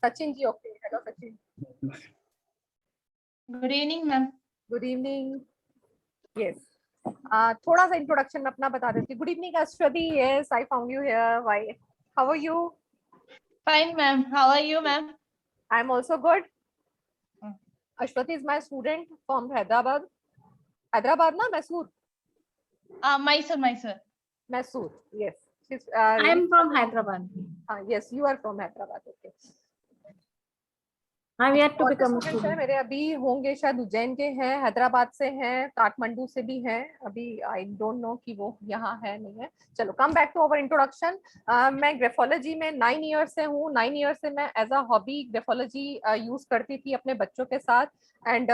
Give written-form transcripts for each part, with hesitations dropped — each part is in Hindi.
Sachin ji, okay, hello Sachin. Good evening ma'am. Good evening. Yes, थोड़ा सा इंट्रोडक्शन में अपना बता देती हूँ। Good evening Ashwati, yes I found you here, why, how are you? Fine ma'am, how are you ma'am? I am also good. Ashwati is my student from Hyderabad. Hyderabad na Mysore. Mysore. Mysore, yes. She's, I am from Hyderabad. Yes, you are from Hyderabad. Okay. I am yet to और become a स्टूडेंट्स हैं student. मेरे, अभी होंगे शायद उज्जैन के हैं, हैदराबाद से हैं, काठमांडू से भी हैं। अभी आई डोंट नो कि वो यहाँ है नहीं है। चलो, come back to our introduction. मैं ग्राफोलॉजी में 9 ईयर से हूँ। 9 ईयर से मैं as a hobby graphology use करती थी अपने बच्चों के साथ। एंड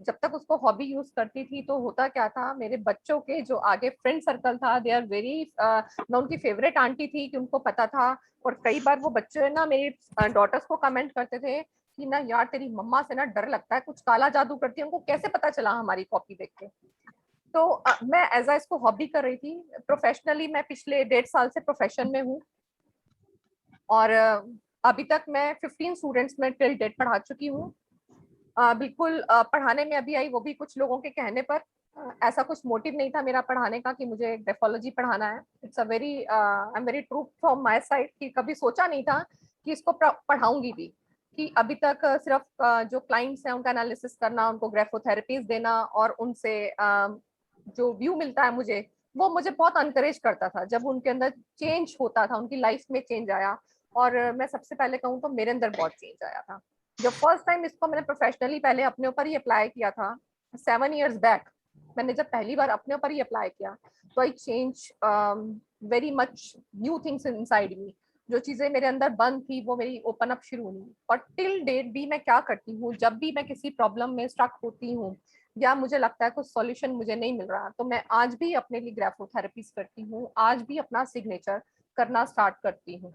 जब तक उसको हॉबी यूज करती थी तो होता क्या था, मेरे बच्चों के जो आगे फ्रेंड सर्कल था, दे आर वेरी, मैं उनकी फेवरेट आंटी थी कि उनको पता था। और कई बार वो बच्चे ना मेरी डॉटर्स को कमेंट करते थे कि ना यार तेरी मम्मा से ना डर लगता है, कुछ काला जादू करती है, उनको कैसे पता चला हमारी कॉपी देख के। तो मैं एज इसको हॉबी कर रही थी। प्रोफेशनली मैं पिछले 1.5 साल से प्रोफेशन में हूँ। और अभी तक मैं 15 स्टूडेंट्स में टिल डेट पढ़ा चुकी हूँ। बिल्कुल पढ़ाने में अभी आई, वो भी कुछ लोगों के कहने पर। ऐसा कुछ मोटिव नहीं था मेरा पढ़ाने का कि मुझे ग्राफोलॉजी पढ़ाना है। It's a very, I am very true from my side कि कभी सोचा नहीं था कि इसको पढ़ाऊंगी भी। कि अभी तक सिर्फ जो क्लाइंट्स हैं उनका एनालिसिस करना, उनको ग्राफोथेरेपीज देना और उनसे जो व्यू मिलता है मुझे, वो मुझे बहुत अनकरेज करता था। जब उनके अंदर चेंज होता था, उनकी लाइफ में चेंज आया। और मैं सबसे पहले कहूँ तो मेरे अंदर बहुत चेंज आया था जब फर्स्ट टाइम इसको मैंने प्रोफेशनली पहले अपने ऊपर ही अप्लाई किया था 7 इयर्स बैक। मैंने जब पहली बार अपने ऊपर ही अप्लाई किया तो I change very much new things inside me. जो चीजें मेरे अंदर बंद थी वो मेरी ओपन अप शुरू हुई। और टिल डेट भी मैं क्या करती हूँ, जब भी मैं किसी प्रॉब्लम में स्टक होती हूँ या मुझे लगता है कुछ सॉल्यूशन मुझे नहीं मिल रहा, तो मैं आज भी अपने लिए ग्राफोथेरेपीज करती हूँ, आज भी अपना सिग्नेचर करना स्टार्ट करती हूँ।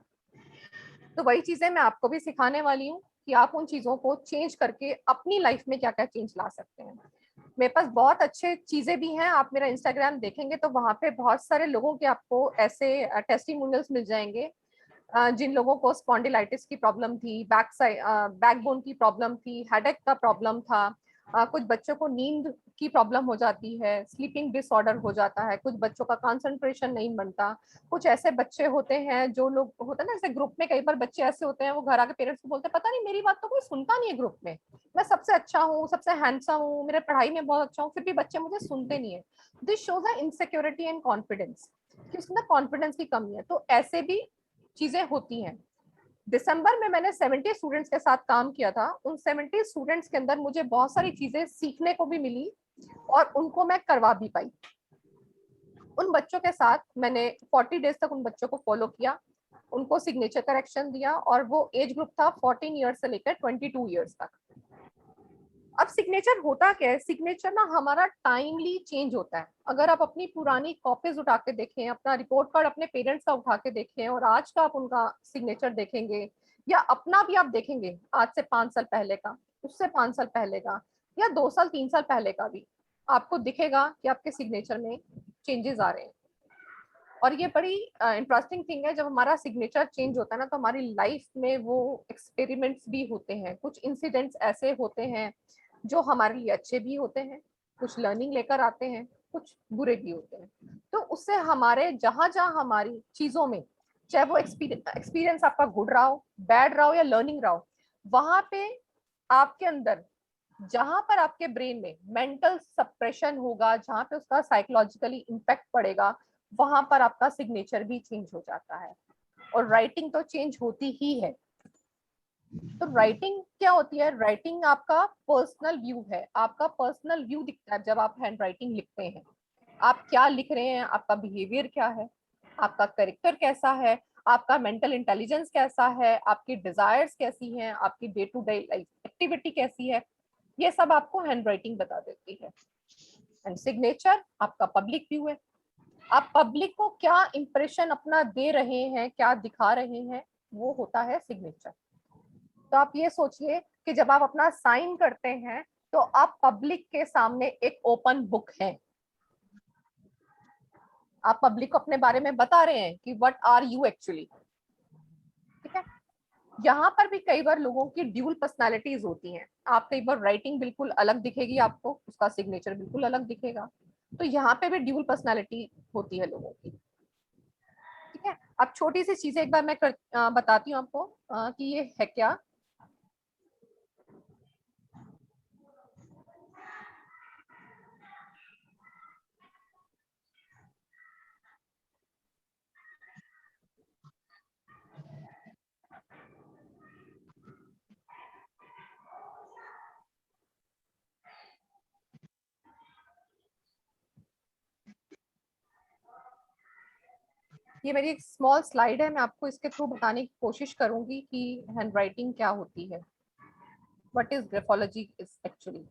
तो वही चीजें मैं आपको भी सिखाने वाली हूँ कि आप उन चीजों को चेंज करके अपनी लाइफ में क्या क्या चेंज ला सकते हैं। मेरे पास बहुत अच्छे चीजें भी हैं। आप मेरा इंस्टाग्राम देखेंगे तो वहां पे बहुत सारे लोगों के आपको ऐसे टेस्टिमोनियल्स मिल जाएंगे जिन लोगों को स्पॉन्डिलाइटिस की प्रॉब्लम थी, बैकबोन की प्रॉब्लम थी, हेडेक का प्रॉब्लम था। कुछ बच्चों को नींद की प्रॉब्लम हो जाती है, स्लीपिंग डिसऑर्डर हो जाता है, कुछ बच्चों का कंसंट्रेशन नहीं बनता। कुछ ऐसे बच्चे होते हैं जो लोग होते हैं ना, जैसे ग्रुप में कई बार बच्चे ऐसे होते हैं, वो घर आके पेरेंट्स को बोलते हैं पता नहीं मेरी बात तो कोई सुनता नहीं है ग्रुप में, मैं सबसे अच्छा हूँ, सबसे हैंडसम हूँ, मेरे पढ़ाई में बहुत अच्छा हूँ, फिर भी बच्चे मुझे सुनते नहीं है। This shows a insecurity and confidence, कि उसके अंदर कॉन्फिडेंस की कमी है। तो ऐसे भी चीजें होती हैं। दिसंबर में मैंने 70 स्टूडेंट्स के साथ काम किया था। उन 70 स्टूडेंट्स के अंदर मुझे बहुत सारी चीजें सीखने को भी मिली और उनको मैं करवा भी पाई। उन बच्चों के साथ मैंने 40 डेज तक उन बच्चों को फॉलो किया, उनको सिग्नेचर करेक्शन दिया, और वो एज ग्रुप था 14 ईयर्स से लेकर 22 ईयर्स तक। अब सिग्नेचर होता क्या है? सिग्नेचर ना हमारा टाइमली चेंज होता है। अगर आप अपनी पुरानी कॉपीज उठा के देखें, अपना रिपोर्ट कार्ड अपने पेरेंट्स का उठा के देखें और आज का आप उनका सिग्नेचर देखेंगे, या अपना भी आप देखेंगे आज से 5 साल पहले का, उससे 5 साल पहले का, या 2 साल 3 साल पहले का भी, आपको दिखेगा कि आपके सिग्नेचर में चेंजेस आ रहे हैं। और ये बड़ी इंटरेस्टिंग थिंग है, जब हमारा सिग्नेचर चेंज होता है ना तो हमारी लाइफ में वो एक्सपेरिमेंट्स भी होते हैं। कुछ इंसिडेंट्स ऐसे होते हैं जो हमारे लिए अच्छे भी होते हैं, कुछ लर्निंग लेकर आते हैं, कुछ बुरे भी होते हैं। तो उससे हमारे जहां जहां हमारी चीजों में, चाहे वो एक्सपीरियंस आपका गुड रहा हो, बैड रहा हो या लर्निंग रहा हो, वहां पे आपके अंदर, जहां पर आपके ब्रेन में मेंटल सप्रेशन होगा, जहां पे उसका साइकोलॉजिकली इम्पैक्ट पड़ेगा, वहां पर आपका सिग्नेचर भी चेंज हो जाता है। और राइटिंग तो चेंज होती ही है। तो राइटिंग क्या होती है? राइटिंग आपका पर्सनल व्यू है, आपका पर्सनल व्यू दिखता है जब आप हैंड राइटिंग लिखते हैं। आप क्या लिख रहे हैं, आपका बिहेवियर क्या है, आपका कैरेक्टर कैसा है, आपका मेंटल इंटेलिजेंस कैसा है, आपकी डिजायर्स कैसी हैं, आपकी day to day life activity कैसी है, ये सब आपको हैंड राइटिंग बता देती है। एंड सिग्नेचर आपका पब्लिक व्यू है। आप पब्लिक को क्या इंप्रेशन अपना दे रहे हैं, क्या दिखा रहे हैं, वो होता है सिग्नेचर। तो आप ये सोचिए कि जब आप अपना साइन करते हैं तो आप पब्लिक के सामने एक ओपन बुक हैं। आप पब्लिक को अपने बारे में बता रहे हैं कि व्हाट आर यू एक्चुअली। ठीक है? यहाँ पर भी कई बार लोगों की ड्यूल पर्सनालिटीज होती हैं। आप कई बार राइटिंग बिल्कुल अलग दिखेगी आपको, उसका सिग्नेचर बिल्कुल अलग दिखेगा, तो यहाँ पे भी ड्यूल पर्सनालिटी होती है लोगों की। ठीक है, अब छोटी सी चीजें एक बार मैं बताती हूँ आपको कि ये है क्या। ये मेरी एक स्मॉल स्लाइड है, मैं आपको इसके थ्रू बताने की कोशिश करूंगी कि हैंडराइटिंग क्या होती है, what is graphology is actually.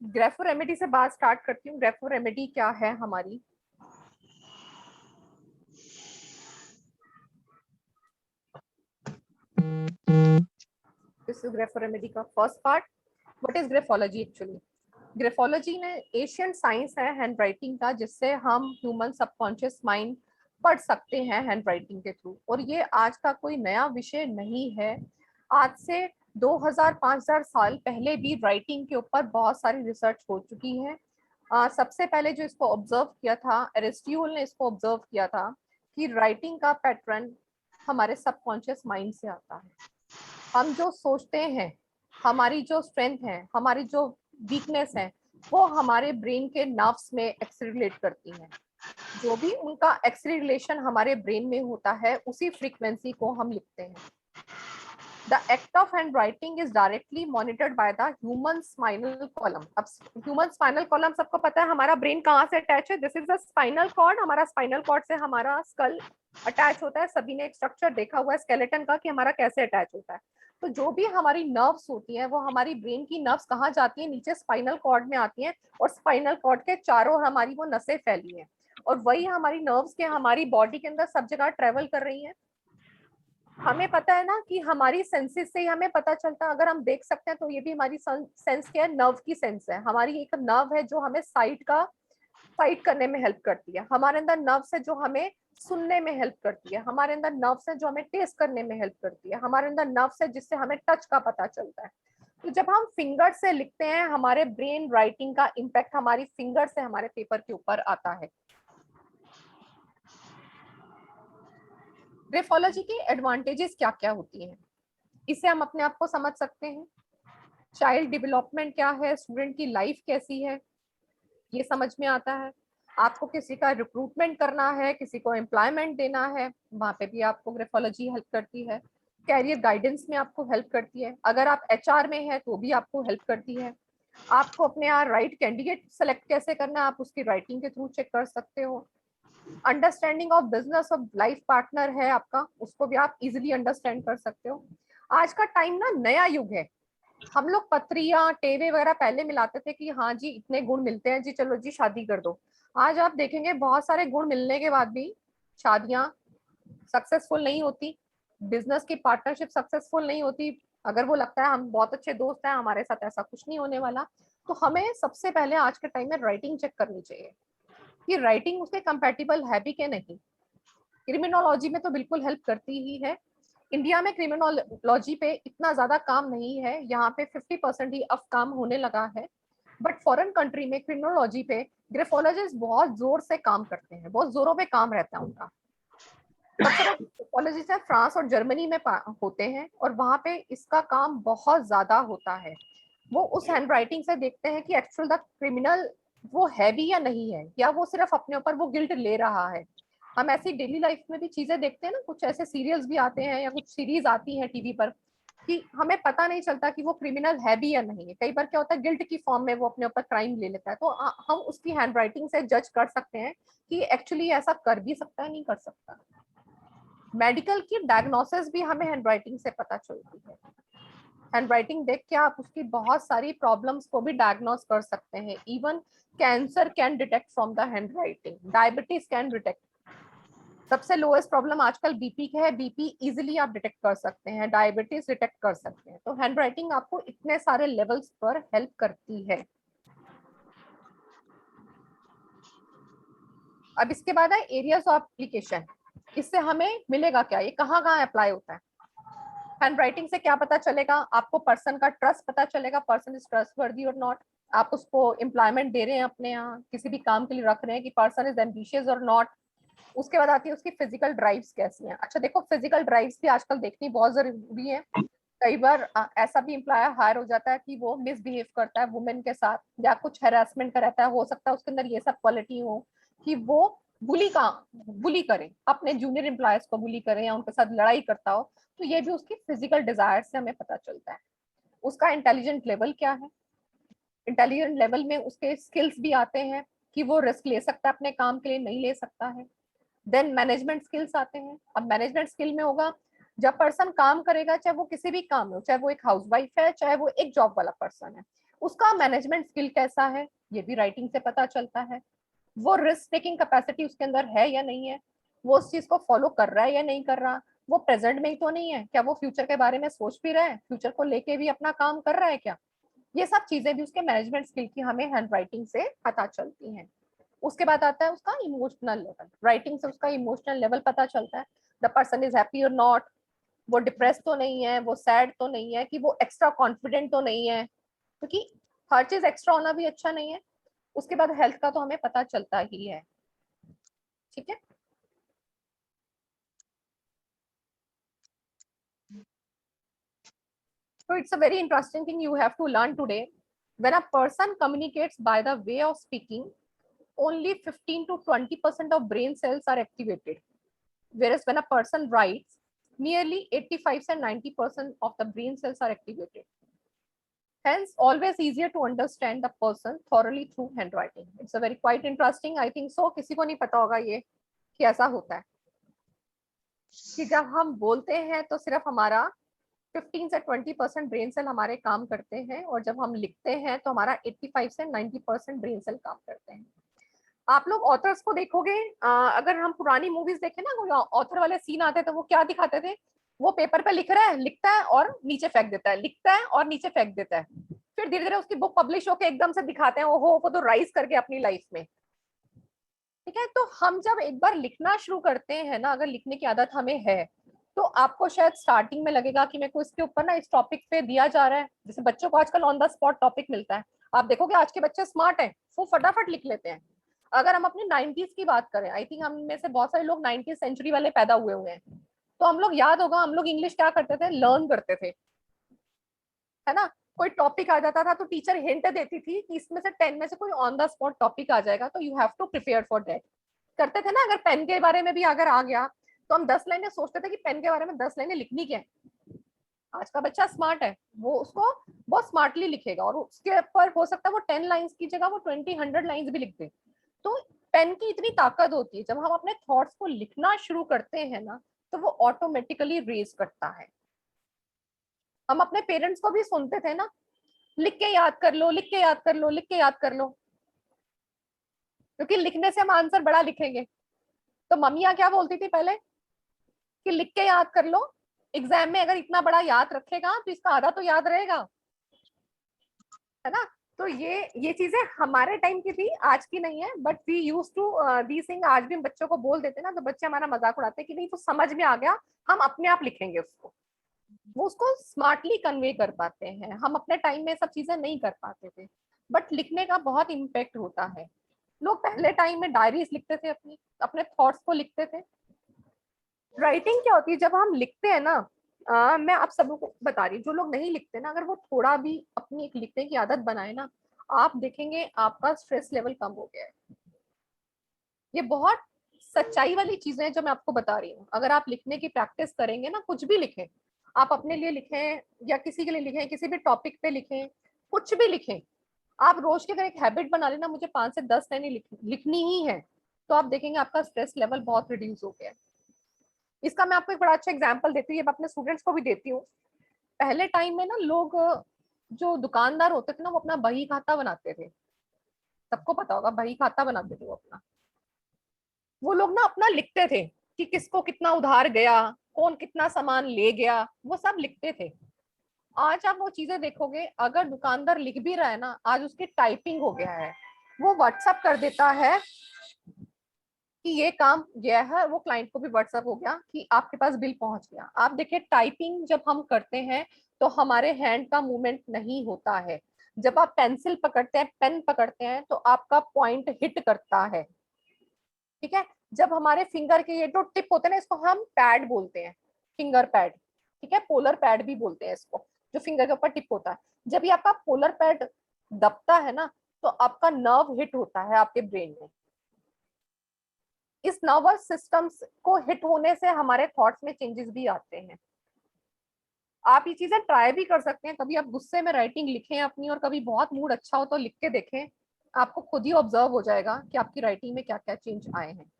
Grapho remedy से बात स्टार्ट करती हूँ। ग्रेफो रेमेडी क्या है हमारी। दिस इज ग्रेफो रेमेडी का first part. What is graphology actually. Graphology में एशियन साइंस है हैंडराइटिंग का, जिससे हम ह्यूमन सबकॉन्शियस माइंड पढ़ सकते हैं हैंडराइटिंग के थ्रू। और ये आज का कोई नया विषय नहीं है। आज से 2000-5000 साल पहले भी राइटिंग के ऊपर बहुत सारी रिसर्च हो चुकी है। सबसे पहले जो इसको ऑब्जर्व किया था, एरिस्टोटल ने इसको ऑब्जर्व किया था कि राइटिंग का पैटर्न हमारे सबकॉन्शियस माइंड से आता है। हम जो सोचते हैं, हमारी जो स्ट्रेंथ है, हमारी जो वीकनेस है, वो हमारे ब्रेन के नर्व्स में एक्सेलरेट करती हैं। जो भी उनका एक्सेलरेशन हमारे ब्रेन में होता है, उसी फ्रीक्वेंसी को हम लिखते हैं। The act of handwriting is directly monitored by the human spinal column. अब human spinal column सबको पता है हमारा ब्रेन कहाँ से अटैच है। This is the spinal cord. हमारा स्पाइनल कॉर्ड से हमारा स्कल अटैच होता है। सभी ने एक स्ट्रक्चर देखा हुआ है स्केलेटन का कि हमारा कैसे अटैच होता है। तो जो भी हमारी नर्व्स होती हैं, वो हमारी ब्रेन की नर्व्स कहाँ जाती है, नीचे स्पाइनल कॉर्ड में आती हैं, और स्पाइनल कॉर्ड के चारों हमारी वो नसें फैली हैं, और वही हमारी नर्व्स के हमारी बॉडी के अंदर सब जगह ट्रेवल कर रही हैं। हमें पता है ना कि हमारी सेंसेस से ही हमें पता चलता है। अगर हम देख सकते हैं तो ये भी हमारी सेंस क्या है, नर्व की सेंस है। हमारी एक नर्व है जो हमें साइट करने में हेल्प करती है। हमारे अंदर नर्व्स है जो हमें सुनने में हेल्प करती है। हमारे अंदर नर्व्स है जो हमें टेस्ट करने में हेल्प करती है। हमारे अंदर नर्व्स है जिससे हमें टच का पता चलता है। तो जब हम फिंगर से लिखते हैं, हमारे ब्रेन राइटिंग का इम्पैक्ट हमारी फिंगर से हमारे पेपर के ऊपर आता है। ग्राफोलॉजी की एडवांटेजेस क्या क्या होती हैं, इसे हम अपने आप को समझ सकते हैं। चाइल्ड डेवलपमेंट क्या है, स्टूडेंट की लाइफ कैसी है, ये समझ में आता है। आपको किसी का रिक्रूटमेंट करना है, किसी को एम्प्लॉयमेंट देना है, वहां पे भी आपको ग्राफोलॉजी हेल्प करती है। कैरियर गाइडेंस में आपको हेल्प करती है। अगर आप एचआर में है तो भी आपको हेल्प करती है। आपको अपने यहाँ राइट कैंडिडेट सेलेक्ट कैसे करना है, आप उसकी राइटिंग के थ्रू चेक कर सकते हो। Understanding of business of life partner है आपका, उसको भी आप इजिली अंडरस्टैंड कर सकते हो। आज का टाइम ना नया युग है। हम लोग पत्रियां टेवे वगैरह पहले मिलाते थे कि हाँ जी इतने गुण मिलते हैं जी, चलो जी शादी कर दो। आज आप देखेंगे बहुत सारे गुण मिलने के बाद भी शादियां सक्सेसफुल नहीं होती, बिजनेस की पार्टनरशिप सक्सेसफुल नहीं होती। अगर वो लगता है हम बहुत अच्छे दोस्त हैं, हमारे साथ ऐसा कुछ नहीं होने वाला। तो हमें सबसे पहले आज के टाइम में राइटिंग चेक करनी चाहिए कि राइटिंग उसके कंपैटिबल है भी कि नहीं। क्रिमिनोलॉजी में तो बिल्कुल हेल्प करती ही है। इंडिया में क्रिमिनोलॉजी पे इतना ज्यादा काम नहीं है, यहाँ पे 50% ही अब काम होने लगा है। बट फॉरेन कंट्री में क्रिमिनोलॉजी पे ग्राफोलॉजिस्ट बहुत जोर से काम करते हैं, बहुत जोरों पे काम रहता है उनका। सबसे बड़े ग्राफोलॉजिस्ट है फ्रांस और जर्मनी में होते हैं, और वहां पे इसका काम बहुत ज्यादा होता है। वो उस हैंडराइटिंग से देखते हैं कि एक्चुअल द क्रिमिनल वो है भी या नहीं है, या वो सिर्फ अपने ऊपर वो गिल्ट ले रहा है। हम ऐसी डेली लाइफ में भी चीजें देखते हैं ना, कुछ ऐसे सीरियल्स भी आते हैं या कुछ सीरीज आती हैं टीवी पर, कि हमें पता नहीं चलता कि वो क्रिमिनल है भी या नहीं है। कई बार क्या होता है, गिल्ट की फॉर्म में वो अपने ऊपर क्राइम ले लेता है। तो हम उसकी हैंडराइटिंग से जज कर सकते हैं कि एक्चुअली ऐसा कर भी सकता है, नहीं कर सकता। मेडिकल की डायग्नोसिस भी हमें हैंडराइटिंग से पता चलती है। हैंडराइटिंग देख के आप उसकी बहुत सारी प्रॉब्लम्स को भी डायग्नोस कर सकते हैं। Even cancer can detect from the handwriting, diabetes can detect, सबसे लोएस्ट प्रॉब्लम आजकल बीपी की है, बीपी इजीली आप डिटेक्ट कर सकते हैं, डायबिटीज डिटेक्ट कर सकते हैं। तो हैंड राइटिंग आपको इतने सारे लेवल्स पर हेल्प करती है। अब इसके बाद है एरियाज ऑफ एप्लीकेशन। इससे हमें मिलेगा क्या, ये कहाँ कहाँ अप्लाई होता है। हैंड राइटिंग से क्या पता चलेगा आपको, पर्सन का ट्रस्ट पता चलेगा, पर्सन इज ट्रस्टवर्दी और नॉट। आप उसको एम्प्लॉयमेंट दे रहे हैं अपने यहाँ, किसी भी काम के लिए रख रहे हैं, कि पर्सन इज एम्बिशियस और नॉट। उसके बाद आती है उसकी फिजिकल ड्राइव्स कैसी हैं। अच्छा देखो, फिजिकल ड्राइव्स भी आजकल देखनी बहुत जरूरी है। कई बार ऐसा भी एम्प्लॉयर हायर हो जाता है कि वो मिसबिहेव करता है वुमेन के साथ, या कुछ हेरासमेंट का रहता है, हो सकता है उसके अंदर ये सब क्वालिटी हो कि वो बुली करे, अपने जूनियर एम्प्लॉयर्स को बुली करे या उनके साथ लड़ाई करता हो। तो ये भी उसकी फिजिकल डिजायर से हमें पता चलता है। उसका इंटेलिजेंट लेवल क्या है, इंटेलिजेंट लेवल में उसके स्किल्स भी आते हैं कि वो रिस्क ले सकता है अपने काम के लिए, नहीं ले सकता है। देन मैनेजमेंट स्किल्स आते हैं। अब मैनेजमेंट स्किल में होगा, जब पर्सन काम करेगा, चाहे वो किसी भी काम में हो, चाहे वो एक हाउसवाइफ है, चाहे वो एक जॉब वाला पर्सन है, उसका मैनेजमेंट स्किल कैसा है, ये भी राइटिंग से पता चलता है। वो रिस्क टेकिंग कैपेसिटी उसके अंदर है या नहीं है, वो उस चीज को फॉलो कर रहा है या नहीं कर रहा, वो प्रेजेंट में ही तो नहीं है, क्या वो फ्यूचर के बारे में सोच भी रहा है, फ्यूचर को लेके भी अपना काम कर रहा है क्या। ये सब चीजें भी उसके मैनेजमेंट स्किल की हमें हैंड राइटिंग से पता चलती हैं। उसके बाद आता है उसका इमोशनल लेवल। राइटिंग से उसका इमोशनल लेवल पता चलता है, द पर्सन इज हैप्पी और नॉट, वो डिप्रेस तो नहीं है, वो सैड तो नहीं है, कि वो एक्स्ट्रा कॉन्फिडेंट तो नहीं है, क्योंकि हर चीज एक्स्ट्रा होना भी अच्छा नहीं है। उसके बाद हेल्थ का तो हमें पता चलता ही है। ठीक है, so it's a very interesting thing you have to learn today. When a person communicates by the way of speaking, only 15 to 20% of brain cells are activated, whereas when a person writes, nearly 85 and 90% of the brain cells are activated. Hence, always easier to understand the person thoroughly through handwriting. It's a very quite interesting, I think so. किसी को नहीं पता होगा ये कि ऐसा होता है कि जब हम बोलते हैं तो सिर्फ हमारा 15 से 20% ब्रेन सेल हमारे काम करते हैं, और जब हम लिखते हैं तो हमारा 85 से 90% ब्रेन सेल काम करते हैं। आप लोग ऑथर्स को देखोगे, अगर हम पुरानी मूवीज देखें ना, कोई ऑथर वाले सीन आते थे, वो क्या दिखाते थे, वो पेपर पे लिख रहा है, लिखता है और नीचे फेंक देता है, लिखता है और नीचे फेंक देता है। फिर धीरे धीरे उसकी बुक पब्लिश होकर एकदम से दिखाते हैं, ओहो वो तो राइज करके अपनी लाइफ में। ठीक है, तो हम जब एक बार लिखना शुरू करते हैं ना, अगर लिखने की आदत हमें है, तो आपको शायद स्टार्टिंग में लगेगा कि मेरे को इसके ऊपर ना, इस टॉपिक पे दिया जा रहा है, जैसे बच्चों को आजकल ऑन द स्पॉट टॉपिक मिलता है। आप देखोगे आज के बच्चे स्मार्ट हैं, वो फटाफट लिख लेते हैं। अगर हम अपनी 90s की बात करें, आई थिंक हम में से बहुत सारे लोग 90 सेंचुरी वाले पैदा हुए हैं, तो हम लोग, याद होगा, हम लोग इंग्लिश क्या करते थे, लर्न करते थे, है ना। कोई टॉपिक आ जाता था तो टीचर हिंट देती थी कि इसमें से 10 में से कोई ऑन द स्पॉट टॉपिक आ जाएगा, तो you have to prepare for that. करते थे ना, अगर पेन के बारे में भी अगर आ गया तो हम 10 लाइनें सोचते थे कि पेन के बारे में 10 लाइनें लिखनी क्या है। आज का बच्चा स्मार्ट है, वो उसको बहुत स्मार्टली लिखेगा, और उसके ऊपर हो सकता है वो 10 लाइंस की जगह वो 20 100 लाइंस भी लिख दे। तो पेन की इतनी ताकत होती है, जब हम अपने थॉट्स को लिखना शुरू करते हैं ना, तो वो ऑटोमेटिकली रेज करता है। हम अपने पेरेंट्स को भी सुनते थे ना, लिख के याद कर लो, लिख के याद कर लो, लिख के याद कर लो, क्योंकि लिखने से हम आंसर बड़ा लिखेंगे। तो मम्मियाँ क्या बोलती थी पहले, कि लिख के याद कर लो, एग्जाम में अगर इतना बड़ा याद रखेगा तो इसका आधा तो याद रहेगा, है ना। तो ये चीजें हमारे टाइम की थी, आज की नहीं है, but we use to these thing. आज भी हम बच्चों को बोल देते ना, तो बच्चे हमारा मजाक उड़ाते हैं कि नहीं तो समझ में आ गया, हम अपने आप लिखेंगे उसको। वो उसको स्मार्टली कन्वे कर पाते हैं, हम अपने टाइम में सब चीजें नहीं कर पाते थे। बट लिखने का बहुत इम्पैक्ट होता है। लोग पहले टाइम में डायरीज लिखते थे, अपनी अपने थॉट्स को लिखते थे। राइटिंग क्या होती है, जब हम लिखते हैं ना, मैं आप सबको बता रही हूँ, जो लोग नहीं लिखते ना, अगर वो थोड़ा भी अपनी एक लिखने की आदत बनाए ना, आप देखेंगे आपका स्ट्रेस लेवल कम हो गया है। ये बहुत सच्चाई वाली चीजें हैं जो मैं आपको बता रही हूँ। अगर आप लिखने की प्रैक्टिस करेंगे ना, कुछ भी लिखें, आप अपने लिए लिखें या किसी के लिए लिखें, किसी भी टॉपिक पे लिखें, कुछ भी लिखें, आप रोज की अगर एक हैबिट बना लेना, मुझे 5 से 10 लाइनें लिखनी ही है, तो आप देखेंगे आपका स्ट्रेस लेवल बहुत रिड्यूस हो गया है। इसका मैं आपको एक बड़ा अच्छा एग्जाम्पल देती हूँ, ये मैं अपने स्टूडेंट्स को भी देती हूँ। पहले टाइम में ना, लोग जो दुकानदार होते थे ना, वो अपना बही खाता बनाते थे। सबको पता होगा, बही खाता बनाते थे वो अपना। वो लोग ना अपना लिखते थे, कि किसको कितना उधार गया, कौन कितना सामान ले गया, वो सब लिखते थे। आज आप वो चीजें देखोगे, अगर दुकानदार लिख भी रहा है ना, आज उसकी टाइपिंग हो गया है, वो व्हाट्सएप कर देता है कि ये काम गया है, वो क्लाइंट को भी व्हाट्सएप हो गया कि आपके पास बिल पहुंच गया। आप देखिए टाइपिंग जब हम करते हैं तो हमारे हैंड का मूवमेंट नहीं होता है। जब आप पेंसिल पकड़ते हैं, पेन पकड़ते हैं, तो आपका पॉइंट हिट करता है, ठीक है। जब हमारे फिंगर के ये जो टिप होते हैं ना, इसको हम पैड बोलते हैं, फिंगर पैड, ठीक है, पोलर पैड भी बोलते हैं इसको, जो फिंगर के ऊपर टिप होता है। जब ये आपका पोलर पैड दबता है ना, तो आपका नर्व हिट होता है आपके ब्रेन में। इस नर्वस सिस्टम को हिट होने से हमारे थॉट्स में चेंजेस भी आते हैं। आप ये चीजें ट्राई भी कर सकते हैं, कभी आप गुस्से में राइटिंग लिखें अपनी, और कभी बहुत मूड अच्छा हो तो लिख के देखें, आपको खुद ही ऑब्जर्व हो जाएगा कि आपकी राइटिंग में क्या क्या चेंज आए हैं।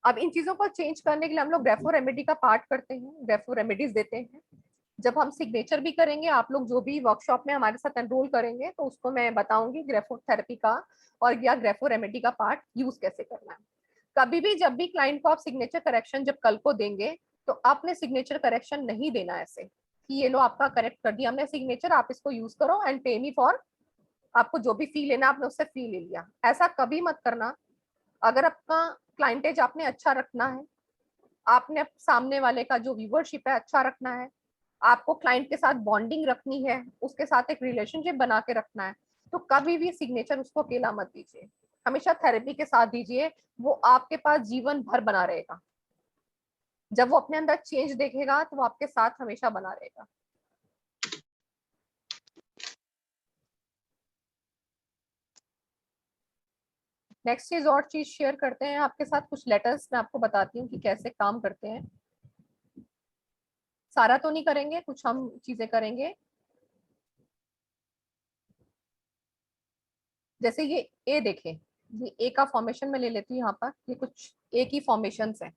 अब इन चीजों को चेंज करने के लिए हम लोग ग्रेफो रेमेडी का पार्ट करते हैं, ग्रेफो रेमेडीज देते हैं। जब हम सिग्नेचर भी करेंगे, आप लोग जो भी वर्कशॉप में हमारे साथ एनरोल करेंगे, तो उसको मैं बताऊंगी ग्रेफो थेरेपी का और या ग्रेफो रेमेडी का पार्ट यूज कैसे करना है। कभी भी जब भी क्लाइंट को आप सिग्नेचर करेक्शन जब कल को देंगे, तो आपने सिग्नेचर करेक्शन नहीं देना ऐसे कि ये लो आपका करेक्ट कर दिया हमने सिग्नेचर, आप इसको यूज करो एंड पे मी फॉर, आपको जो भी फी लेना आपने उससे फी ले लिया। ऐसा कभी मत करना। अगर आपका क्लाइंटेज आपने अच्छा रखना है, आपने सामने वाले का जो व्यूअरशिप है अच्छा रखना है, आपको क्लाइंट के साथ बॉन्डिंग रखनी है, उसके साथ एक रिलेशनशिप बना के रखना है, तो कभी भी सिग्नेचर उसको अकेला मत दीजिए, हमेशा थेरेपी के साथ दीजिए। वो आपके पास जीवन भर बना रहेगा। जब वो अपने अंदर चेंज देखेगा तो वो आपके साथ हमेशा बना रहेगा। नेक्स्ट चीज और चीज शेयर करते हैं आपके साथ, कुछ लेटर्स मैं आपको बताती हूँ कि कैसे काम करते हैं। सारा तो नहीं करेंगे, कुछ हम चीजें करेंगे। जैसे ये ए देखें, ये ए का फॉर्मेशन मैं ले लेती हूँ यहाँ पर, ये कुछ ए की फॉर्मेशन है।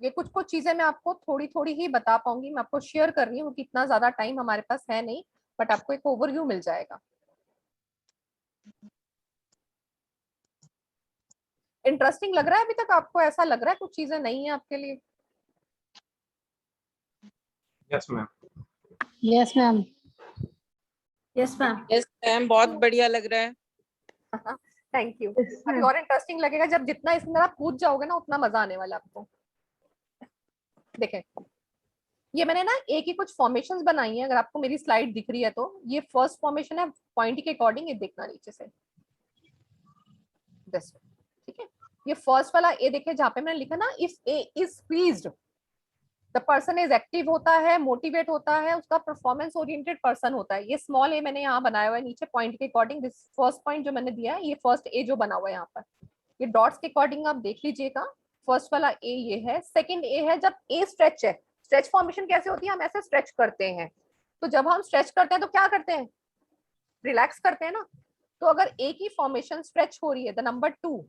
ये कुछ कुछ चीजें मैं आपको थोड़ी थोड़ी ही बता पाऊंगी, मैं आपको शेयर कर रही हूँ कि इतना ज्यादा टाइम हमारे पास है नहीं, बट आपको एक ओवरव्यू मिल जाएगा। इंटरेस्टिंग लग रहा है अभी तक आपको? ऐसा लग रहा है कुछ चीजें नहीं है आपके लिए? Yes ma'am. Yes ma'am. Yes, ma'am. Yes ma'am, बहुत बढ़िया लग रहा है। Thank you. अभी और इंटरेस्टिंग लगेगा जब जितना इसके अंदर आप कूद जाओगे ना, उतना मजा आने वाला है आपको। देखें, ये मैंने ना एक ही कुछ फॉर्मेशंस बनाई है, अगर आपको मेरी स्लाइड दिख रही है तो ये फर्स्ट फॉर्मेशन है पॉइंट के अकॉर्डिंग, ये देखना नीचे से, ठीक है। ये फर्स्ट वाला ए देखे जहाँ पे मैंने लिखा ना, if A is squeezed the person is active होता है, मोटिवेट होता है, उसका परफॉर्मेंस ओरिएंटेड पर्सन होता है। ये स्मॉल ए मैंने यहाँ बनाया हुआ है नीचे पॉइंट के अकॉर्डिंग, दिस फर्स्ट पॉइंट जो मैंने दिया है, ये फर्स्ट ए जो बना हुआ है यहाँ पर, ये डॉट्स के अकॉर्डिंग आप देख लीजिएगा। फर्स्ट वाला ए ये है। सेकंड ए है जब ए स्ट्रेच है। स्ट्रेच फॉर्मेशन कैसे होती है? हम ऐसे स्ट्रेच करते हैं, तो जब हम स्ट्रेच करते हैं तो क्या करते हैं? रिलैक्स करते हैं ना। तो अगर ए की फॉर्मेशन स्ट्रेच हो रही है, द नंबर 2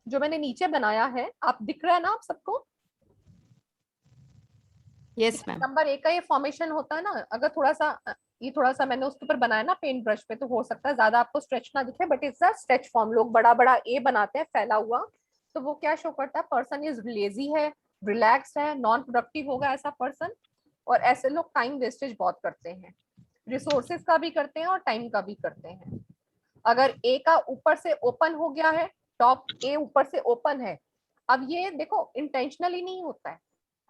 जो मैंने नीचे बनाया है, आप दिख रहा है ना आप सबको? Yes ma'am. नंबर 1 का ये फॉर्मेशन होता है ना, अगर थोड़ा सा ये थोड़ा सा मैंने उसके ऊपर बनाया ना पेंट ब्रश पे, तो हो सकता है ज्यादा आपको स्ट्रेच ना दिखे, but it's a stretch form. लोग बड़ा बड़ा ए बनाते हैं फैला हुआ, तो वो क्या शो करता है? पर्सन इज लेजी है, रिलैक्स्ड है, नॉन प्रोडक्टिव होगा ऐसा पर्सन। और ऐसे लोग टाइम वेस्टेज बहुत करते हैं, रिसोर्सेज का भी करते हैं और टाइम का भी करते हैं। अगर ए का ऊपर से ओपन हो गया है, टॉप ए ऊपर से ओपन है, अब ये देखो इंटेंशनली नहीं होता है।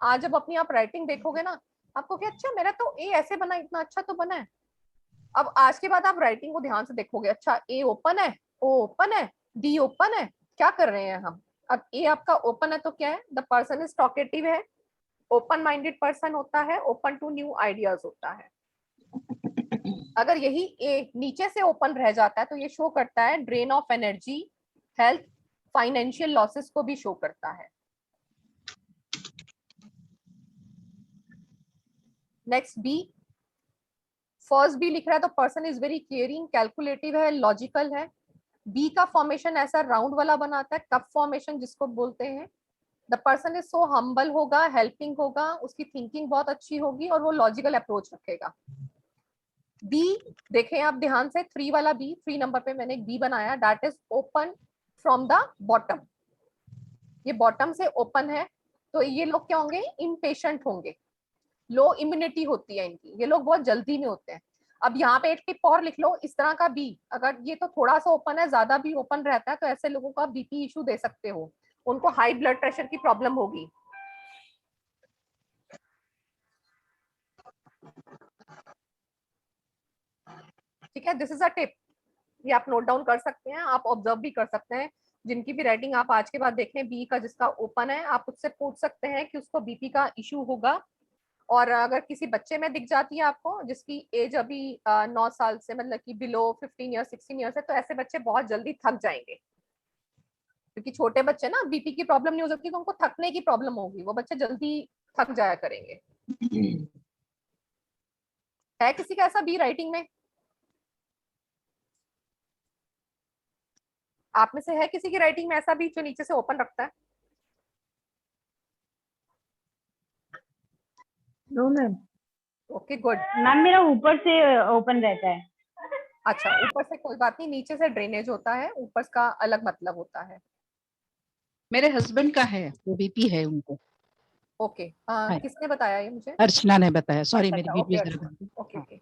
आज जब अपनी आप राइटिंग देखोगे ना, आपको क्या अच्छा मेरा तो ए ऐसे बना, इतना अच्छा तो बना है। अब आज के बाद आप राइटिंग को ध्यान से देखोगे, अच्छा ए ओपन है, ओ ओपन है, डी ओपन है, क्या कर रहे हैं हम? अब ए आपका ओपन है तो क्या है? द पर्सन इज टॉकेटिव है, ओपन माइंडेड पर्सन होता है, ओपन टू न्यू आइडियाज होता है। अगर यही ए नीचे से ओपन रह जाता है तो ये शो करता है drain of energy, health, financial losses को भी शो करता है। नेक्स्ट बी, फर्स्ट बी लिख रहा है तो person is very caring, calculative है, लॉजिकल है। बी का फॉर्मेशन ऐसा राउंड वाला बनाता है, कप फॉर्मेशन जिसको बोलते हैं। The person is so humble होगा, हेल्पिंग होगा, उसकी थिंकिंग बहुत अच्छी होगी और वो लॉजिकल अप्रोच रखेगा। बी देखें आप ध्यान से, 3 वाला बी, 3 नंबर पे मैंने एक बी बनाया, that is open, from the bottom, ये बॉटम से ओपन है, तो ये लोग क्या होंगे, इम्पेशेंट होंगे, लो इम्यूनिटी होती है इनकी, ये लोग बहुत जल्दी में होते हैं। अब यहाँ पे एक टिप और लिख लो, इस तरह का बी, अगर ये तो थोड़ा सा ओपन है, ज्यादा भी ओपन रहता है, तो ऐसे लोगों का बीपी इशू दे सकते हो, उनको हाई ब्लड प्रेशर की प्रॉब्लम होगी। ठीक है, दिस इज अ टिप, ये आप नोट डाउन कर सकते हैं, आप ऑब्जर्व भी कर सकते हैं। जिनकी भी राइटिंग आप आज के बाद देखें बी का, जिसका ओपन है, आप उससे पूछ सकते हैं कि उसको बीपी का इशू होगा। और अगर किसी बच्चे में दिख जाती है आपको, जिसकी एज अभी 9 साल से मतलब कि बिलो 15 ईयर 16 ईयर है, तो ऐसे बच्चे बहुत जल्दी थक जाएंगे, क्योंकि छोटे बच्चे ना बीपी की प्रॉब्लम नहीं हो सकती, तो उनको थकने की प्रॉब्लम होगी, वो बच्चे जल्दी थक जाया करेंगे। है किसी का ऐसा बी राइटिंग में? आप में से है किसी की राइटिंग में ऐसा भी जो नीचे से ओपन रखता है? No ma'am. Okay good. Ma'am मेरा ऊपर से ओपन रहता है। अच्छा, ऊपर से कोई बात नहीं, नीचे से ड्रेनेज होता है, ऊपर का अलग मतलब होता है। मेरे हस्बैंड का है, वो बीपी है उनको। ओके, हाँ, किसने बताया ये मुझे? अर्चना ने बताया, सॉरी अच्छा मेरी अच्छा, ओके वीडियो अर्चना, जरा। ओके हाँ, ओके,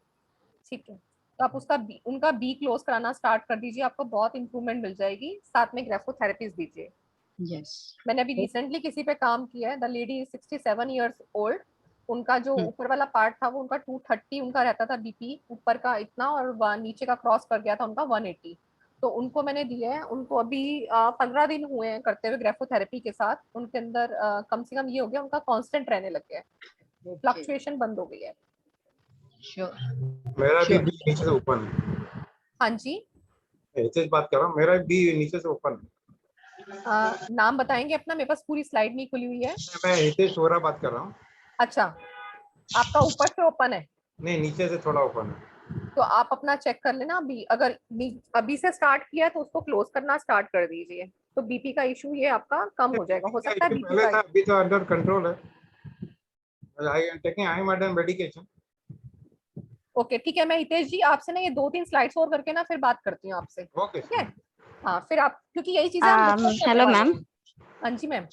ठीक है। तो आप उसका उनका बी क्लोज कराना स्टार्ट कर दीजिए, आपको बहुत इंप्रूवमेंट मिल जाएगी, साथ में ग्रेफोथेरेपीज दीजिए। यस। मैंने अभी रिसेंटली किसी पे काम किया है, द लेडी 67 ईयर्स ओल्ड, उनका जो ऊपर वाला पार्ट था वो उनका 230 उनका रहता था बीपी, ऊपर का इतना, और नीचे का क्रॉस कर गया था उनका 180। तो उनको मैंने दिया है, उनको अभी 15 दिन हुए हैं करते हुए ग्रेफोथेरेपी के साथ, उनके अंदर कम से कम ये हो गया, उनका कांस्टेंट रहने लग गया है, फ्लक्चुएशन बंद हो गई है। मेरा भी बी नीचे से ओपन है। हाँ जी, ऐसे बात कर रहा हूँ, मेरा बी नीचे से ओपन है। नाम बताएंगे अपना? मेरे पास पूरी स्लाइड नहीं खुली हुई है। मैं हितेश वोरा बात कर रहा हूँ। अच्छा, आपका ऊपर से ओपन है? नहीं, नीचे से थोड़ा ओपन है। तो आप अपना चेक कर लेना, अभी अगर अभी से स्टार्ट किया है तो उसको क्लोज करना स्टार्ट कर दीजिए, तो बीपी का इशू ये आपका कम हो जाएगा, हो सकता है बीपी पहले का। था, अभी तो अंडर कंट्रोल है। आई एम टेकिंग आइमाडन मेडिकेशन। ओके ठीक है, मैं हितेश जी आपसे ना ये 2-3 स्लाइड्स और करके ना फिर बात करती हूँ आपसे, ओके। ठीक है? हाँ, फिर आप, क्योंकि यही चीजें हम डिस्कस करने हेलो वाले मैम। हैं। हाँ जी मैम।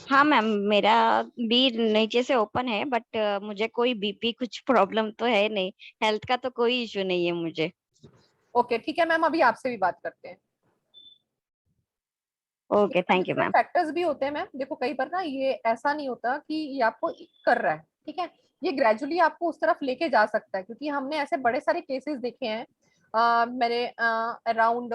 हाँ मैम, मेरा बी नीचे से ओपन है, बट मुझे कोई बीपी कुछ प्रॉब्लम तो है नहीं, हेल्थ का तो कोई इशू नहीं है मुझे। ओके ठीक है मैम, अभी आपसे भी बात करते हैं। Okay, thank you different ma'am. Factors भी होते हैं मैम, देखो कई बार ना ये ऐसा नहीं होता कि ये आपको कर रहा है, ठीक है, ये ग्रेजुअली आपको उस तरफ लेके जा सकता है, क्योंकि हमने ऐसे बड़े सारे केसेस देखे हैं। मैंने अराउंड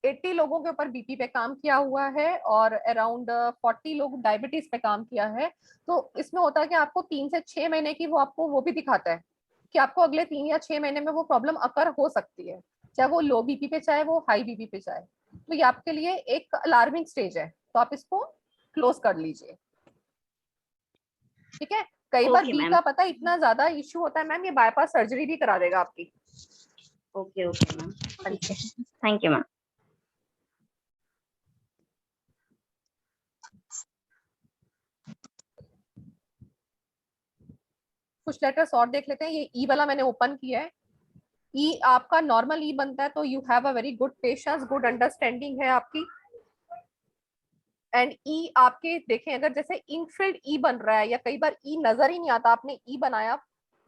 80 लोगों के ऊपर बीपी पे काम किया हुआ है, और अराउंड 40 लोग डायबिटीज पे काम किया है। तो इसमें होता है कि आपको 3 से 6 महीने की वो आपको वो भी दिखाता है कि आपको अगले 3 या 6 महीने में वो प्रॉब्लम अकर हो सकती है, चाहे वो लो बीपी पे, चाहे वो हाई बीपी पे जाए। तो ये आपके लिए एक अलार्मिंग स्टेज है, तो आप इसको क्लोज कर लीजिए, ठीक है? कई बार ओके बी मैम। का पता इतना ज्यादा इश्यू होता है मैम, ये बाईपास सर्जरी भी करा देगा आपकी। ओके ओके मैम, हाँ ठीक जी। है, थैंक यू मैम। कुछ लेटर्स और देख लेते हैं, ये ई वाला मैंने ओपन किया है। ई आपका नॉर्मल ई बनता है, तो you have a very good patience, good understanding है आपकी। एंड ई आपके देखें, अगर जैसे इनफिल्ड ई बन रहा है, या कई बार ई नजर ही नहीं आता, आपने ई बनाया,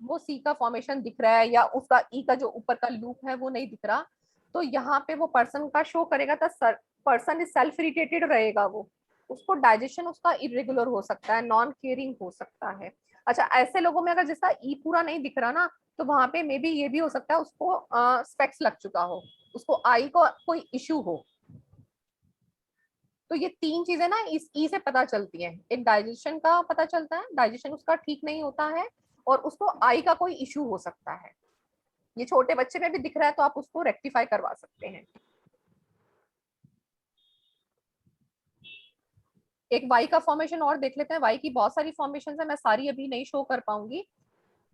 वो सी का फॉर्मेशन दिख रहा है, या उसका ई का जो ऊपर का लूप है वो नहीं दिख रहा, तो यहाँ पे वो पर्सन का शो करेगा, तो पर्सन इज सेल्फ इरिटेटेड रहेगा, वो उसको डाइजेशन उसका इरेगुलर हो सकता है, नॉन केयरिंग हो सकता है। अच्छा, ऐसे लोगों में अगर जिसका ई पूरा नहीं दिख रहा ना, तो वहां पे मे बी ये भी हो सकता है उसको स्पेक्स लग चुका हो, उसको आई को कोई इश्यू हो। तो ये 3 चीजें ना इस ई से पता चलती हैं, एक डाइजेशन का पता चलता है, डाइजेशन उसका ठीक नहीं होता है, और उसको आई का कोई इश्यू हो सकता है। ये छोटे बच्चे में भी दिख रहा है, तो आप उसको रेक्टिफाई करवा सकते हैं। एक वाई का फॉर्मेशन और देख लेते हैं, वाई की बहुत सारी फॉर्मेशन है, मैं सारी अभी नहीं शो कर पाऊंगी,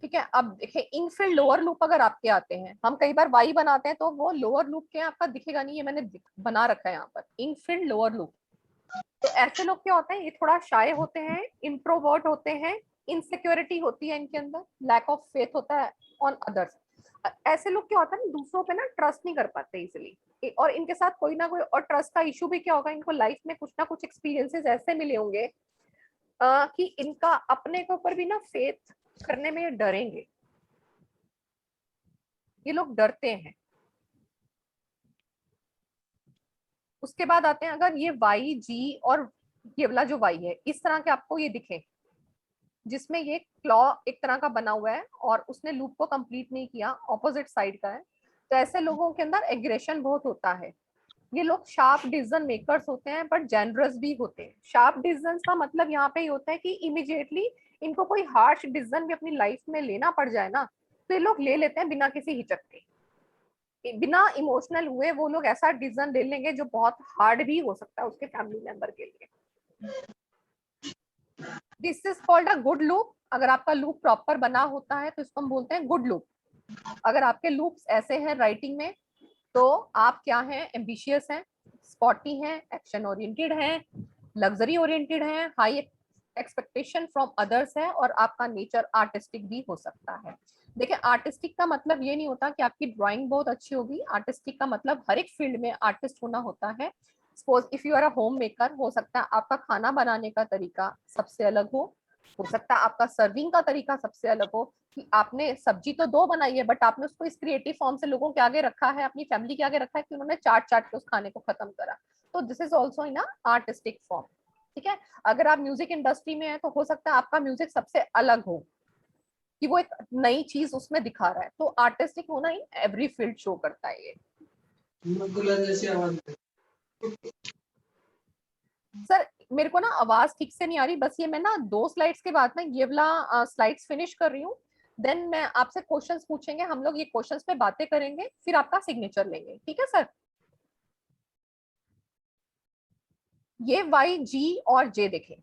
ठीक है? अब देखिए, इनफिल्ड लोअर लूप अगर आपके आते हैं, हम कई बार वाई बनाते हैं तो वो लोअर लूप के आपका दिखेगा नहीं, ये मैंने बना रखा है यहाँ पर, इनफिल्ड लोअर लूप। तो ऐसे लोग क्या होते हैं, ये थोड़ा शाय होते हैं, इंट्रोवर्ट होते हैं, इनसिक्योरिटी होती है इनके अंदर, लैक ऑफ फेथ होता है ऑन अदर्स। ऐसे लोग क्या होता है ना, दूसरों पे ना ट्रस्ट नहीं कर पाते इजिली, और इनके साथ कोई ना कोई और ट्रस्ट का इशू भी क्या होगा, इनको लाइफ में कुछ ना कुछ एक्सपीरियंसेस ऐसे मिले होंगे कि इनका अपने के ऊपर भी ना फेथ करने में ये डरेंगे, ये लोग डरते हैं। उसके बाद आते हैं, अगर ये वाई जी और ये वाला जो वाई है इस तरह के आपको ये दिखे, जिसमें ये क्लॉ एक तरह का बना हुआ है और उसने लूप को कंप्लीट नहीं किया, ऑपोजिट साइड का है, तो ऐसे लोगों के अंदर एग्रेशन बहुत होता है। ये लोग शार्प डिसीजन मेकर्स होते हैं बट जेनरस भी होते हैं। शार्प डिसीजन का मतलब यहाँ पे ये होता है कि इमीडिएटली इनको कोई हार्श डिसीजन भी अपनी लाइफ में लेना पड़ जाए ना, तो ये लोग ले लेते हैं बिना किसी हिचक के, बिना इमोशनल हुए वो लोग ऐसा डिसीजन ले लेंगे जो बहुत हार्ड भी हो सकता है उसके फैमिली मेंबर के लिए। This is called a good loop. अगर आपका लूप प्रॉपर बना होता है तो इसको हम बोलते हैं गुड लूप। अगर आपके लूप्स ऐसे हैं राइटिंग में, तो आप क्या हैं, एम्बिशियस हैं, स्पॉटी हैं, एक्शन ओरिएंटेड हैं, लग्जरी ओरिएंटेड हैं, हाई एक्सपेक्टेशन फ्रॉम अदर्स है, और आपका नेचर आर्टिस्टिक भी हो सकता है। देखिए, आर्टिस्टिक का मतलब ये नहीं होता कि आपकी ड्राइंग बहुत अच्छी होगी। आर्टिस्टिक का मतलब हर एक फील्ड में आर्टिस्ट होना होता है। Suppose if you are a home maker, हो सकता है आपका खाना बनाने का तरीका सबसे अलग हो सकता है आपका सर्विंग का तरीका सबसे अलग हो, कि आपने सब्जी तो 2 बनाई है बट आपने उसको इस क्रिएटिव फॉर्म से लोगों के आगे रखा है, अपनी फैमिली के आगे रखा है कि उन्होंने चाट चाट के उस खाने को खत्म करा। तो this is also in artistic form. ठीक है, अगर आप म्यूजिक इंडस्ट्री में है तो हो सकता है आपका म्यूजिक सबसे अलग हो, कि वो एक नई चीज उसमें दिखा रहा है। तो आर्टिस्टिक होना इन एवरी फील्ड शो करता है ये। सर मेरे को ना आवाज ठीक से नहीं आ रही, बस ये मैं ना 2 स्लाइड्स के बाद ना ये वाला स्लाइड्स फिनिश कर रही हूँ, देन मैं आपसे क्वेश्चंस पूछेंगे, हम लोग ये क्वेश्चंस पे बातें करेंगे, फिर आपका सिग्नेचर लेंगे। ठीक है सर? ये वाई जी और जे देखें,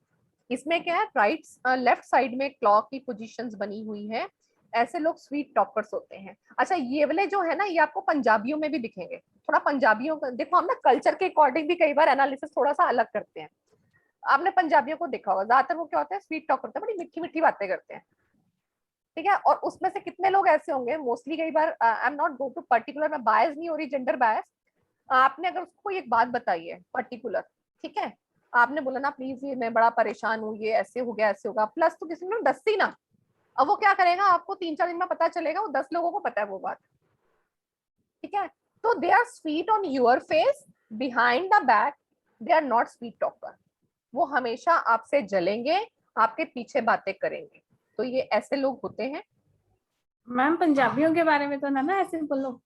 इसमें क्या है, राइट लेफ्ट साइड में क्लॉक की पोजीशंस बनी हुई है। ऐसे लोग स्वीट टॉकर्स होते हैं। अच्छा, ये वाले जो है ना, ये आपको पंजाबियों में भी दिखेंगे। थोड़ा पंजाबियों का देखो, हम ना कल्चर के अकॉर्डिंग भी कई बार एनालिसिस थोड़ा सा अलग करते हैं। आपने पंजाबियों को देखा होगा, ज्यादातर वो क्या होता है, स्वीट टॉक करते हैं, बड़ी मीठी मीठी बातें करते हैं। ठीक है, और उसमें से कितने लोग ऐसे होंगे, मोस्टली कई बार, I am not go to particular, मैं बायस नहीं हो रही, जेंडर बायस, आपने अगर उसको कोई एक बात बताई है पर्टिकुलर, ठीक है, आपने बोला ना प्लीज ये मैं बड़ा परेशान हूँ, ये ऐसे हो गया ऐसे होगा, प्लस तो किसी ने 10 ही ना, अब वो क्या करेगा, आपको 3-4 दिन में पता चलेगा, वो 10 लोगों को पता है वो बात। ठीक है, तो they are sweet on your face, behind the back they are not sweet talker. वो हमेशा आपसे जलेंगे, आपके पीछे बातें करेंगे। तो ये ऐसे लोग होते हैं। मैम पंजाबियों के बारे में तो ना ऐसे बोलो।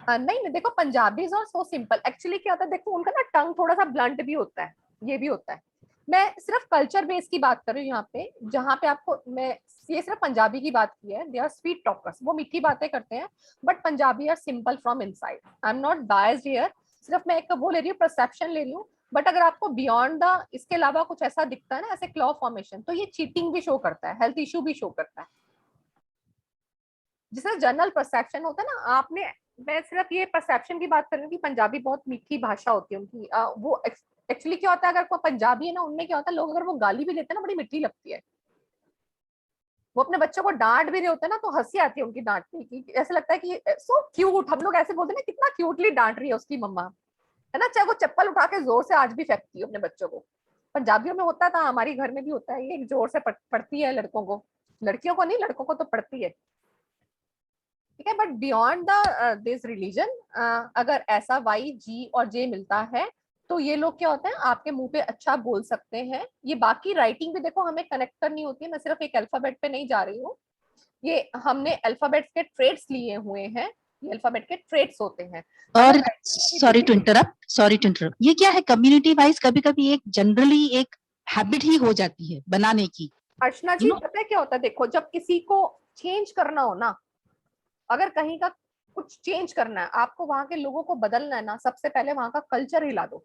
नहीं नहीं, देखो पंजाबीज और सो सिंपल, एक्चुअली क्या होता है, देखो उनका ना टंग थोड़ा सा ब्लंट भी होता है, ये भी होता है। मैं सिर्फ कल्चर बेस की बात कर रही हूँ यहाँ पे, जहाँ पे आपको मैं ये सिर्फ पंजाबी की बात की है। दे आर स्वीट टॉकर्स, वो मीठी बातें करते हैं, but Punjabi are simple from inside. I am not biased here, सिर्फ मैं एक वो ले रही हूँ, परसेप्शन ले रही हूँ। बट अगर आपको बियॉन्ड द इसके अलावा कुछ ऐसा दिखता है ना, ऐसे क्लॉ फॉर्मेशन, तो ये चीटिंग भी शो करता है, हेल्थ इश्यू भी शो करता है। जिसे जनरल परसेप्शन होता है ना, आपने, मैं सिर्फ ये परसेप्शन की बात कर रही हूँ कि पंजाबी बहुत मीठी भाषा होती है उनकी। वो एक्चुअली क्या होता है, अगर कोई पंजाबी है ना, उनमें क्या होता है, लोग अगर वो गाली भी लेते हैं ना, बड़ी मीठी लगती है। वो अपने बच्चों को डांट भी रहे होते हैं ना, तो हंसी आती है उनकी डांटने की, ऐसे लगता है कि सो क्यूट, हम लोग ऐसे बोलते हैं ना, कितना क्यूटली डांट रही है उसकी मम्मा, है ना, चाहे वो चप्पल उठा के जोर से आज भी फेंकती है अपने बच्चों को। पंजाबियों में होता था, हमारी घर में भी होता है, ये जोर से पढ़ती है लड़कों को, लड़कियों को नहीं, लड़कों को तो पढ़ती है। ठीक है, but beyond the this religion, अगर ऐसा वाई जी और जे मिलता है, तो ये लोग क्या होते हैं, आपके मुंह पे अच्छा बोल सकते हैं। ये बाकी राइटिंग भी देखो हमें कनेक्ट करनी होती है, मैं सिर्फ एक अल्फाबेट पे नहीं जा रही हूँ, ये हमने अल्फाबेट्स के ट्रेड्स लिए हुए हैं, ये अल्फाबेट के ट्रेड्स होते हैं। और सॉरी टू इंटरप्ट, ये क्या है, कम्युनिटी वाइज कभी कभी एक जनरली एक हैबिट ही हो जाती है बनाने की। अर्चना जी, पता है क्या होता है, देखो जब किसी को चेंज करना हो ना, अगर कहीं का कुछ चेंज करना है, आपको वहां के लोगों को बदलना है ना, सबसे पहले वहां का कल्चर हिला दो।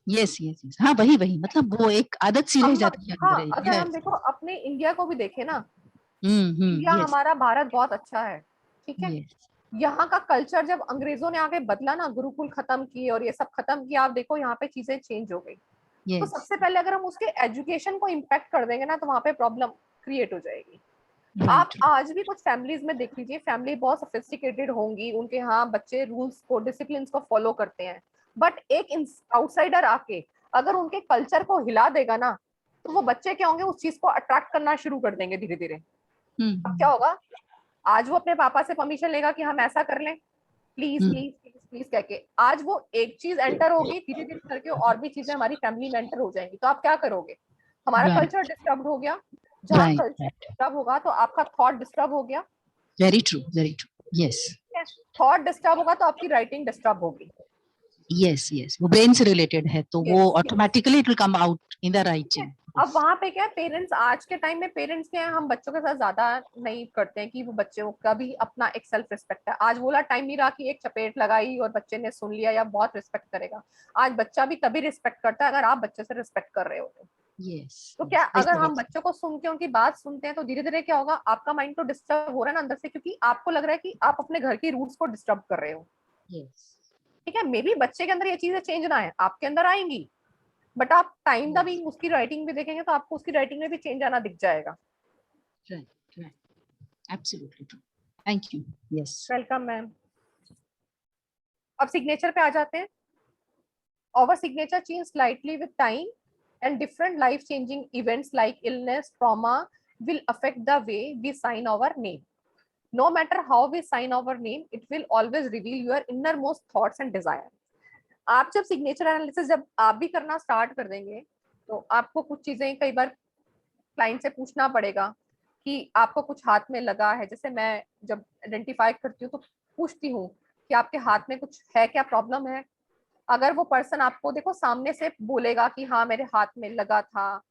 यस यस यस, हाँ वही वही, मतलब वो एक आदत सी रह जाती है। हाँ, अगर हम देखो अपने इंडिया को भी देखें ना, इंडिया यस हमारा भारत बहुत अच्छा है, ठीक है, यस यहाँ का कल्चर जब अंग्रेजों ने आके बदला ना, गुरुकुल खत्म किए और ये सब खत्म किया, आप देखो यहाँ पे चीजें चेंज हो गई। तो यस सबसे पहले अगर हम उसके एजुकेशन को इम्पैक्ट कर देंगे ना, तो वहां पे प्रॉब्लम क्रिएट हो जाएगी। आप right, आज भी कुछ फैमिलीज में देख लीजिए, फैमिली बहुत सोफिस्टिकेटेड होंगी, उनके यहाँ बच्चे रूल्स को, डिसिप्लिन को फॉलो करते हैं, बट एक आउटसाइडर आके अगर उनके कल्चर को हिला देगा ना, तो वो बच्चे क्या होंगे, उस चीज को अट्रैक्ट करना शुरू कर देंगे धीरे धीरे। अब क्या होगा, आज वो अपने पापा से परमिशन लेगा कि हम ऐसा कर लें, प्लीज प्लीज प्लीज प्लीज कह के, आज वो एक चीज एंटर होगी, धीरे धीरे करके और भी चीजें हमारी फैमिली में एंटर हो जाएंगी। तो आप क्या करोगे, हमारा Right. कल्चर डिस्टर्ब हो गया, जहाँ Right, कल्चर right. डिस्टर्ब होगा तो आपका थॉट डिस्टर्ब हो गया, Very true, very true. Yes, thought disturb होगा तो आपकी राइटिंग डिस्टर्ब होगी। yes, yes. वो brain से related है, तो वो Yes, yes. automatically it will come out in the right chain. अब वहां पे क्या है, पेरेंट्स आज के टाइम में पेरेंट्स क्या है, हम बच्चों के साथ ज्यादा नहीं करते हैं कि वो बच्चों का भी अपना एक सेल्फ रिस्पेक्ट है। आज बोला टाइम नहीं रहा कि एक चपेट लगाई और बच्चे ने सुन लिया या बहुत रिस्पेक्ट करेगा। आज बच्चा भी तभी रिस्पेक्ट करता है अगर आप बच्चे से रिस्पेक्ट कर रहे हो तो। Yes. तो क्या yes, अगर yes. हम बच्चों को सुन के उनकी बात सुनते हैं तो धीरे धीरे क्या होगा, आपका माइंड तो डिस्टर्ब हो रहा है ना अंदर से, क्योंकि आपको लग रहा है कि आप अपने घर की रूट्स को डिस्टर्ब कर रहे हो। Yes. ठीक है, मे बी बच्चे के अंदर ये चीजें चेंज ना है, आपके अंदर आएंगी, बट आप टाइम दा भी उसकी राइटिंग भी देखेंगे तो आपको उसकी राइटिंग में भी चेंज आना दिख जाएगा। Right, right. Absolutely true. Thank you. Yes. Welcome ma'am. अब सिग्नेचर पे आ जाते हैं। Our signature change slightly with time, and different life-changing events like illness, trauma will affect the way we sign our name. No matter how we sign our name, it will always reveal your innermost thoughts and desire. आप जब सिग्नेचर एनालिसिस जब आप भी करना स्टार्ट कर देंगे तो आपको कुछ चीजें कई बार क्लाइंट से पूछना पड़ेगा कि आपको कुछ हाथ में लगा है। जैसे मैं जब आइडेंटिफाई करती हूँ तो पूछती हूँ कि आपके हाथ में कुछ है, क्या प्रॉब्लम है। अगर वो पर्सन आपको देखो सामने से बोलेगा कि हाँ मेरे हाथ में लगा था।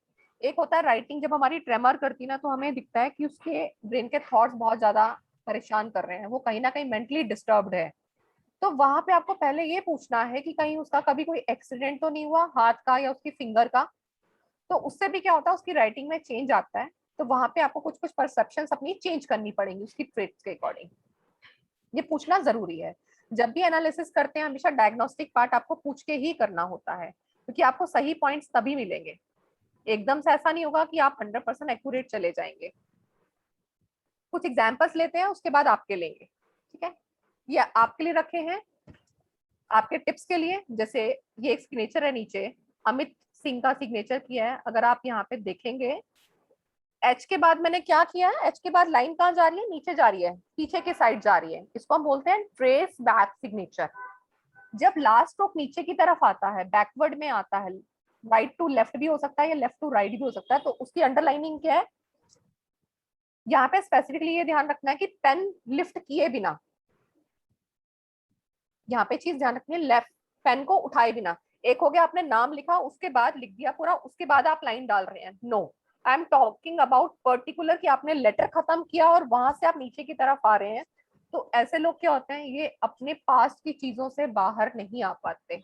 एक होता है राइटिंग, जब हमारी ट्रेमर करती ना तो हमें दिखता है कि उसके ब्रेन के थॉट्स बहुत ज्यादा परेशान कर रहे हैं, वो कहीं ना कहीं मेंटली डिस्टर्ब्ड है। तो वहां पे आपको पहले ये पूछना है कि कहीं उसका कभी कोई एक्सीडेंट तो नहीं हुआ हाथ का या उसकी फिंगर का। तो उससे भी क्या होता है, उसकी राइटिंग में चेंज आता है। तो वहां पे आपको कुछ कुछ परसेप्शन अपनी चेंज करनी पड़ेंगी उसकी ट्रेट्स के अकॉर्डिंग। ये पूछना जरूरी है। जब भी एनालिसिस करते हैं हमेशा डायग्नोस्टिक पार्ट आपको पूछ के ही करना होता है, क्योंकि आपको सही पॉइंट्स तभी मिलेंगे। एकदम से ऐसा नहीं होगा कि आप 100% एक्यूरेट चले जाएंगे। कुछ एग्जांपल्स लेते हैं उसके बाद आपके लेंगे, ठीक है। ये आपके लिए रखे हैं, आपके टिप्स के लिए। जैसे ये एक सिग्नेचर है नीचे, अमित सिंह का सिग्नेचर किया है। अगर आप यहाँ पे देखेंगे एच के बाद मैंने क्या किया है, एच के बाद लाइन कहाँ जा रही है, नीचे जा रही है, पीछे के साइड जा रही है। इसको हम बोलते हैं ट्रेस बैक सिग्नेचर। जब लास्ट स्ट्रोक नीचे की तरफ आता है, बैकवर्ड में आता है, राइट टू लेफ्ट भी हो सकता है या लेफ्ट टू राइट भी हो सकता है, तो उसकी अंडरलाइनिंग क्या है, यहाँ पे स्पेसिफिकली ये ध्यान रखना है कि पेन लिफ्ट किए बिना, यहाँ पे चीज ध्यान रखनी है, लेफ्ट पेन को उठाए बिना। एक हो गया आपने नाम लिखा उसके बाद लिख दिया पूरा, उसके बाद आप लाइन डाल रहे हैं, no. I am talking about particular कि आपने लेटर खत्म किया और वहां से आप नीचे की तरफ आ रहे हैं। तो ऐसे लोग क्या होते हैं, ये अपने पास्ट की चीजों से बाहर नहीं आ पाते।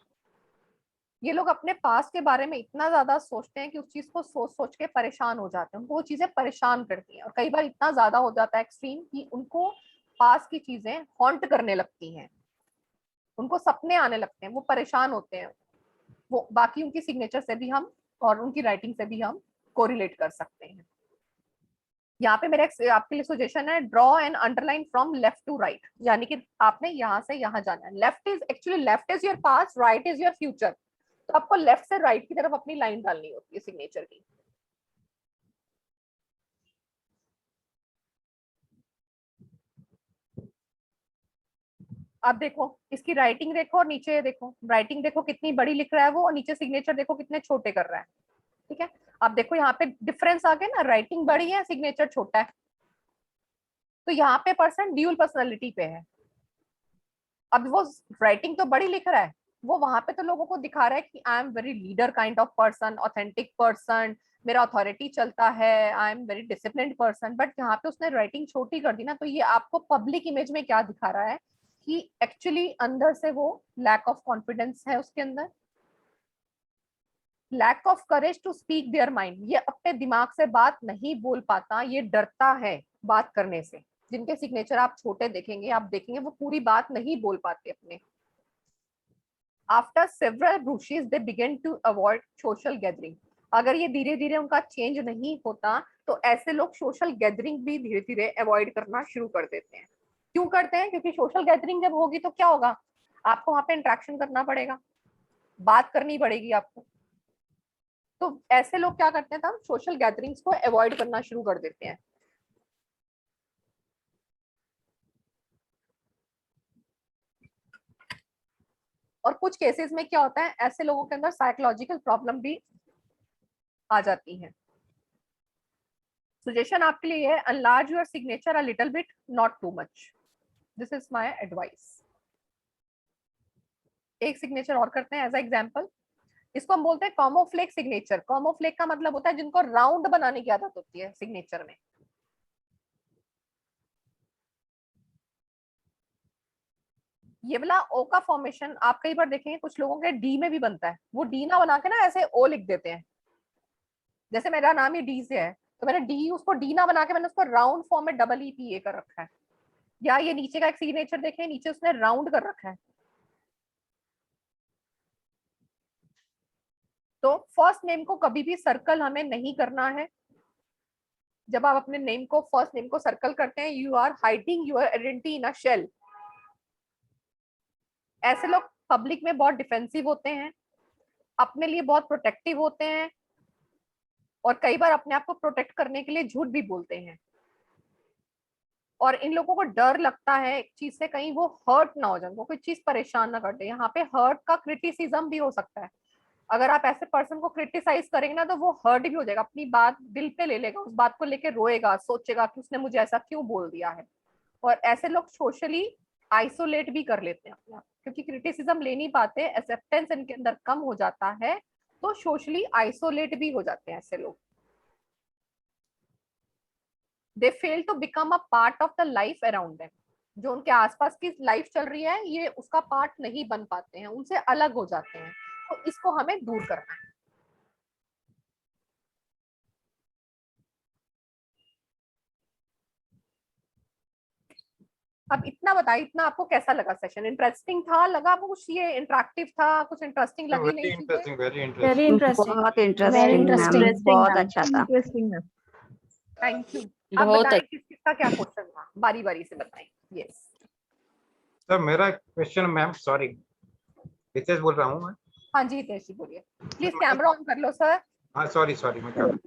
ये लोग अपने पास्ट के बारे में इतना ज्यादा सोचते हैं कि उस चीज को सोच सोच के परेशान हो जाते हैं, उनको वो चीजें परेशान करती हैं। और कई बार इतना ज्यादा हो जाता है एक्सट्रीम कि उनको पास्ट की चीजें हॉन्ट करने लगती हैं, उनको सपने आने लगते हैं, वो परेशान होते हैं। वो बाकी उनकी सिग्नेचर से भी हम और उनकी राइटिंग से भी हम कोरिलेट कर सकते हैं। यहाँ पे मेरे आपके लिए सजेशन है, draw and underline from left to right, यानी कि आपने यहाँ से यहाँ जाना है। Left is actually, left is your past, right is your future. तो आपको लेफ्ट से राइट की तरफ अपनी लाइन डालनी होती है सिग्नेचर की। आप देखो इसकी राइटिंग देखो और नीचे देखो, राइटिंग देखो कितनी बड़ी लिख रहा है वो, और नीचे सिग्नेचर देखो कितने छोटे कर रहा है, ठीक है। आप देखो यहाँ पे डिफरेंस आ गया ना, राइटिंग बड़ी है सिग्नेचर छोटा है। तो यहाँ पे पर्सन ड्यूल पर्सनालिटी पे है। अब वो राइटिंग तो बड़ी लिख रहा है, वो वहां पे तो लोगों को दिखा रहा है कि I am very leader kind of person, authentic person, मेरा अथॉरिटी चलता है, I am very disciplined person. But यहाँ पे उसने राइटिंग छोटी कर दी ना, तो ये आपको पब्लिक इमेज में क्या दिखा रहा है कि एक्चुअली अंदर से वो लैक ऑफ कॉन्फिडेंस है उसके अंदर, lack of courage to speak their mind. ये अपने दिमाग से बात नहीं बोल पाता, ये डरता है बात करने से। जिनके सिग्नेचर आप छोटे देखेंगे, आप देखेंगे वो पूरी बात नहीं बोल पाते अपने। After several brushes they begin to avoid social gathering. अगर ये धीरे धीरे उनका चेंज नहीं होता तो ऐसे लोग सोशल गैदरिंग भी धीरे धीरे अवॉइड करना शुरू कर देते हैं। क्यों करते हैं? क्योंकि सोशल गैदरिंग जब होगी तो क्या होगा, आपको वहां पे इंटरेक्शन करना पड़ेगा, बात करनी पड़ेगी आपको। तो ऐसे लोग क्या करते हैं, तब सोशल गैदरिंग्स को अवॉइड करना शुरू कर देते हैं। और कुछ केसेस में क्या होता है, ऐसे लोगों के अंदर साइकोलॉजिकल प्रॉब्लम भी आ जाती है। सजेशन आपके लिए है, enlarge your signature a little bit, not too much. This is my advice. एक सिग्नेचर और करते हैं एज एग्जाम्पल, इसको हम बोलते हैं कॉमोफ्लेक सिग्नेचर। कॉमोफ्लेक का मतलब होता है जिनको राउंड बनाने की आदत होती है सिग्नेचर में। ये वाला ओ का फॉर्मेशन आप कई बार देखेंगे कुछ लोगों के डी में भी बनता है, वो डी ना बना के ना ऐसे ओ लिख देते हैं। जैसे मेरा नाम ये डी से है तो मैंने डी, उसको डी ना बना के मैंने उसको राउंड फॉर्म में डबल ई पी ए कर रखा है। या ये नीचे का एक सिग्नेचर देखें, नीचे उसने राउंड कर रखा है। तो फर्स्ट नेम को कभी भी सर्कल हमें नहीं करना है। जब आप अपने नेम को, फर्स्ट नेम को सर्कल करते हैं, you are hiding your identity in a shell. ऐसे लोग पब्लिक में बहुत डिफेंसिव होते हैं, अपने लिए बहुत प्रोटेक्टिव होते हैं और कई बार अपने आप को प्रोटेक्ट करने के लिए झूठ भी बोलते हैं। और इन लोगों को डर लगता है एक चीज से, कहीं वो हर्ट ना हो जाए, वो कोई चीज परेशान ना कर दे। यहाँ पे हर्ट का क्रिटिसिज्म भी हो सकता है। अगर आप ऐसे पर्सन को क्रिटिसाइज करेंगे ना तो वो हर्ट भी हो जाएगा, अपनी बात दिल पे ले लेगा, उस बात को लेके रोएगा, सोचेगा कि उसने मुझे ऐसा क्यों बोल दिया है। और ऐसे लोग सोशली आइसोलेट भी कर लेते हैं अपने आप, क्योंकि क्रिटिसिज्म ले नहीं पाते, एक्सेप्टेंस इनके अंदर कम हो जाता है, तो सोशली आइसोलेट भी हो जाते हैं ऐसे लोग। They fail to become a part of the life around them. जो उनके आसपास की लाइफ चल रही है ये उसका पार्ट नहीं बन पाते हैं, उनसे अलग हो जाते हैं। तो इसको हमें दूर करना है। अब इतना बताइए, इतना आपको कैसा लगा सेशन? इंटरेस्टिंग था? लगा आपको कुछ ये इंटरेक्टिव था? कुछ इंटरेस्टिंग लगी वेरी नहीं चीजें? Interesting, very very interesting. Interesting. बहुत Very इंटरेस्टिंग मैम, interesting, बहुत ma'am. अच्छा था। Interesting ma'am. Thank you. आप बहुत बताएं किस किसका क्या क्वेश्चन था, बारी बारी से बताएं। यस सर मेरा क्वेश्चन, मैम सॉरी, हितेश बोल रहा हूँ मैं। हाँ जी हितेश जी बोलिए, प्लीज कैमरा ऑन कर लो सर। हाँ सॉरी सॉरी, मैं कर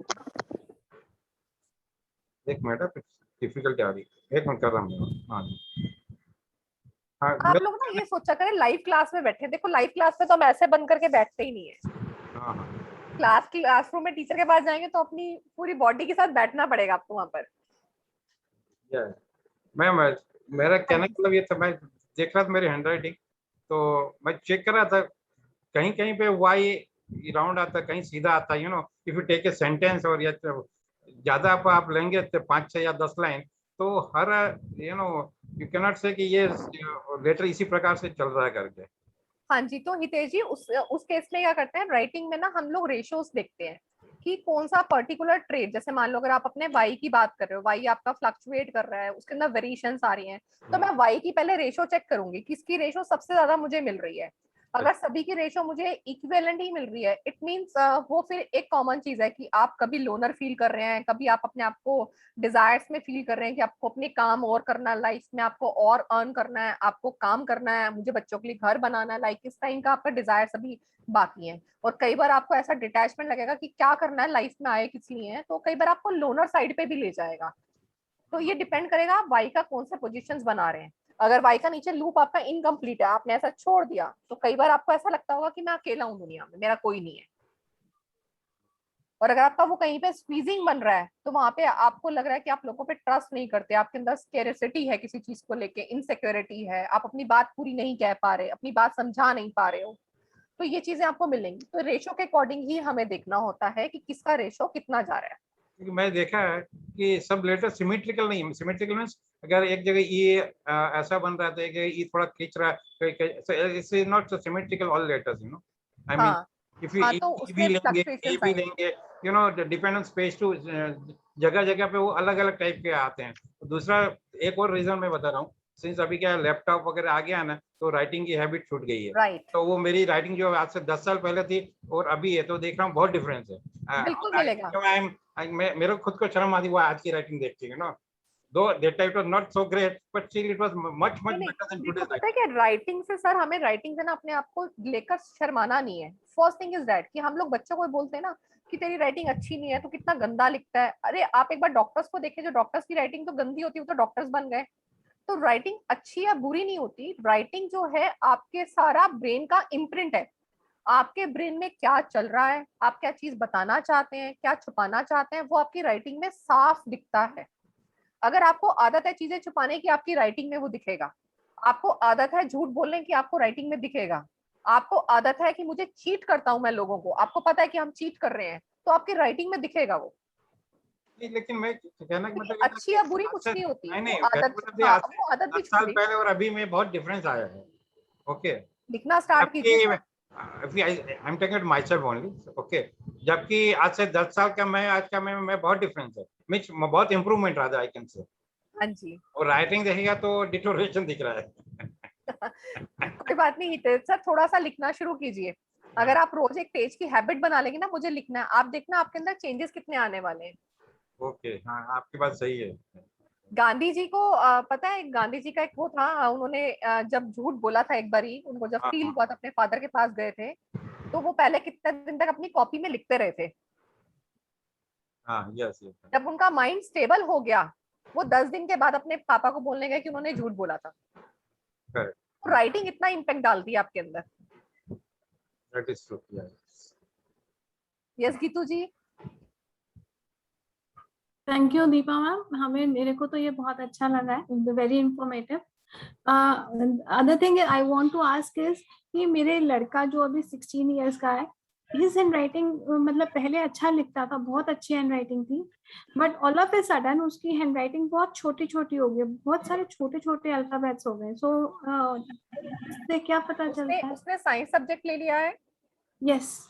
एक मिनट, डिफिकल्टी आ रही है, एक मिनट कर रहा हूँ। हाँ हाँ आप लोग ना ये सोचा करें लाइव क्लास में बैठे, देखो लाइव क्लास में तो हम ऐसे बंद करके बैठते ही नहीं है। हाँ हाँ क्लासरूम में टीचर के पास जाएंगे तो अपनी पूरी बॉडी के साथ बैठना पड़ेगा आपको वहां पर। मैम मेरा कहने का मतलब ये था, मैं देख रहा था मेरी हैंडराइटिंग, तो मैं चेक कर रहा था, कहीं कहीं पे वाई राउंड आता, कहीं सीधा आता। You know, if you take a sentence और या ज्यादा आप लेंगे तो 5, 6 या 10 लाइन, तो हर you know you can not say कि ये लेटर इसी प्रकार से चल रहा है करके। हाँ जी, तो हितेश जी उस केस में क्या करते हैं, राइटिंग में ना हम लोग रेशियोज देखते हैं कि कौन सा पर्टिकुलर ट्रेड, जैसे मान लो अगर आप अपने वाई की बात कर रहे हो, वाई आपका फ्लक्चुएट कर रहा है, उसके अंदर वेरिएशंस आ रही हैं, तो मैं वाई की पहले रेशियो चेक करूंगी, किसकी रेशियो सबसे ज्यादा मुझे मिल रही है। अगर सभी की रेशियो मुझे इक्विवेलेंट ही मिल रही है, इट मींस वो फिर एक कॉमन चीज है कि आप कभी लोनर फील कर रहे हैं, कभी आप अपने आप को डिजायर्स में फील कर रहे हैं कि आपको अपने काम और करना है लाइफ में, आपको और अर्न करना है, आपको काम करना है, मुझे बच्चों के लिए घर बनाना है, लाइक इस टाइम का आपका डिजायर्स अभी बाकी है। और कई बार आपको ऐसा डिटैचमेंट लगेगा कि क्या करना है लाइफ में, आए किस लिए है, तो कई बार आपको लोनर साइड पे भी ले जाएगा। तो ये डिपेंड करेगा आप वाई का कौन सा पोजीशंस बना रहे हैं। अगर वाई का नीचे लूप आपका इनकम्प्लीट है, आपने ऐसा छोड़ दिया, तो कई बार आपको ऐसा लगता होगा कि मैं अकेला हूं दुनिया में, मेरा कोई नहीं है। और अगर आपका वो कहीं पे स्क्वीजिंग बन रहा है, तो वहां पे आपको लग रहा है कि आप लोगों पे ट्रस्ट नहीं करते, आपके अंदर स्कैरिसिटी है किसी चीज को लेके, इनसिक्योरिटी है, आप अपनी बात पूरी नहीं कह पा रहे, अपनी बात समझा नहीं पा रहे हो, तो ये चीजें आपको मिलेंगी। तो रेशो के अकॉर्डिंग ही हमें देखना होता है कि किसका रेशो कितना जा रहा है। क्योंकि मैं देखा है कि सब लेटर सिमेट्रिकल नहीं है। सिमेट्रिकल मींस अगर एक जगह ई ऐसा बन रहा है तो एक जगह ई थोड़ा खींच रहा है, it's not symmetrical all letters, you know. I mean हाँ इफ यू हाँ, तो ई उसमें भी लेंगे, ए फ्लक्चुएशंस भी आएंगे। लेंगे, you know, depend on space too, जगह जगह पे वो अलग अलग टाइप के आते हैं। दूसरा एक और रीजन मैं बता रहा हूँ, सिंस अभी क्या लैपटॉप वगैरह आ गया ना, तो राइटिंग की हैबिट छूट गई है। राइट, तो वो मेरी राइटिंग जो आज से 10 साल पहले थी और अभी है, तो देख रहा हूँ बहुत डिफरेंस है। बिल्कुल मिलेगा। मेरे खुद को शर्म आती हुआ आज की राइटिंग देख के, नो दो that time was not so great but still it was much नहीं, बेटर देन देखो टुडेस पता है कि राइटिंग से सर, हमें राइटिंग से ना अपने आप को लेकर शर्माना नहीं है। फर्स्ट थिंग इज दैट कि हम लोग बच्चों को बोलते हैं ना कि तेरी राइटिंग अच्छी नहीं है, तो कितना गंदा लिखता है। अरे आप एक बार डॉक्टर्स को देखें, जो डॉक्टर्स की राइटिंग तो गंदी होती है, वो तो डॉक्टर्स बन गए। तो राइटिंग अच्छी या बुरी नहीं होती, राइटिंग जो है आपके सारा ब्रेन का इम्प्रिंट है। आपके ब्रेन में क्या चल रहा है, आप क्या चीज बताना चाहते हैं, क्या छुपाना चाहते हैं, वो आपकी राइटिंग में साफ दिखता है। अगर आपको आदत है चीजें छुपाने की, आपकी राइटिंग में वो दिखेगा। आपको आदत है झूठ बोलने की, आपको राइटिंग में दिखेगा। आपको आदत है कि मुझे चीट करता हूं मैं लोगों को, आपको पता है कि हम चीट कर रहे हैं, तो आपकी राइटिंग में दिखेगा वो। लेकिन मैं कहना का मतलब ये था अच्छी कि या बुरी आज कुछ से नहीं होती, नहीं वो नहीं कहने का आदत, मतलब ये हाँ आज से वो आदत भी 10 साल छूट गई। पहले और अभी में बहुत डिफरेंस आया है। ओके, लिखना स्टार्ट जबकि कीजिए sir. I am taking it my self only. Okay, जबकि आज से 10 साल का मैं आज का मैं बहुत डिफरेंस है, मींस बहुत इंप्रूवमेंट रहा है आई कैन से। हाँ जी। और राइटिंग देखेगा तो डिटोरेशन दिख रहा है। कोई बात नहीं हितेश सर, थोड़ा सा लिखना शुरू कीजिए। अगर आप रोज एक पेज की हैबिट बना लेंगे ना, मुझे लिखना है, आप देखना आपके अंदर चेंजेस कितने आने वाले हैं। ओके, हाँ आपकी बात सही है। गांधी जी को पता है, गांधी जी का एक वो था, उन्होंने जब झूठ बोला था एक बारी, उनको जब हाँ फील हाँ हुआ था, अपने फादर के पास गए थे, तो वो पहले कितने दिन तक अपनी कॉपी में लिखते रहे थे। हाँ, यस यस। जब उनका माइंड स्टेबल हो गया, वो 10 दिन के बाद अपने पापा को बोलने गए कि उन्होंने झूठ बोला था। करेक्ट, तो राइटिंग इतना इम्पैक्ट डालती है आपके अंदर। That is true. Yes Geetu ji. Thank you Deepa ma'am, हमें मेरे को तो ये बहुत अच्छा लगा है, very informative. Other thing I want to ask is कि मेरे लड़का जो अभी 16 इयर्स का है, हिज हैंड राइटिंग मतलब पहले अच्छा लिखता था, बहुत अच्छी हैंड राइटिंग थी, but all of a sudden उसकी हैंड राइटिंग बहुत छोटी छोटी हो गई, बहुत सारे छोटे छोटे अल्फाबेट्स हो गए। सो इससे क्या पता उसने चलता है? उसने साइंस सब्जेक्ट ले लिया है, यस।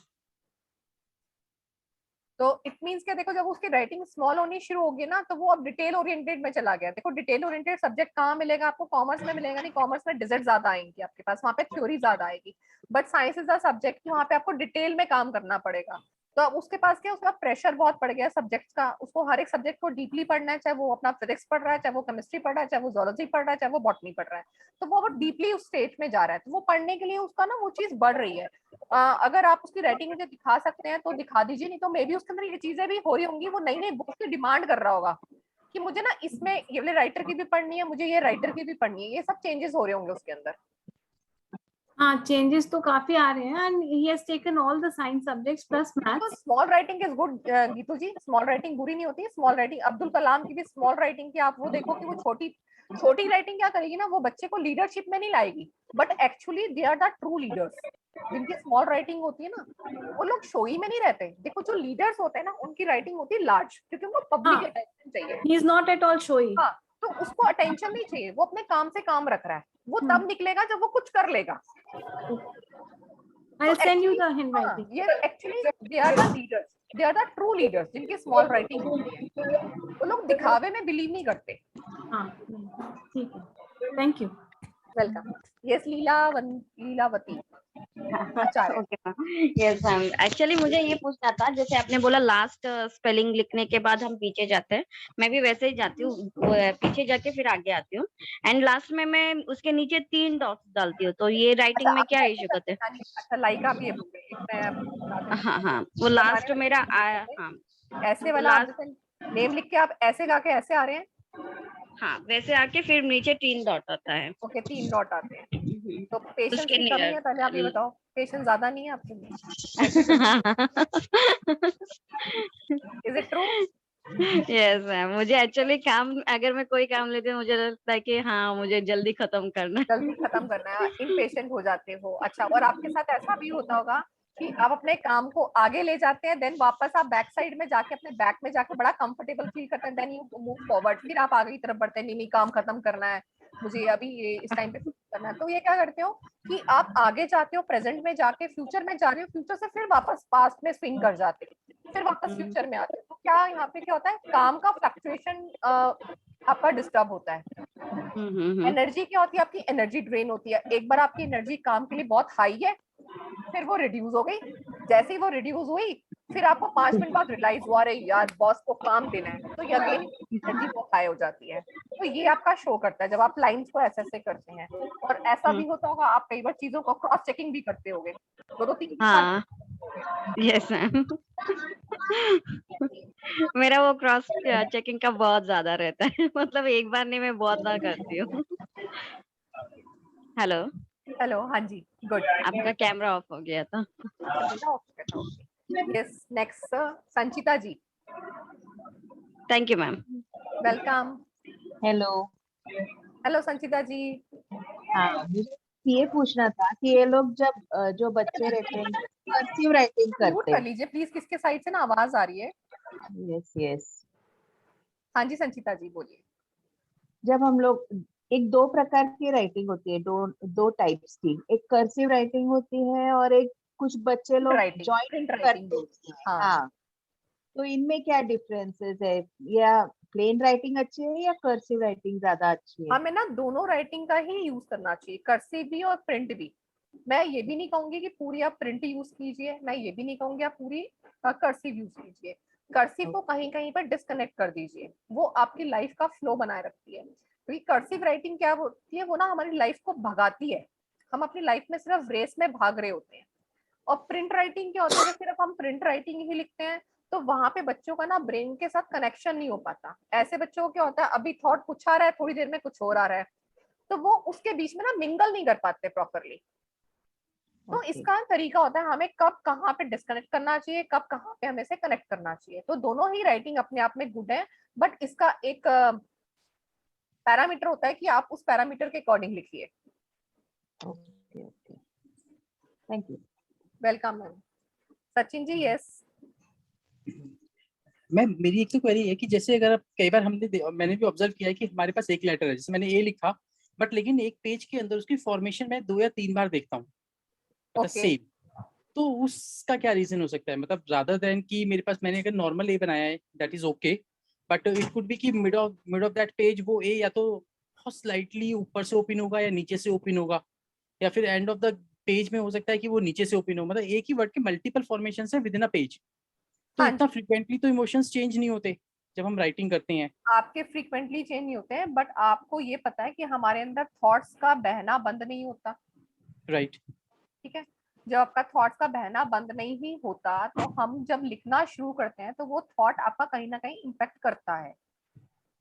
तो इट मींस क्या, देखो जब उसकी राइटिंग स्मॉल होनी शुरू होगी ना, तो वो अब डिटेल ओरिएंटेड में चला गया। देखो डिटेल ओरिएंटेड सब्जेक्ट कहाँ मिलेगा आपको, कॉमर्स में मिलेगा नहीं, कॉमर्स में डिजिट ज्यादा आएंगी आपके पास, वहाँ पे थ्योरी ज्यादा आएगी। But science is a subject की वहाँ पे आपको डिटेल में काम करना पड़ेगा। तो अब उसके पास क्या, उसका प्रेशर बहुत पड़ गया सब्जेक्ट्स का, उसको हर एक सब्जेक्ट को डीपली पढ़ना है, चाहे वो अपना फिजिक्स पढ़ रहा है, चाहे वो केमिस्ट्री पढ़ रहा है, चाहे वो जोलॉजी पढ़ रहा है, चाहे वो बॉटनी पढ़ रहा है। तो वो डीपली उस स्टेज में जा रहा है, तो वो पढ़ने के लिए उसका ना वो चीज बढ़ रही है। अगर आप उसकी राइटिंग मुझे दिखा सकते हैं तो दिखा दीजिए, नहीं तो मे बी उसके अंदर ये चीजें भी हो रही होंगी, वो नई नई बुक की डिमांड कर रहा होगा कि मुझे ना इसमें ये वाले राइटर की भी पढ़नी है, मुझे ये राइटर की भी पढ़नी है, ये सब चेंजेस हो रहे होंगे उसके अंदर। हाँ, चेंजेस तो काफी आ रहे हैं, and he has taken all the science subjects plus तो maths. Small writing is good Geetu ji, small writing बुरी नहीं होती है। स्मॉल राइटिंग, अब्दुल कलाम की भी स्मॉल राइटिंग की आप वो देखो कि वो छोटी छोटी राइटिंग क्या करेगी ना, वो बच्चे को लीडरशिप में नहीं लाएगी, but actually they are the true leaders. जिनकी स्मॉल राइटिंग होती है ना, वो लोग शोई में नहीं रहते। देखो जो लीडर्स होते हैं ना, उनकी राइटिंग होती है लार्ज, क्योंकि उनको पब्लिक हाँ, अटेंशन चाहिए। He is not at all showy. हाँ, तो उसको अटेंशन नहीं चाहिए, वो अपने काम से काम रख रहा है, वो तब निकलेगा जब वो कुछ कर लेगा। I'll तो send you actually the handwriting. ये actually they are the leaders, they are the true leaders, जिनकी स्मॉल राइटिंग होती है। वो लोग दिखावे में बिलीव नहीं करते। हाँ, ठीक है, thank you. Welcome. Yes Leelavati Acharya. Okay ma'am, yes ma'am, actually मुझे ये पूछना था, जैसे आपने बोला लास्ट स्पेलिंग लिखने के बाद हम पीछे जाते हैं, मैं भी वैसे ही जाती हूँ, पीछे जाके फिर आगे आती हूँ, एंड लास्ट में मैं उसके नीचे 3 डॉट्स डालती हूँ, तो ये राइटिंग में क्या इशू करते हैं? अच्छा लाइका भी है book में, एक मैं आपको बता देती हाँ हाँ, वो हूँ। लास्ट मेरा बनाने हाँ, वाले ऐसे वो वाला, आप लास्ट, जैसे नेम लिख के आप ऐसे गा के ऐसे आ रहे हैं। हाँ वैसे आके फिर नीचे 3 डॉट आता है। ओके 3 डॉट आते हैं, तो पेशेंस उसके की कमी है, पहले आप ये बताओ, पेशेंस ज्यादा नहीं है आपके में, ऐसे is it true? Yes ma'am, मुझे एक्चुअली काम, अगर मैं कोई काम लेती हूँ मुझे लगता है कि हाँ मुझे जल्दी खत्म करना है। जल्दी खत्म करना है, इम्पेशेंट हो जाते हो। अच्छा, और आपके साथ ऐसा भी होता होगा कि आप अपने काम को आगे ले जाते हैं, देन वापस आप बैक साइड में जाके अपने बैक में जाके बड़ा कंफर्टेबल फील करते हैं, देन यू मूव फॉरवर्ड, फिर आप आगे की तरफ बढ़ते हैं, नहीं नहीं काम खत्म करना है, मुझे अभी ये इस टाइम पे करना है। तो ये क्या करते हो कि आप आगे जाते हो, प्रेजेंट में जाके फ्यूचर में जा रहे हो, फ्यूचर से फिर वापस पास्ट में स्विंग कर जाते हो, फिर वापस फ्यूचर में आते हो। तो क्या यहाँ पे क्या होता है, काम का फ्लक्चुएशन आपका डिस्टर्ब होता है। एनर्जी क्या होती है आपकी? एनर्जी ड्रेन होती है। एक बार आपकी एनर्जी काम के लिए बहुत हाई है, फिर वो रिड्यूस हो गई। जैसे ही वो रिड्यूस हुई, फिर आपको 5 मिनट बाद रियलाइज हुआ, अरे यार बॉस को काम देना है, तो ये अगेन एनर्जी वो हाई हो जाती है। तो ये आपका शो करता है जब आप लाइंस को ऐसे करते हैं। और ऐसा भी होता होगा, आप कई बार चीजों को क्रॉस चेकिंग भी करते होगे, 2-3 बार। हाँ, यस मैम। मेरा वो क्रॉस चेकिंग का बहुत ज्यादा रहता है। मतलब एक बार नहीं, मैं बहुत बार करती हूँ। हेलो, हेलो, हाँ जी, गुड। आपका कैमरा ऑफ हो गया था। Yes, next Sanchita ji, thank you ma'am. Welcome. Hello. Hello Sanchita ji. हाँ, मुझे ये पूछना था कि ये लोग जब जो बच्चे रहते हैं कर्सिव राइटिंग म्यूट करते कर हैं। लीजिए प्लीज, किसके साइड से ना आवाज आ रही है। Yes yes. हाँ जी संचिता जी बोलिए। जब हम लोग एक दो प्रकार की राइटिंग होती है, दो दो टाइप्स की, एक कर्सिव राइटिंग होती है और एक कुछ बच्चे लोग राइटिंग, जॉइंट प्रिंट राइटिंग करते बोलते हैं। हैं। हाँ, हाँ, तो इनमें क्या डिफरेंसेस है? या प्लेन राइटिंग अच्छी है या कर्सिव राइटिंग ज्यादा अच्छी है? हमें ना दोनों राइटिंग का ही यूज करना चाहिए, कर्सिव भी और प्रिंट भी। मैं ये भी नहीं कहूंगी कि पूरी आप प्रिंट यूज कीजिए, मैं ये भी नहीं कहूंगी आप पूरी कर्सिव यूज कीजिए। कर्सिव को कहीं कहीं पर डिस्कनेक्ट कर दीजिए, वो आपकी लाइफ का फ्लो बनाए रखती है। क्योंकि कर्सिव राइटिंग क्या होती है, वो ना हमारी लाइफ को भगाती है। हम अपनी लाइफ में सिर्फ रेस में भाग रहे होते हैं। और प्रिंट राइटिंग क्या होता है, जब सिर्फ हम प्रिंट राइटिंग ही लिखते हैं, तो वहां पे बच्चों का ना ब्रेन के साथ कनेक्शन नहीं हो पाता। ऐसे बच्चों को क्या होता है, अभी थॉट कुछ आ रहा है, थोड़ी देर में कुछ और आ रहा है, तो वो उसके बीच में ना मिंगल नहीं कर पाते प्रॉपरली। तो ओके। इसका तरीका होता है हमें कब कहाँ पे डिस्कनेक्ट करना चाहिए, कब कहाँ पे हमें से कनेक्ट करना चाहिए। तो दोनों ही राइटिंग अपने आप में गुड है, बट इसका एक पैरामीटर होता है कि आप उस पैरामीटर के अकॉर्डिंग लिखिए। Okay okay, thank you. Welcome ma'am. Sachin ji, yes. Ma'am मेरी एक तो क्वेरी है कि जैसे अगर आप कई बार मैंने भी ऑब्जर्व किया है कि हमारे पास एक लेटर है, जैसे मैंने ए लिखा, बट लेकिन एक पेज के अंदर उसकी फॉर्मेशन मैं 2 या 3 बार देखता हूँ, मतलब ओके। सेम। तो उसका क्या रीजन हो सकता है? मतलब रादर देन कि मेरे पास मैंने अगर नॉर्मल ए बनाया है that is okay, but it could be कि मिड ऑफ दैट पेज वो ए या तो बहुत स्लाइटली ऊपर से ओपन होगा या नीचे से ओपन होगा, या फिर एंड ऑफ द पेज में हो सकता है कि वो नीचे से ओपन हो। मतलब एक ही वर्ड के मल्टीपल फॉर्मेशन है विद इन अ पेज। तो हाँ इतना जी, फ्रिक्वेंटली तो इमोशंस चेंज नहीं होते जब हम राइटिंग करते हैं। आपके फ्रीक्वेंटली चेंज नहीं होते हैं, बट आपको ये पता है कि हमारे अंदर थॉट्स का बहना बंद नहीं होता। राइट। ठीक है, जब आपका थॉट्स का बहना बंद नहीं ही होता, तो हम जब लिखना शुरू करते हैं तो वो थॉट आपका कहीं ना कहीं इम्पेक्ट करता है।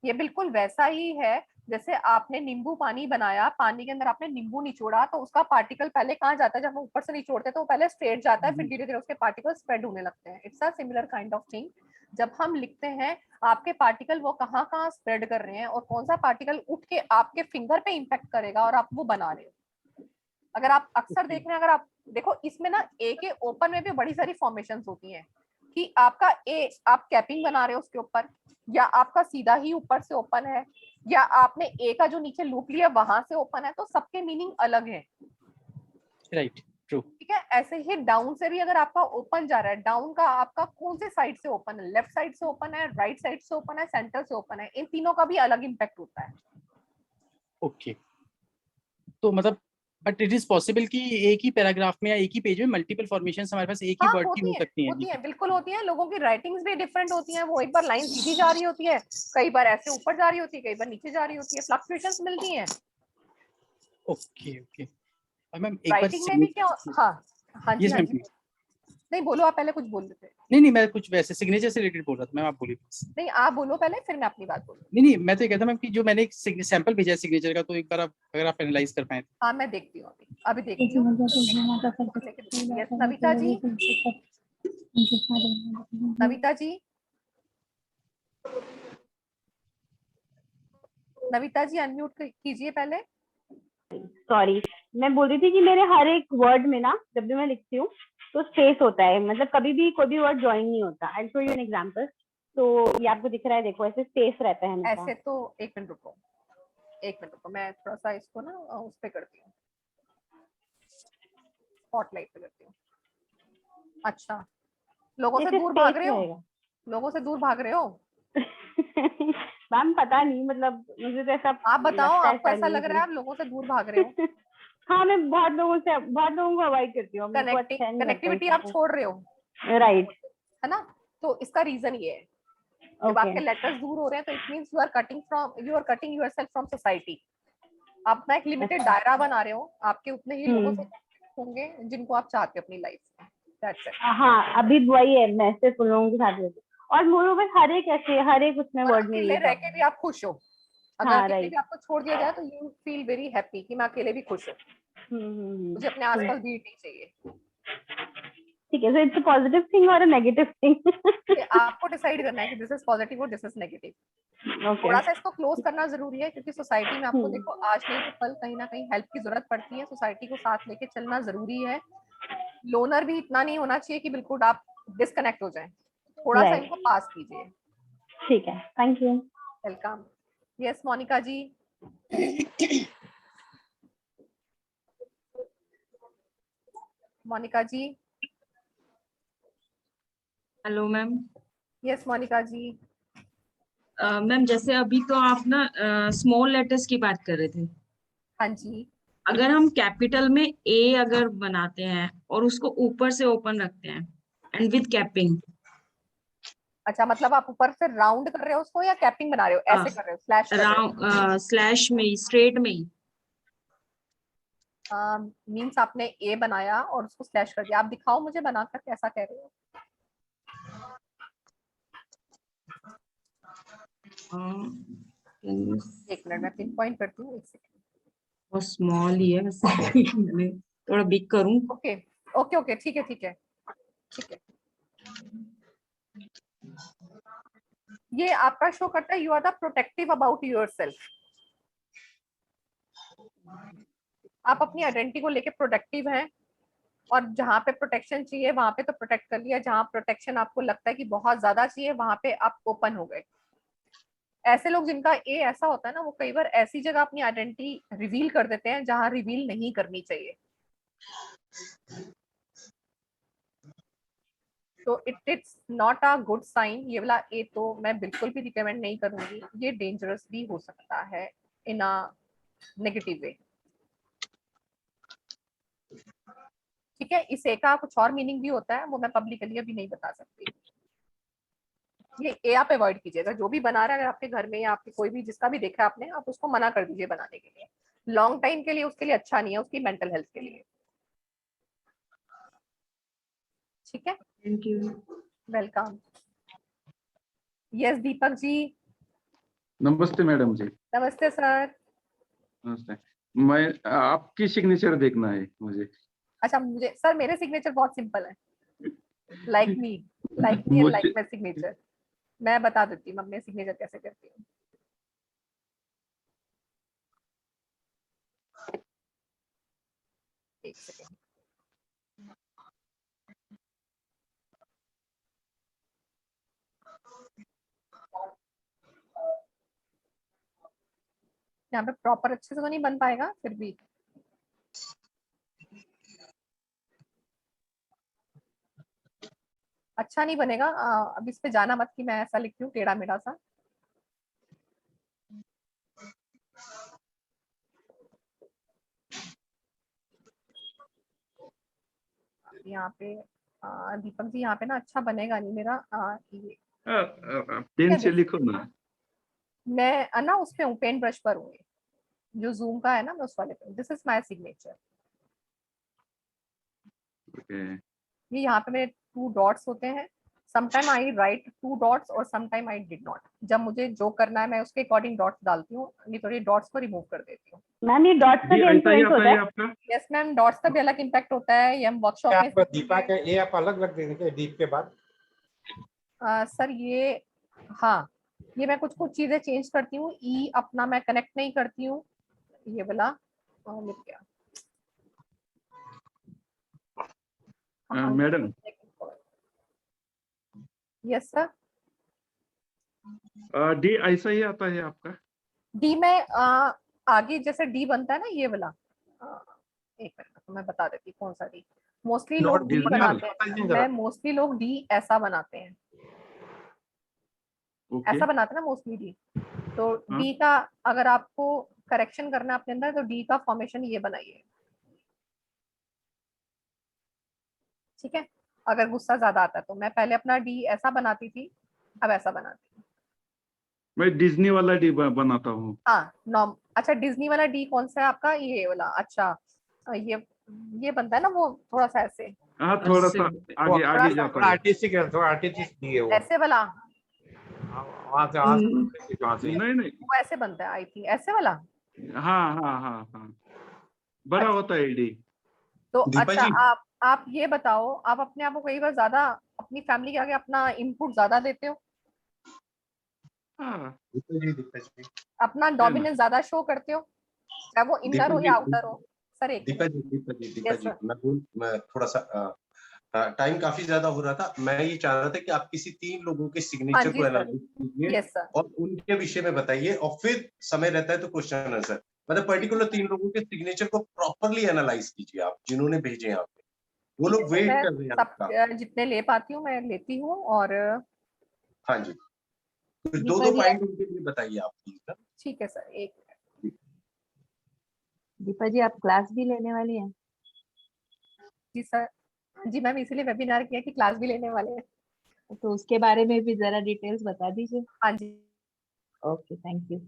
ये बिल्कुल वैसा ही है जैसे आपने नींबू पानी बनाया, पानी के अंदर आपने नींबू निचोड़ा, तो उसका पार्टिकल पहले कहाँ जाता है? जब हम ऊपर से निचोड़ते हैं तो वो पहले स्ट्रेट जाता है, फिर धीरे धीरे उसके पार्टिकल स्प्रेड होने लगते हैं। It's a similar kind of thing. जब हम लिखते हैं, आपके पार्टिकल वो कहाँ कहाँ स्प्रेड कर रहे हैं और कौन सा पार्टिकल उठ के आपके फिंगर पे इम्पैक्ट करेगा और आप वो बना रहे हो। अगर आप अक्सर देख रहे हैं, अगर आप देखो इसमें ना ए के ओपन में भी बड़ी सारी फॉर्मेशंस होती हैं कि आपका ए आप कैपिंग बना रहे हो उसके ऊपर, या आपका सीधा ही ऊपर से ओपन है, या आपने ए का जो नीचे लूप लिया वहां से ओपन है, तो सबके मीनिंग अलग है। Right, true. ठीक है, ऐसे ही डाउन से भी अगर आपका ओपन जा रहा है, डाउन का आपका कौन से साइड से ओपन है? लेफ्ट साइड से ओपन है, राइट साइड से ओपन है, सेंटर से ओपन है, इन तीनों का भी अलग इम्पैक्ट होता है। ओके, तो मतलब बट इट इज पॉसिबल कि एक ही पैराग्राफ में या एक ही पेज में मल्टीपल फॉर्मेशंस हमारे पास एक ही हाँ वर्ड की हो सकती हैं। होती हैं, बिल्कुल होती हैं। लोगों की राइटिंग्स भी डिफरेंट होती हैं। वो एक बार लाइन सीधी जा रही होती है, कई बार ऐसे ऊपर जा रही होती है, कई बार नीचे जा रही होती है, फ्लक्चुएशंस मिलती हैं। Okay okay. और मैम एक बार राइटिंग में भी क्या, हाँ हाँ जी यस हाँ मैम। जी। नहीं बोलो, आप पहले कुछ बोल रहे थे। नहीं मैं कुछ वैसे सिग्नेचर से रिलेटेड बोल रहा था मैम, आप बोलिए प्लीज। नहीं आप बोलो पहले, फिर मैं अपनी बात बोलूँ। नहीं मैं तो ये कहता मैम कि जो मैंने एक सैंपल भेजा है सिग्नेचर का, तो एक बार आप अगर आप एनालाइज कर पाए। हाँ मैं देखती हूँ, अभी देखती हूँ। यस नविता जी, नविता जी, नविता जी अनम्यूट कीजिए पहले। सॉरी, मैं बोल रही थी कि मेरे हर एक वर्ड में ना जब भी मैं लिखती हूँ तो स्पेस होता है, मतलब कभी भी कोई भी वर्ड ज्वाइन नहीं होता। I show you an example. तो ये आपको दिख रहा है, देखो ऐसे स्पेस रहता है हमेशा। ऐसे तो एक मिनट रुको, मैं थोड़ा सा इसको ना उस पे करती हूँ, स्पॉटलाइट पे करती हूँ। अच्छा, लोगों से जैसे दूर भाग स्पेस रहे हो? रहेगा। लोगों से दूर भाग रहे हो? मैम पता नहीं, मतलब मुझे तो ऐसा आप बताओ, लगता है आपको ऐसा शायद लग रहा है आप लोगों से दूर भाग रहे हो? हाँ, मैं बहुत लोगों को अवॉइड करती हूँ, मेरे को अच्छा नहीं लगता कनेक्टिविटी आप छोड़ रहे हो, राइट, है ना? तो इसका रीजन ये है, जब ओके, आपके लेटर्स दूर हो रहे हैं तो it means you are cutting yourself from society. आप अपना एक लिमिटेड दायरा बना रहे हो, आपके उतने ही लोगों से होंगे जिनको आप चाहते हो अपनी लाइफ में। That's it. हाँ, अभी वही है, मैं सिर्फ उन लोगों के साथ रहती हूँ, और मोरोवर हर एक उसमें और वर्ड में अकेले यूज रह के भी आप खुश हो? अगर हाँ, अकेले राइट, भी आपको छोड़ दिया जाए तो यू फील वेरी हैप्पी कि मैं अकेले भी खुश हूँ, मुझे अपने आसपास भीड़ नहीं चाहिए। ठीक है, so it's a positive thing और अ नेगेटिव थिंग? ये आपको डिसाइड करना है कि दिस इज पॉजिटिव और दिस इज नेगेटिव। ओके, थोड़ा सा इसको क्लोज करना जरूरी है, क्योंकि सोसाइटी में आपको देखो आज नहीं तो कल कहीं ना कहीं हेल्प की जरूरत पड़ती है, सोसाइटी को साथ लेके चलना जरूरी है। लोनर भी इतना नहीं होना चाहिए कि बिल्कुल आप डिस्कनेक्ट हो जाएं, थोड़ा सा राइट, इनको पास कीजिए। ठीक है, thank you. Welcome. Yes Monika ji. Monika ji. Hello ma'am. Yes Monika ji. Ma'am जैसे अभी तो आप ना स्मॉल लेटर्स की बात कर रहे थे। हाँ जी। अगर हम कैपिटल में ए अगर बनाते हैं और उसको ऊपर से ओपन रखते हैं एंड विद कैपिंग। अच्छा, मतलब आप ऊपर से राउंड कर रहे हो उसको या कैपिंग बना रहे हो, ऐसे कर रहे हो, स्लैश कर रहे हो? स्लैश में ही, स्ट्रेट में ही। मीन्स आपने ए बनाया और उसको स्लैश कर दिया। आप दिखाओ मुझे बनाकर कैसा कह रहे हो। एक मिनट में पिन पॉइंट करती हूँ, एक सेकंड। बहुत स्मॉल ही है वैसे। मैंने थोड़ा बिग करूं? ओके ओके ओके, ठीक है ठीक है ठीक है। ये आपका शो करता है you are the protective about yourself. आप अपनी आइडेंटिटी को लेके प्रोटेक्टिव हैं, और जहाँ पे प्रोटेक्शन चाहिए वहां पे तो प्रोटेक्ट कर लिया, जहाँ प्रोटेक्शन आपको लगता है कि बहुत ज्यादा चाहिए वहां पे आप ओपन हो गए। ऐसे लोग जिनका ए ऐसा होता है ना, वो कई बार ऐसी जगह अपनी आइडेंटिटी रिवील कर देते हैं जहां रिवील नहीं करनी चाहिए। तो it's not a good sign. ये वाला ए तो मैं बिल्कुल भी रिकमेंड नहीं करूंगी, ये डेंजरस भी हो सकता है इन अ नेगेटिव वे। ठीक है, इस ए का कुछ और मीनिंग भी होता है, वो मैं पब्लिकली अभी नहीं बता सकती। ये ए आप अवॉइड कीजिएगा, जो भी बना रहा है अगर आपके घर में या आपके कोई भी जिसका भी देखा आपने, आप उसको मना कर दीजिए बनाने के लिए। लॉन्ग टाइम के लिए उसके लिए अच्छा नहीं है, उसकी मेंटल हेल्थ के लिए। ठीक है, thank you. Welcome. Yes Deepak ji. नमस्ते मैडम जी। नमस्ते सर। नमस्ते। मैं आपकी सिग्नेचर देखना है मुझे। अच्छा, मुझे सर मेरे सिग्नेचर बहुत सिंपल है। लाइक मी एंड लाइक मुझे माय सिग्नेचर। मैं बता देती हूँ अपने सिग्नेचर कैसे करती हूँ। एक सेकेंड। यहाँ पे प्रॉपर अच्छे से तो नहीं बन पाएगा, फिर भी अच्छा नहीं बनेगा। अब इस पे जाना मत कि मैं ऐसा लिखती हूँ टेढ़ा मेढ़ा सा। यहाँ पे दीपक जी, यहाँ पे ना अच्छा बनेगा नहीं मेरा। ये पेन से लिखो ना। मैं ना उस पे हूँ, पेन ब्रश पर हूँ, जो जूम का है ना, मैं उस वाले पे। This is my signature. ये यहाँ पे मेरे 2 डॉट्स होते हैं। समटाइम आई राइट 2 डॉट्स और समटाइम आई डिड नॉट। जब मुझे जो करना है मैं उसके अकॉर्डिंग डॉट्स डालती हूँ, नहीं तो ये डॉट्स को रिमूव कर देती हूँ। मैम ये डॉट्स का भी इन्फ्लुएंस होता है आपका? यस मैम, डॉट्स का भी अलग इम्पैक्ट होता है, ये हम वर्कशॉप में आप दीपा के ए आप अलग रख देंगे डीप के बाद? सर ये, हाँ, ये मैं कुछ कुछ चीजें चेंज करती हूँ। ई अपना मैं कनेक्ट नहीं करती हूँ, ये वाला मिल गया। मैडम। Yes sir. डी ऐसा ही आता है आपका? डी में आगे जैसे डी बनता है ना, ये वाला। एक मिनट मैं बता देती कौन सा डी। मोस्टली लोग डी बनाते हैं, मैं मोस्टली लोग डी ऐसा बनाते हैं, ऐसा बनाते हैं ना मोस्टली डी। तो हाँ। डी का अगर आपको करेक्शन करना है अपने अंदर तो डी का फॉर्मेशन ये बनाइए, ठीक है। अगर गुस्सा ज्यादा आता है तो मैं पहले अपना डी ऐसा बनाती थी, अब ऐसा बनाती हूँ। मैं डिज्नी वाला डी बनाता हूँ। हाँ नॉर्म, अच्छा डिज्नी वाला डी कौन सा है आपका, ये वाला, अच्छा ये बनता है ना वो थोड़ा सा ऐसे, हाँ, थोड़ा ऐसे सा बनते हैं। आगे थोड़ा आगे सा जाता है। आर्टिस्टिक है, थोड़ा आर्टिस्टिक डी है वो। ऐसे वाला, वहां से वहां से नहीं नहीं, वो ऐसे बनता है आई थिंक, ऐसे वाला। हाँ हाँ हाँ हाँ, बड़ा अच्छा, होता है डी। तो दीपा अच्छा जी, आप ये बताओ, आप अपने आप को कई बार ज्यादा अपनी फैमिली के आगे अपना इनपुट ज्यादा देते हो, हाँ, दीपा जी, अपना है ना। डोमिनेंस ज्यादा शो करते हो, चाहे वो इनर दीपा हो जी, या आउटर हो। सर एक दीपा मिनट, जी, दीपा जी, दीपा यस जी, सर। मैं थोड़ा सा टाइम काफी ज्यादा हो रहा था। मैं ये चाह रहा था कि आप किसी 3 लोगों के हाँ सिग्नेचर जी को सर, एनालाइज कीजिए यस सर। और उनके विषय में बताइए, और फिर समय रहता है तो क्वेश्चन आंसर, मतलब पर्टिकुलर 3 लोगों के सिग्नेचर को प्रॉपरली एनालाइज कीजिए आप, जिन्होंने भेजे हैं आपके। वो ठीक है लोग सर, वेट मैं कर रहे हैं सब आपका। जितने ले पाती हूँ मैं लेती हूँ, और हाँ जी, तो दीपा 2-2 जी पॉइंट उनके लिए बताइए आप प्लीज ना। ठीक है सर, एक मिनट। दीपा जी, आप क्लास भी लेने वाली हैं? जी सर, जी मैम इसीलिए वेबिनार किया कि क्लास भी लेने वाले हैं। तो उसके बारे में भी जरा डिटेल्स बता दीजिए। हाँ जी okay, thank you.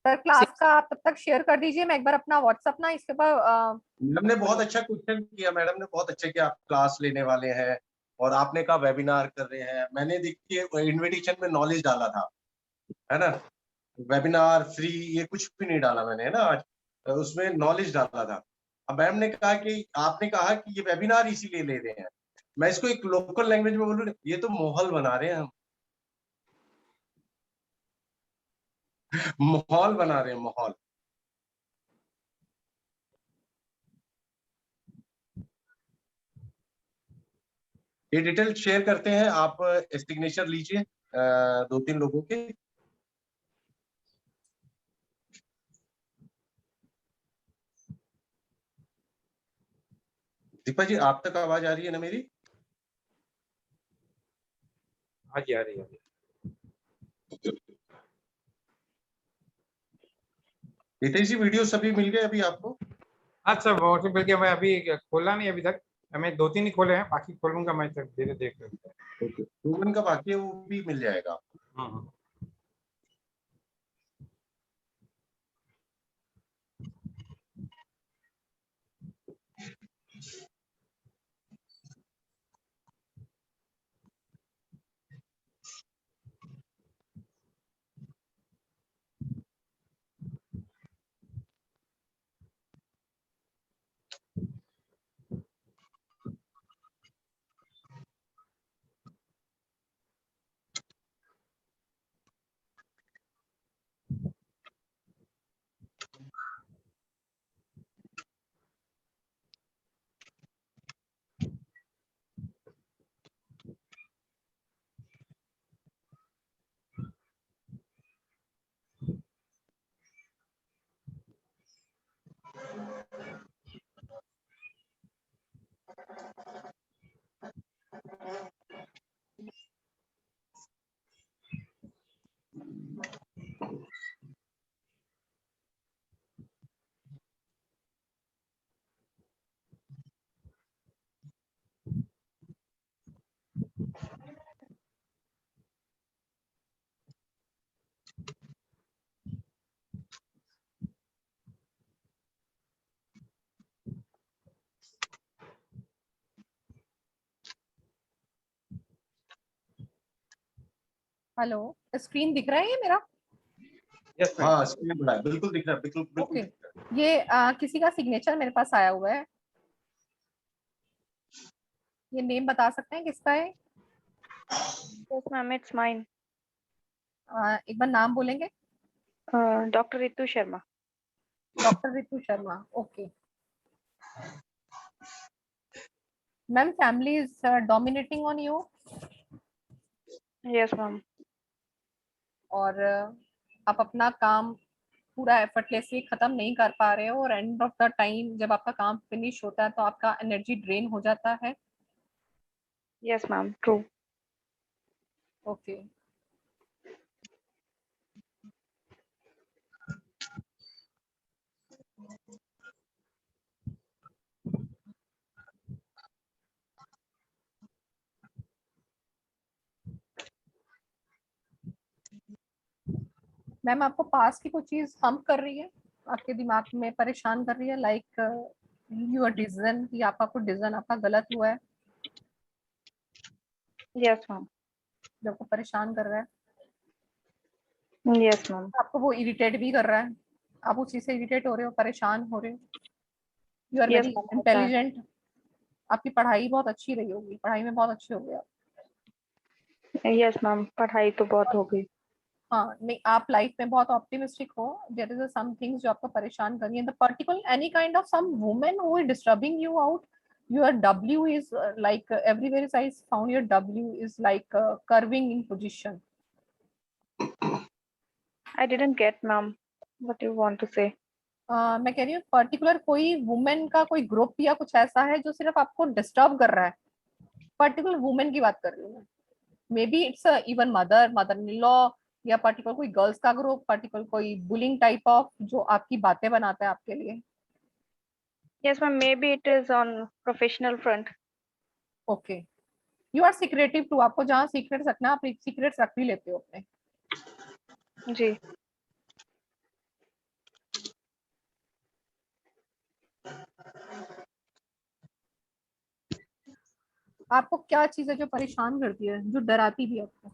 Sir, class का आप तब तक शेयर कर दीजिए, मैं एक बार अपना व्हाट्सअप ना इसके ऊपर मैडम ने बहुत अच्छा क्वेश्चन किया, मैडम ने बहुत अच्छा किया, आप क्लास लेने वाले हैं और आपने कहा वेबिनार कर रहे हैं। मैंने देखिए इनविटेशन में नॉलेज डाला था, है ना, वेबिनार फ्री ये कुछ भी नहीं डाला मैंने, है ना, आज उसमें नॉलेज डाला था। अब मैम ने कहा कि आपने कहा कि ये वेबिनार इसीलिए ले रहे हैं, मैं इसको एक लोकल लैंग्वेज में बोलूँ, ये तो माहौल बना रहे हैं हम, माहौल बना रहे हैं, माहौल। ये डिटेल शेयर करते हैं, आप सिग्नेचर लीजिए 2-3 लोगों के। दीपा जी, आप तक आवाज आ रही है ना मेरी? हाँ जी, आ रही है। रितेश जी, वीडियो सभी मिल गए अभी आपको? अच्छा, बहुत मिल गया। मैं अभी खोला नहीं अभी तक, मैं 2-3 ही खोले हैं, बाकी खोलूंगा मैं तक धीरे देख कर। ओके, 2 दिन का बाकी है, वो भी मिल जाएगा। हाँ। हेलो, स्क्रीन दिख रहा है ये मेरा? Yes ma'am. हाँ, स्क्रीन बड़ा है, बिल्कुल दिख रहा है, बिल्कुल बिल्कुल ओके, दिख रहा है। ये किसी का सिग्नेचर मेरे पास आया हुआ है, ये नेम बता सकते हैं किसका है? Yes, ma'am, it's mine. एक बार नाम बोलेंगे? Dr. Ritu Sharma. Doctor Ritu Sharma, okay. Ma'am, family is dominating on you, Yes, ma'am. और आप अपना काम पूरा एफर्टलेसली खत्म नहीं कर पा रहे हो, और एंड ऑफ द टाइम जब आपका काम फिनिश होता है तो आपका एनर्जी ड्रेन हो जाता है। Yes, ma'am. True. Okay ma'am आपको पास की कोई चीज हम कर रही है, आपके दिमाग में परेशान कर रही है, लाइक योर डिसीजन, या आपका कोई डिसीजन आपका गलत हुआ है Yes, ma'am. जो आपको परेशान कर रहा है, Yes, ma'am. आपको वो इरिटेट भी कर रहा है, आप उस चीज से इरिटेट हो रहे हो, परेशान हो रहे हो, you are Yes, very ma'am. Intelligent, आपकी पढ़ाई बहुत अच्छी रही होगी, पढ़ाई में बहुत अच्छे हो गए आप। Yes, ma'am. पढ़ाई तो बहुत हो गई। हाँ नहीं, आप लाइफ में बहुत ऑप्टिमिस्टिक हो, देयर इज सम थिंग्स जो आपको परेशान कर रही है, the particular any kind of some woman who is disturbing you out, your W is like everywhere I found your W is like curving in position. I didn't get, ma'am. What do you want to say? मैं कह रही हूँ पर्टिकुलर कोई वुमेन का कोई ग्रुप या कुछ ऐसा है जो सिर्फ आपको डिस्टर्ब कर रहा है, पर्टिकुलर वुमेन की बात कर रही हूँ, may be it's even mother in law, या पर्टिकुलर कोई गर्ल्स का ग्रुप, पर्टिकुलर कोई बुलिंग टाइप ऑफ जो आपकी बातें बनाता है आपके लिए। Yes, ma'am. Maybe it is on professional front. Okay, you are secretive too, आपको जहाँ सीक्रेट रखना आप सीक्रेट्स रख भी लेते हो अपने। जी। आपको क्या चीज है जो परेशान करती है, जो डराती भी है आपको,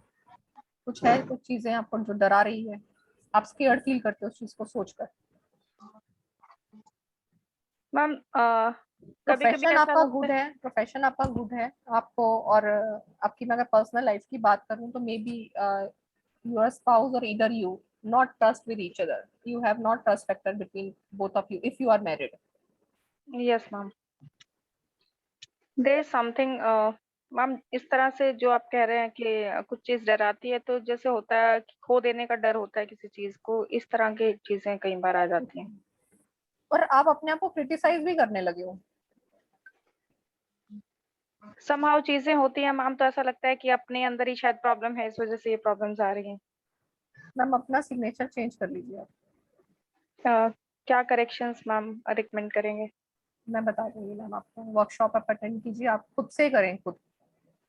कुछ है कुछ चीजें आपको जो डरा रही है, आप स्केयर्ड फील करते हो उस चीज को सोचकर। मैम प्रोफेशन आपका गुड है, प्रोफेशन आपका गुड है आपको, और आपकी मैं अगर पर्सनल लाइफ की बात करूं तो मे बी योर स्पाउस और either you not trust with each other, you have not trust factor between both of you if you are married. Yes, ma'am. There is something ma'am इस तरह से जो आप कह रहे हैं कि कुछ चीज डराती है, तो जैसे होता है कि खो देने का डर होता है किसी चीज को, इस तरह की चीजें कई बार आ जाती हैं। और आप अपने आप को क्रिटिसाइज भी करने लगे हो। somehow चीजें होती हैं मैम, तो ऐसा लगता है कि अपने अंदर ही शायद प्रॉब्लम है, इस वजह से ये प्रॉब्लम्स आ रही हैं। मैम अपना सिग्नेचर चेंज कर लीजिए आप। क्या करेक्शंस मैम रिकमेंड करेंगे? मैं बता दूंगी मैम आपको, वर्कशॉप आप अटेंड कीजिए, आप खुद से करें खुद।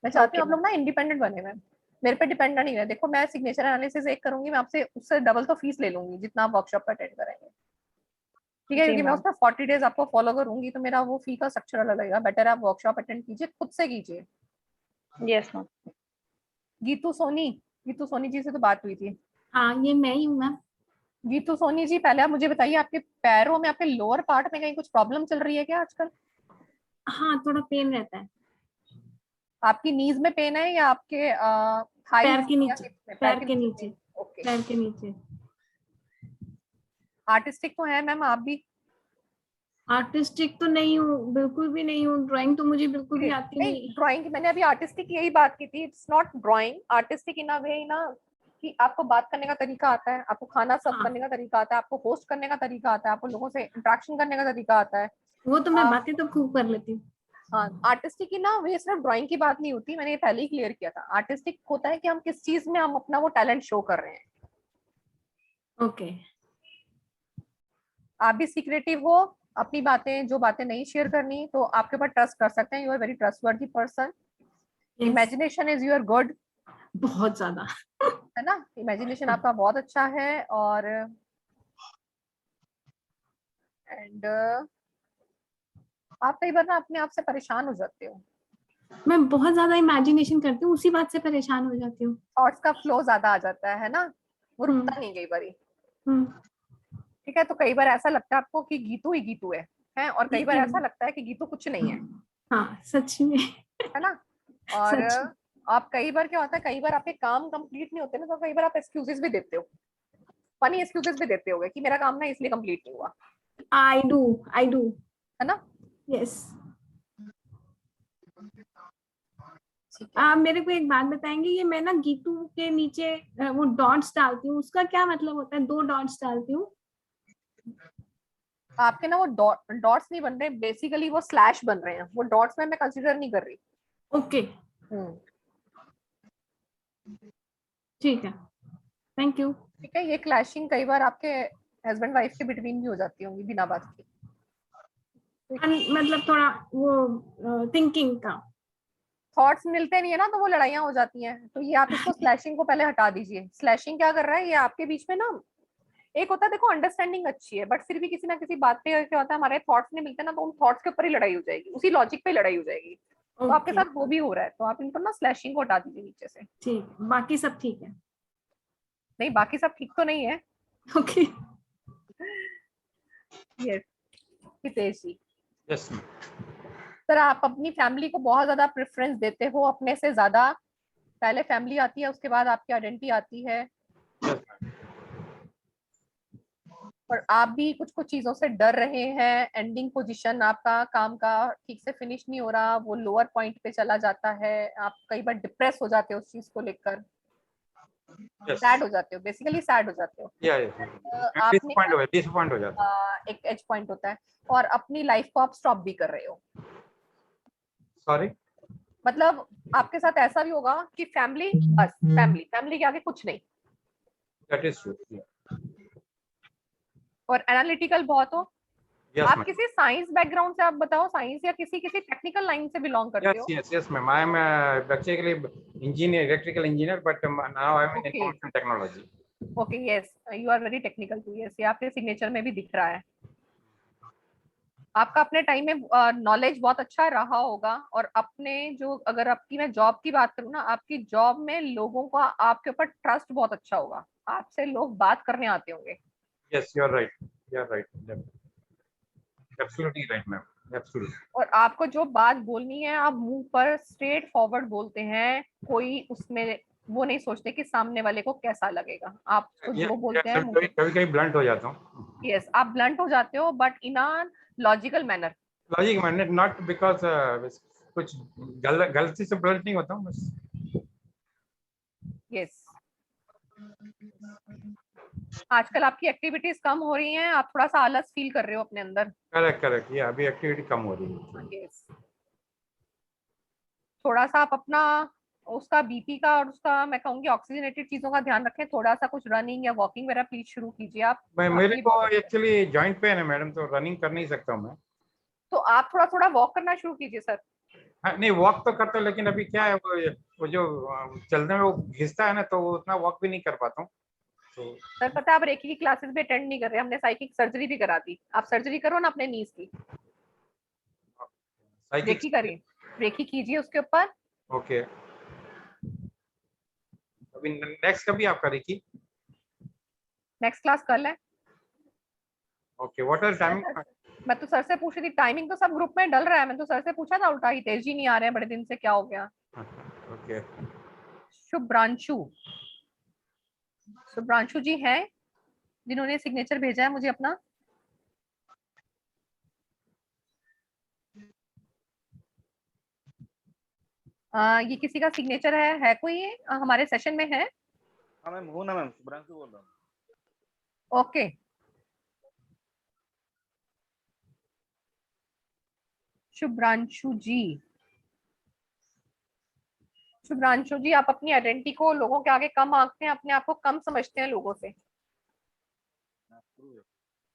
मैं चाहती हूँ आप लोग ना इंडिपेंडेंट बने, मैम मेरे पे डिपेंड नहीं है। देखो मैं सिग्नेचर एनालिसिस एक करूंगी, मैं आपसे उससे डबल तो फीस ले लूंगी जितना आप वर्कशॉप पे अटेंड करेंगे, ठीक है, क्योंकि मैं उसमें 40 डेज आपको फॉलो करूंगी, तो मेरा वो फी का स्ट्रक्चर अलग लगेगा। बेटर आप वर्कशॉप अटेंड कीजिए, खुद से कीजिए। Yes ma'am. गीतू सोनी जी से तो बात हुई थी। हाँ ये मैं ही हूँ मैम। गीतू सोनी जी, पहले आप मुझे बताइए आपके पैरों में, आपके लोअर पार्ट में कहीं कुछ प्रॉब्लम चल रही है क्या आजकल? हाँ थोड़ा पेन रहता है। आपकी नीज में पेन है या आपके पैर के नीचे, पैर के नीचे, ओके पैर के नीचे। आर्टिस्टिक तो है मैम आप भी? आर्टिस्टिक तो नहीं हूँ, बिल्कुल भी नहीं हूँ। ड्राइंग तो मुझे बिल्कुल भी आती नहीं। ड्राइंग मैंने अभी आर्टिस्टिक की यही बात की थी, it's not drawing, artistic in a way ना कि आपको बात करने का तरीका आता है, आपको खाना सर्व करने का तरीका आता है, आपको होस्ट करने का तरीका आता है, आपको लोगों से इंटरेक्शन करने का तरीका आता है। वो तो मैं बातें तो खूब कर लेती हूँ। हाँ, आर्टिस्टिक ना वे सिर्फ ड्राइंग की बात नहीं होती, मैंने ये पहले ही क्लियर किया था। आर्टिस्टिक होता है कि हम किस चीज में हम अपना वो टैलेंट शो कर रहे हैं। ओके। आप भी सीक्रेटिव हो, अपनी बातें जो बातें नहीं शेयर करनी तो आपके ऊपर ट्रस्ट कर सकते हैं, you are very trustworthy person. Imagination is your good, बहुत ज्यादा है ना, इमेजिनेशन आपका बहुत अच्छा है। और एंड आप कई बार ना अपने आप से परेशान हो जाते हो। मैं बहुत ज्यादा इमेजिनेशन करती हूँ, उसी बात से परेशान हो जाती हूँ। थॉट्स का फ्लो ज्यादा आ जाता है ना, वो रुकता नहीं कई बारी, ठीक है। तो कई बार ऐसा लगता है आपको कि गीतू ही गीतू है, और कई बार ऐसा लगता है कि गीतू कुछ नहीं है। हाँ सच में, है ना। और आप कई बार क्या होता है, कई बार आपके काम कंप्लीट नहीं होते ना, तो कई बार आप एक्सक्यूजेस भी देते हो, फनी एक्सक्यूजेस भी देते होगे कि मेरा काम ना इसलिए कंप्लीट नहीं हुआ। आई डू, है ना। यस। मेरे को एक बात बताएंगे, ये मैं ना गीतू के नीचे वो डॉट्स डालती हूँ, उसका क्या मतलब होता है? 2 डॉट्स डालती हूँ। आपके ना वो डॉट्स नहीं बन रहे, बेसिकली वो स्लैश बन रहे हैं, वो डॉट्स में मैं कंसीडर नहीं कर रही। ओके ठीक है, थैंक यू। ठीक है, ये क्लैशिंग कई बार आपके हस्बैंड वाइफ के बिटवीन भी हो जाती होंगी बिना बात की। मतलब थोड़ा वो थिंकिंग का थॉट्स मिलते नहीं है ना, तो वो लड़ाइयाँ हो जाती हैं। तो ये आप इसको स्लैशिंग को पहले हटा दीजिए। स्लैशिंग क्या कर रहा है, ये आपके बीच में ना, एक होता है देखो अंडरस्टैंडिंग अच्छी है, बट फिर भी किसी ना किसी बात पे क्या होता है, हमारे थॉट्स नहीं मिलते ना, तो उन थॉट्स के ऊपर ही लड़ाई हो जाएगी, उसी लॉजिक पे लड़ाई हो जाएगी। तो आपके साथ वो भी हो रहा है, तो आप इनको ना स्लैशिंग को हटा दीजिए नीचे से। ठीक, बाकी सब ठीक है? नहीं, बाकी सब ठीक तो नहीं है। ओके, यस हितेश जी। यस सर, आप अपनी फैमिली को बहुत ज्यादा प्रेफरेंस देते हो अपने से ज्यादा। पहले फैमिली आती है, उसके बाद आपकी आइडेंटिटी आती है, और आप भी कुछ कुछ चीजों से डर रहे हैं। एंडिंग पोजीशन आपका काम का ठीक से फिनिश नहीं हो रहा, वो लोअर पॉइंट पे चला जाता है, आप कई बार डिप्रेस हो जाते हो उस चीज को लेकर, सैड हो जाते हो, बेसिकली सैड हो जाते हो। आपने डिसअपॉइंट हो जाता है। एक एज पॉइंट होता है, और अपनी लाइफ को आप स्टॉप भी कर रहे हो। सॉरी, मतलब आपके साथ ऐसा भी होगा कि फैमिली, बस फैमिली के आगे कुछ नहीं, दैट इज ट्रू। और एनालिटिकल बहुत हो। Yes, आप ma'am. किसी साइंस बैकग्राउंड से, आप बताओ, साइंस या किसी टेक्निकल लाइन से बिलोंग करते हो? Yes, ma'am. I am basically engineer, electrical engineer, but now I am in Okay. information technology. Okay, yes, you are very technical too. Yes, ये आपके सिग्नेचर में भी दिख रहा है। आपका अपने टाइम में नॉलेज बहुत अच्छा रहा होगा, और अपने जो, अगर आपकी मैं जॉब की बात करूँ ना, आपकी जॉब में लोगों का आपके ऊपर ट्रस्ट बहुत अच्छा होगा, आपसे लोग बात करने आते होंगे। Yes, you are right. You are right. Absolutely right, ma'am. Absolutely. और आपको जो बात बोलनी है, आप मुंह पर स्ट्रेट फॉरवर्ड बोलते हैं, कोई उसमें वो नहीं सोचते कि सामने वाले को कैसा लगेगा। आप जो बोलते हैं कभी कभी ब्लंट हो जाता हूँ। यस, आप ब्लंट हो जाते हो, but in a logical manner. Logic manner, not because कुछ गलती से ब्लंट नहीं होता हूँ बस। यस, आजकल आपकी एक्टिविटीज कम हो रही हैं, आप थोड़ा सा आलस फील कर रहे हो अपने अंदर। करेक्ट, ये अभी एक्टिविटी कम हो रही है। यस, थोड़ा सा आप अपना उसका बीपी का और उसका, मैं कहूंगी ऑक्सीजनेटेड चीजों का ध्यान रखें। थोड़ा सा कुछ रनिंग या वॉकिंग वगैरह प्लीज शुरू कीजिए आप। मेरे को एक्चुअली जॉइंट पेन है मैडम, तो रनिंग कर नहीं सकता हूँ मैं। तो आप थोड़ा थोड़ा वॉक करना शुरू कीजिए सर। हाँ, नहीं वॉक तो करता हूँ, लेकिन अभी क्या है, वो जो चलने में वो घिसता है ना, तो वो उतना वॉक भी नहीं कर पाता हूँ। तो सर पता है, आप रेकी की क्लासेस भी अटेंड नहीं कर रहे, हमने साइकिक सर्जरी भी करा दी। आप सर्जरी करो ना अपने नीज की, रेकी करिए, रेकी कीजिए उसके ऊपर। ओके, अभी नेक्स्ट कभी आपका रेकी? नेक्स्ट क्लास कल है। Okay, what are timing? मैं तो सर से पूछ रही थी, टाइमिंग तो सब ग्रुप में डल रहा है, मैं तो सर से पूछा था उल्टा ही, तेज जी नहीं आ रहे हैं बड़े दिन से, क्या हो गया? ओके, शुभ्रांशु जी हैं जिन्होंने सिग्नेचर भेजा है मुझे अपना। ये किसी का सिग्नेचर है कोई ये हमारे सेशन में है? हाँ मैम, हूँ ना मैम, शुभ्रांशु बोल रहा हूँ। ओके, शुभ्रांशु जी, आप अपनी आइडेंटिटी को लोगों के आगे कम आंकते हैं, अपने आप को कम समझते हैं लोगों से,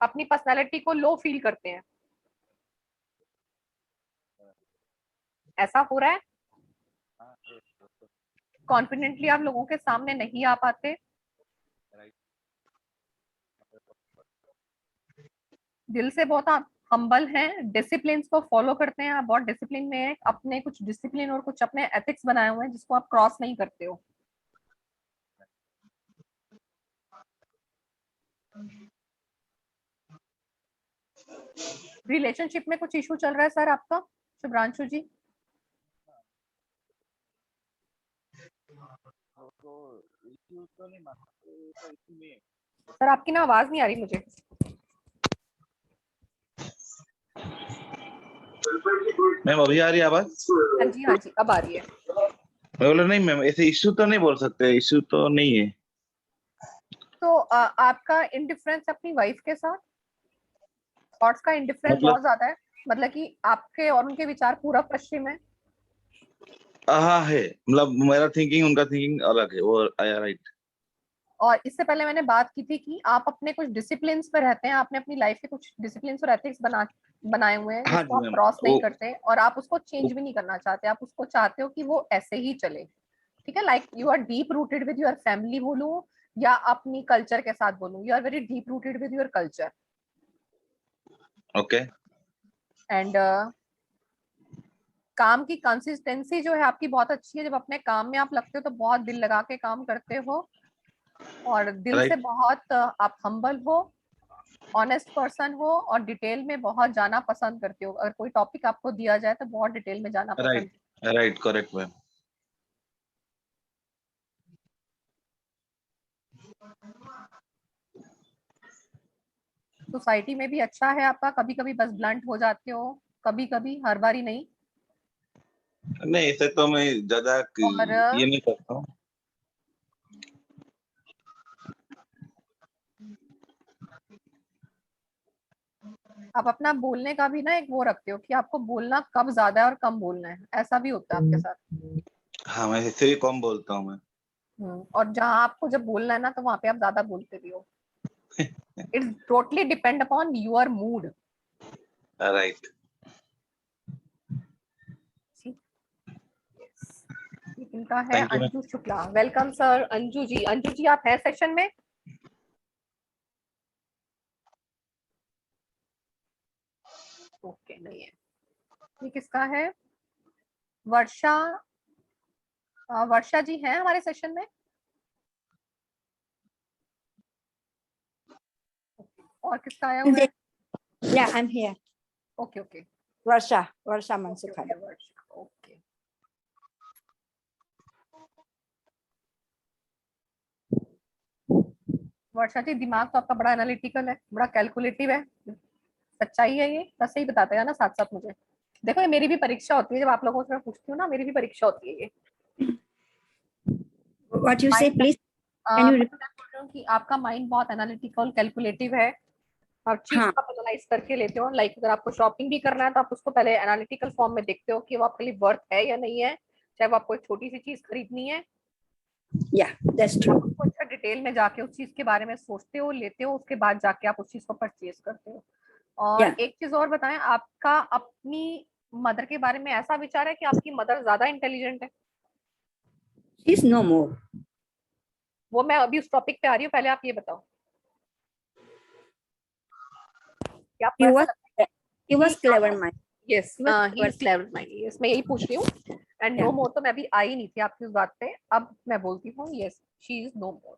अपनी पर्सनालिटी को लो फील करते हैं, ऐसा हो रहा है? कॉन्फिडेंटली आप लोगों के सामने नहीं आ पाते, दिल से बहुत आप हम्बल हैं, डिसिप्लिन को फॉलो करते हैं, आप बहुत डिसिप्लिन में हैं, अपने कुछ डिसिप्लिन और कुछ अपने एथिक्स बनाए हुए हैं जिसको आप क्रॉस नहीं करते हो। रिलेशनशिप में कुछ इशू चल रहा है सर आपका, शुभ्रांशु जी? सर आपकी ना आवाज नहीं आ रही मुझे। मैम अभी आ रही है आवाज? हाँ जी, अब आ रही है। मैं बोला नहीं मैम, ऐसे इश्यू तो नहीं बोल सकते, इश्यू तो नहीं है। तो आपका इंडिफरेंस अपनी वाइफ के साथ, थॉट्स का इंडिफरेंस बहुत ज्यादा है, मतलब कि आपके और उनके विचार पूरा पश्चिम है। हाँ है, मतलब मेरा थिंकिंग उनका थिंकिंग अलग है, वो राइट। और इससे पहले मैंने बात की थी कि आप अपने कुछ डिसिप्लिन पे रहते हैं, आपने अपनी लाइफ के कुछ डिसिप्लिन और एथिक्स बनाए हुए हैं हाँ जिसको जी आप मैम, क्रॉस नहीं वो करते और आप उसको चेंज भी नहीं करना चाहते, आप उसको चाहते हो कि वो ऐसे ही चले। ठीक है, like you are deep rooted with your family बोलूं या अपनी कल्चर के साथ बोलूं, you are very deep rooted with your culture. Okay. And काम की कंसिस्टेंसी जो है आपकी बहुत अच्छी है, जब अपने काम में आप लगते हो तो बहुत दिल लगा के काम करते हो और दिल से राइट। बहुत आप हम्बल हो, ऑनेस्ट पर्सन हो और डिटेल में बहुत जाना पसंद करते हो। अगर कोई टॉपिक आपको दिया जाए तो बहुत डिटेल में जाना पसंद। Right right, correct ma'am. Society में भी अच्छा है आपका, कभी कभी बस ब्लंट हो जाते हो, कभी कभी, हर बारी नहीं। नहीं, ऐसे तो मैं ज्यादा और ये नहीं करता हूँ। आप अपना बोलने का भी ना एक वो रखते हो कि आपको बोलना कब ज्यादा है और कम बोलना है, ऐसा भी होता है आपके साथ। हाँ, मैं इससे भी कम बोलता हूँ मैं। और जहाँ आपको जब बोलना है ना तो वहां पे आप ज्यादा बोलते भी हो। It's totally depend upon your mood. Right. इनका है thank you ma'am. Anju Shukla. Welcome sir. Anju ji, Anju ji आप हैं सेशन में? ओके, नहीं है। ये किसका है? वर्षा। वर्षा जी हैं हमारे सेशन में? और किसका आया हुआ है? Yeah, I'm here. Okay okay. Varsha Mansukhani. Varsha, okay. Varsha ji, दिमाग तो आपका बड़ा एनालिटिकल है, बड़ा कैलकुलेटिव है। सच्चाई है ये? बस सही बताते हैं ना साथ साथ मुझे। देखो ये मेरी भी परीक्षा होती है, जब आप लोगों से मैं पूछती हूँ ना, मेरी भी परीक्षा होती है ये। What you say, please? Can you मैं बोल रही हूँ कि आपका माइंड बहुत एनालिटिकल कैलकुलेटिव है, हर चीज हाँ. को आप एनालाइज करके लेते हो। लाइक अगर आपको शॉपिंग भी करना है तो आप उसको पहले एनालिटिकल फॉर्म में देखते हो कि वो आपके लिए वर्थ है या नहीं है, चाहे वो आपको एक छोटी सी चीज खरीदनी है। Yeah, that's true. आप उसको अच्छा डिटेल में जाके उस चीज के बारे में सोचते हो, लेते हो, उसके बाद जाके आप उस चीज को परचेज करते हो। और Yeah. एक चीज और बताएं, आपका अपनी मदर के बारे में ऐसा विचार है कि आपकी मदर ज्यादा इंटेलिजेंट है? She's no more. वो मैं अभी उस टॉपिक पे आ रही हूँ, पहले आप ये बताओ कि आपको He ऐसा was लगता है he was कि clever mind. Yes, He was he clever. Is clever mind. Yes, मैं यही पूछ रही हूँ। And no Yeah. मोर तो मैं अभी आई नहीं थी आपकी उस बात पे, अब मैं बोलती हूँ यस, शी इज नो मोर।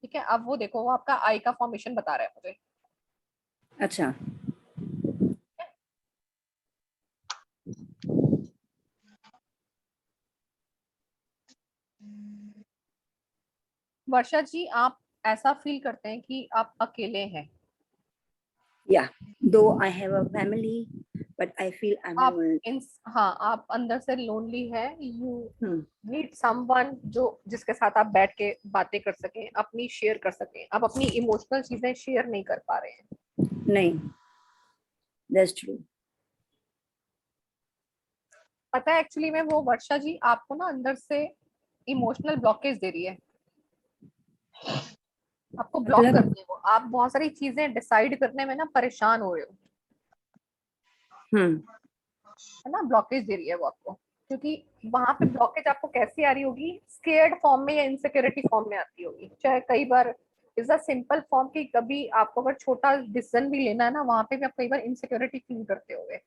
ठीक है, अब वो देखो, वो आपका आई का फॉर्मेशन बता रहा है मुझे। अच्छा. वर्षा जी, आप ऐसा फील करते हैं कि आप अकेले हैं? Yeah. Though I have a family, but I feel I'm आप lonely. हाँ, आप अंदर से लोनली है। यू नीड समवन जो जिसके साथ आप बैठ के बातें कर सकें, अपनी शेयर कर सकें। आप अपनी इमोशनल चीजें शेयर नहीं कर पा रहे हैं। नहीं. That's true. पता है एक्चुअली में वो वर्षा जी आपको ना अंदर से इमोशनल ब्लॉकेज दे रही है, आपको ब्लॉक कर रही है वो। आप बहुत सारी चीजें डिसाइड करने में ना परेशान हो रहे हो, है ना, ब्लॉकेज दे रही है वो आपको। क्योंकि वहां पे ब्लॉकेज आपको कैसी आ रही होगी, स्केर्ड फॉर्म में या इनसिक्योरिटी फॉर्म में आती होगी। चाहे कई bar is a simple form की, कभी आपको अगर छोटा डिसीजन भी लेना है ना, वहां पे भी आप कई बार इनसिक्योरिटी फील करते होगे।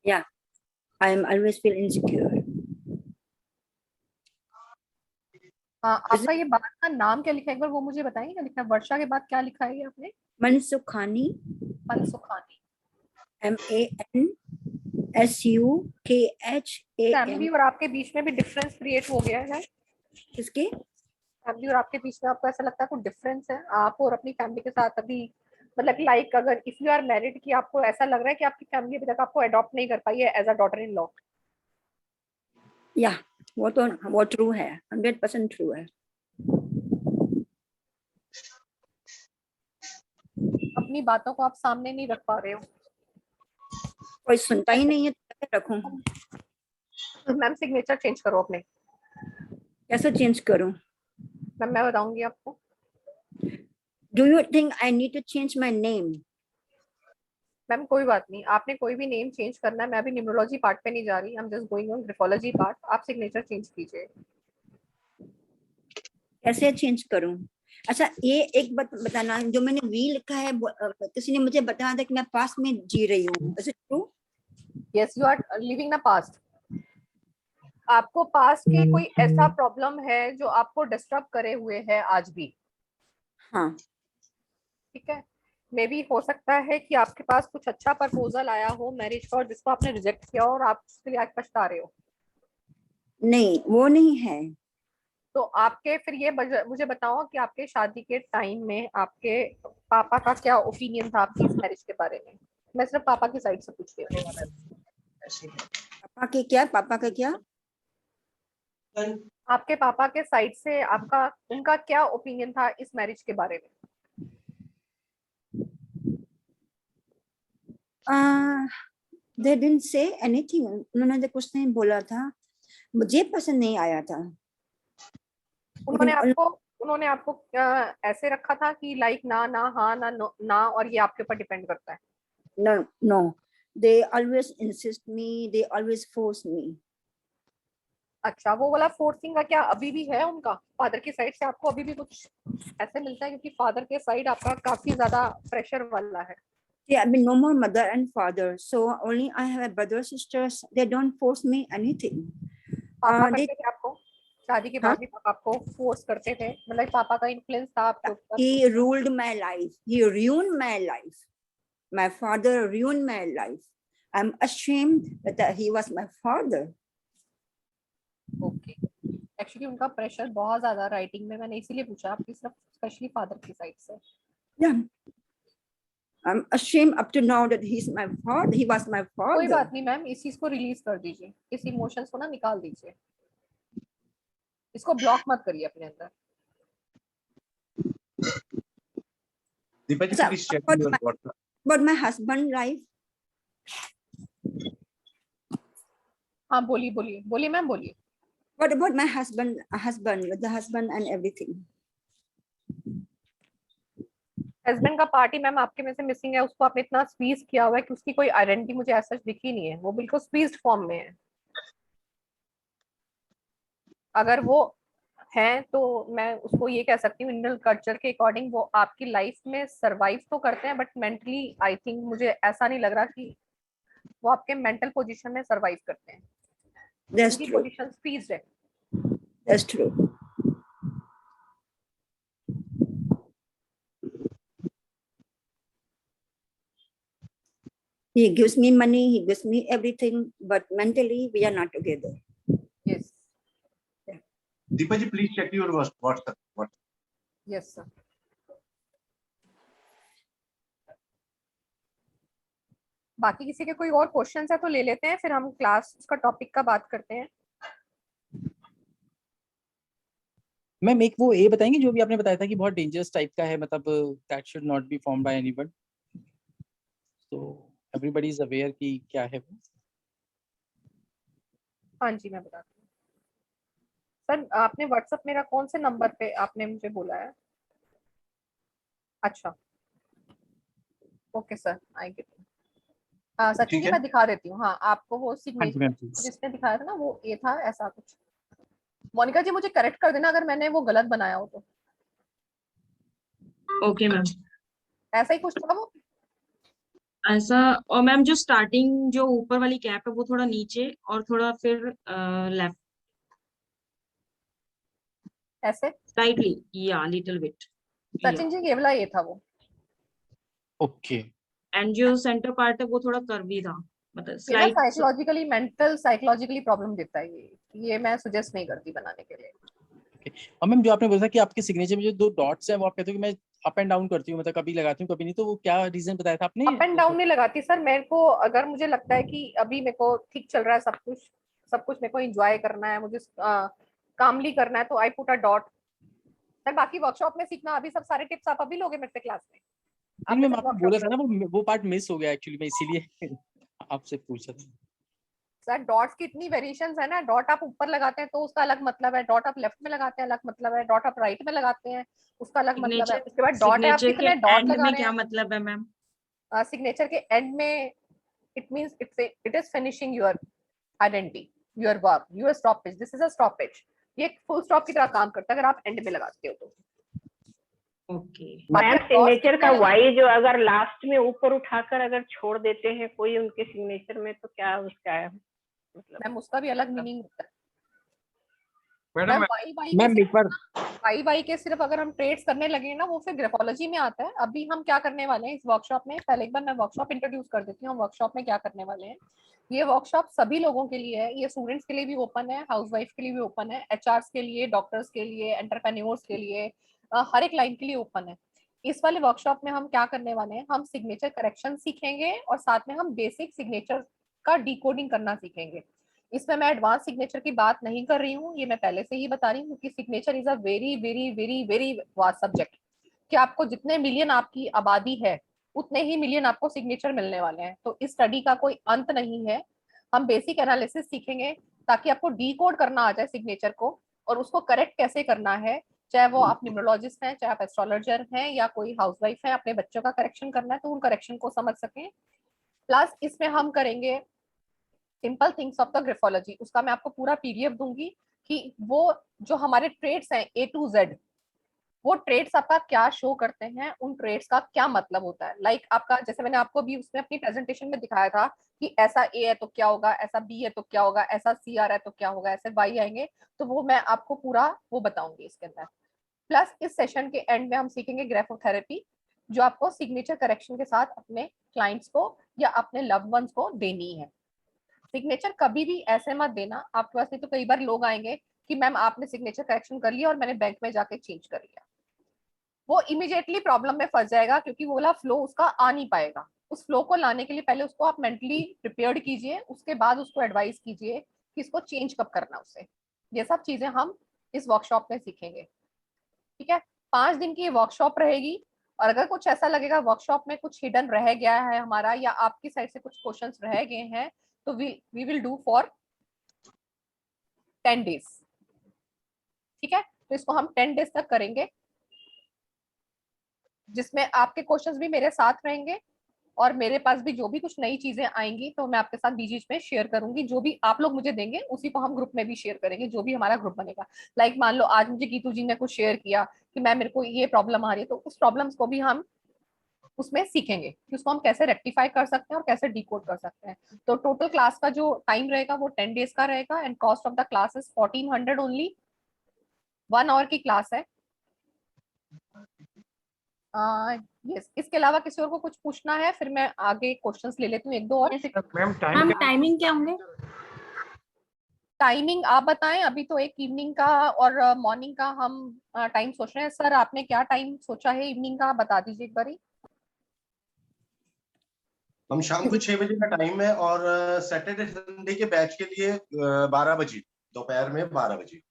Yeah. I am always feel insecure. आपका ये बात का नाम क्या लिखा है, एक बार वो मुझे बताएंगे क्या लिखा है? वर्षा के बाद क्या लिखा है ये आपने? मनसुखानी. मनसुखानी। MANSUKHAM. फैमिली और आपके बीच में भी डिफरेंस क्रिएट हो गया है? किसके? फैमिली और आपके बीच में आपको ऐसा लगता है कोई डिफरेंस है आप और अपनी फैमिली के साथ अभी? मतलब लाइक अगर इफ यू आर मैरिड, कि आपको ऐसा लग रहा है कि आपकी फैमिली अभी तक आपको अडॉप्ट नहीं कर पाई है as a daughter in law? या वो ट्रू है, 100% ट्रू है। अपनी बातों को आप सामने नहीं रख पा रहे हो, कोई सुनता ही नहीं है, रखूं? मैम सिग्नेचर चेंज करो अपने। कैसे चेंज करूं? मैम मैं बताऊंगी आपको। Do you think I need to change my name? Ma'am कोई बात नहीं, आपने कोई भी नेम चेंज करना है, मैं अभी न्यूमरोलॉजी पार्ट पे नहीं जा रही, I am just going on graphology part. आप सिग्नेचर चेंज कीजिए। कैसे चेंज करूं? अच्छा ये एक बात बताना, जो मैंने वी लिखा है किसी ने मुझे बताया था कि मैं पास्ट में जी रही हूँ, is it true? Yes, you are living the past. आपको पास्ट के कोई ऐसा प्रॉब्लम है जो आपको डिस्टर्ब करे हुए है आज भी? हाँ। ठीक है, मे बी हो सकता है कि आपके पास कुछ अच्छा प्रपोजल आया हो मैरिज का और जिसको आपने रिजेक्ट किया और आप उसके लिए आज पछता रहे हो। नहीं वो नहीं है। तो आपके फिर ये मुझे बताओ कि आपके शादी के टाइम में आपके पापा का क्या ओपिनियन था आपकी इस मैरिज के बारे में? मैं सिर्फ पापा की साइड से पूछ रही हूँ। पापा का क्या? आपके पापा के साइड से आपका उनका क्या ओपिनियन था इस मैरिज के बारे में? They didn't say anything. उन्होंने तो कुछ नहीं बोला था, मुझे पसंद नहीं आया था। उन्होंने आपको ऐसे रखा था कि लाइक ना ना हाँ ना ना और ये आपके ऊपर डिपेंड करता है? No, they always insist me, they always force me. अच्छा, वो वाला फोर्सिंग का क्या अभी भी है उनका फादर की साइड से? आपको अभी भी कुछ ऐसे मिलता है? क्योंकि फादर के साइड आपका काफी ज्यादा प्रेशर वाला है। Yeah, I mean no more mother and father, so only I have a brother sisters. They don't force me anything. पापा करते थे आपको शादी के बाद भी? पापा आपको फोर्स करते थे? मतलब पापा का इन्फ्लुएंस था आपके ऊपर? He ruled my life. He ruined my life. My father ruined my life. I'm ashamed that he was my father. Okay, actually उनका प्रेशर बहुत ज्यादा राइटिंग में, मैंने इसीलिए पूछा आपकी सिर्फ स्पेशली फादर की साइड से। Yeah. I'm ashamed up to now that he's my father. He was my father. कोई बात नहीं मैम, इस चीज को रिलीज कर दीजिए, इस इमोशंस को ना निकाल दीजिए, इसको ब्लॉक मत करिए अपने अंदर। Deepa ji please check your WhatsApp. But my husband life. हाँ बोलिए मैम बोलिए। What about my husband, with the husband and everything? Husband का पार्टी मैम आपके में से मिसिंग है, उसको आपने इतना स्क्वीज किया हुआ है कि उसकी कोई आइडेंटिटी मुझे ऐसा दिखी नहीं है, वो बिल्कुल स्क्वीज्ड फॉर्म में है। अगर वो है तो मैं उसको ये कह सकती हूँ इंडियन कल्चर के अकॉर्डिंग वो आपकी लाइफ में सरवाइव तो करते हैं, बट मेंटली आई थिंक मुझे ऐसा नहीं लग रहा कि वो आपके मेंटल पोजीशन में सरवाइव करते हैं। That's true. पोजीशन स्क्वीज्ड है। That's true. He gives me money, he gives me everything, but mentally we are not together. Yes. Yeah. Deepa ji, please check your WhatsApp. Yes, sir. बाकी किसी के कोई और क्वेश्चंस है तो ले लेते हैं, फिर हम क्लास का टॉपिक का बात करते हैं। मैम एक वो ये बताएंगे जो भी आपने बताया था कि बहुत डेंजरस टाइप का है, मतलब that should not be formed by anyone, तो एवरीबॉडी इज अवेयर कि क्या है वो। हाँ जी मैं बताती हूँ सर। आपने व्हाट्सएप मेरा कौन से नंबर पे आपने मुझे बोला है? अच्छा okay sir, I get. Sachin ji मैं दिखा देती हूँ। हाँ आपको वो सिग्नेचर जिसने दिखाया था ना वो ये था ऐसा कुछ। मोनिका जी मुझे करेक्ट कर देना अगर मैंने वो गलत बनाया हो तो। Okay ma'am. ऐसा ही कुछ था वो ऐसा। और मैम जो स्टार्टिंग जो ऊपर वाली कैप है वो थोड़ा नीचे और थोड़ा फिर लेफ्ट ऐसे स्लाइटली या लिटिल बिट। सचिन जी केवला ये था वो। ओके। एंड जो सेंटर पार्ट है वो थोड़ा कर्वी था, मतलब slight psychologically mental psychologically problem देता है ये मैं सजेस्ट नहीं करती बनाने के लिए। और मैम जो आपने बोला कि आपके सिग्नेचर में जो दो डॉट्स हैं वो आप कहते हो कि मैं अप एंड डाउन करती हूँ, मतलब कभी लगाती हूँ कभी नहीं, तो वो क्या रीजन बताया था आपने? अप एंड डाउन नहीं लगाती सर, मेरे को अगर मुझे लगता है कि अभी मेरे को ठीक चल रहा है सब कुछ मेरे को एंजॉय करना है, मुझे कामली करना है तो I put a dot. Sir बाकी वर्कशॉप में सीखना अभी सब सारे टिप्स आप अभी लोगे मेरे से क्लास में। आपने बोला था ना वो पार्ट मिस हो गया एक्चुअली, मैं इसीलिए आपसे पूछा था। सर डॉट्स की इतनी वेरिएशंस है ना, डॉट आप ऊपर लगाते हैं तो उसका अलग मतलब है, डॉट आप लेफ्ट में लगाते हैं अलग मतलब है, डॉट आप राइट में लगाते हैं उसका अलग मतलब है, उसके बाद डॉट है आप सिग्नेचर के कितने डॉट एंड लगा में रहे क्या हैं। मतलब है मैम? सिग्नेचर के एंड में it means it is finishing your identity, your work, your stoppage. This is a stoppage. ये एक फुल स्टॉप की तरह काम करता है अगर आप एंड में लगाते हो तो। ओके मैम सिग्नेचर का वाई जो अगर लास्ट में ऊपर उठाकर अगर छोड़ देते हैं कोई उनके सिग्नेचर में तो क्या उसका है मतलब? मैम उसका भी अलग मीनिंग होता है मैडम वाई वाई के सिर्फ अगर हम ट्रेड्स करने लगे ना वो फिर ग्राफोलॉजी में आता है। अभी हम क्या करने वाले हैं इस वर्कशॉप में, पहले एक बार मैं वर्कशॉप इंट्रोड्यूस कर देती हूँ, हम वर्कशॉप में क्या करने वाले हैं। ये वर्कशॉप सभी लोगों के लिए है, ये स्टूडेंट्स के लिए भी ओपन है, हाउसवाइफ के लिए भी ओपन है, एचआरस के लिए, डॉक्टर्स के लिए, एंटरप्रेन्योर्स के लिए, हर एक लाइन के लिए ओपन है। इस वाले वर्कशॉप में हम क्या करने वाले हैं, हम सिग्नेचर करेक्शन सीखेंगे और साथ में हम बेसिक सिग्नेचर का डिकोडिंग करना सीखेंगे। इसमें मैं एडवांस सिग्नेचर की बात नहीं कर रही हूँ, ये मैं पहले से ही बता रही हूँ क्योंकि signature is a very very very very vast subject कि आपको जितने मिलियन आपकी आबादी है उतने ही मिलियन आपको सिग्नेचर मिलने वाले हैं, तो इस स्टडी का कोई अंत नहीं है। हम बेसिक एनालिसिस सीखेंगे ताकि आपको डिकोड करना आ जाए सिग्नेचर को और उसको करेक्ट कैसे करना है, चाहे वो आप न्यूमरोलॉजिस्ट हैं, चाहे आप एस्ट्रोलॉजर हैं या कोई हाउसवाइफ है, अपने बच्चों का करेक्शन करना है तो उन करेक्शन को समझ सकें। प्लस इसमें हम करेंगे simple things of the graphology, उसका मैं आपको पूरा पीडीएफ दूंगी कि वो जो हमारे ट्रेड्स हैं A to Z, वो ट्रेड्स आपका क्या शो करते हैं, उन ट्रेड्स का क्या मतलब होता है। लाइक आपका जैसे मैंने आपको भी उसमें अपनी प्रेजेंटेशन में दिखाया था कि ऐसा A है तो क्या होगा, ऐसा B है तो क्या होगा, ऐसा C आ रहा है तो क्या होगा, ऐसे Y आएंगे, तो वो मैं आपको पूरा वो बताऊंगी इसके अंदर। प्लस इस सेशन के एंड में हम सीखेंगे ग्राफोथेरेपी जो आपको सिग्नेचर करेक्शन के साथ अपने क्लाइंट्स को या अपने लव्ड वंस को देनी है। सिग्नेचर कभी भी ऐसे मत देना आपके पास, नहीं तो कई बार लोग आएंगे कि मैम आपने सिग्नेचर करेक्शन कर लिया और मैंने बैंक में जाके चेंज कर लिया, वो इमीडिएटली प्रॉब्लम में फंस जाएगा क्योंकि वो वाला फ्लो उसका आ नहीं पाएगा। उस फ्लो को लाने के लिए पहले उसको आप मेंटली प्रिपेयर्ड कीजिए, उसके बाद उसको एडवाइस कीजिए कि इसको चेंज कब करना उसे। ये सब चीजें हम इस वर्कशॉप में सीखेंगे, ठीक है। 5 दिन की ये वर्कशॉप रहेगी और अगर कुछ ऐसा लगेगा वर्कशॉप में कुछ हिडन रह गया है हमारा या आपकी साइड से कुछ क्वेश्चंस रह गए हैं तो we will do for 10 days, ठीक है। तो इसको हम 10 डेज तक करेंगे जिसमें आपके क्वेश्चंस भी मेरे साथ रहेंगे और मेरे पास भी जो भी कुछ नई चीजें आएंगी तो मैं आपके साथ बीच में शेयर करूंगी। जो भी आप लोग मुझे देंगे उसी को हम ग्रुप में भी शेयर करेंगे, जो भी हमारा ग्रुप बनेगा। लाइक मान लो आज मुझे गीतू जी ने कुछ शेयर किया कि मैम मेरे को ये प्रॉब्लम आ रही है, तो उस प्रॉब्लम्स को भी हम उसमें सीखेंगे कि उसको हम कैसे रेक्टिफाई कर सकते हैं और कैसे डिकोड कर सकते हैं। तो टोटल क्लास का जो टाइम रहेगा वो 10 डेज का रहेगा and cost of the class is 1400 only. 1 hour की क्लास है। यस, इसके अलावा किसी और को कुछ पूछना है फिर मैं आगे क्वेश्चंस ले लेती हूँ एक दो और। मैम टाइमिंग क्या होंगे? टाइमिंग आप बताएं। अभी तो एक इवनिंग का और मॉर्निंग का हम टाइम सोच रहे हैं। सर आपने क्या टाइम सोचा है इवनिंग का, बता दीजिए एक बारी। हम शाम को 6 बजे का टाइम है और सैटरडे संडे के बैच के लिए 12 बजे, दोपहर में 12 बजे।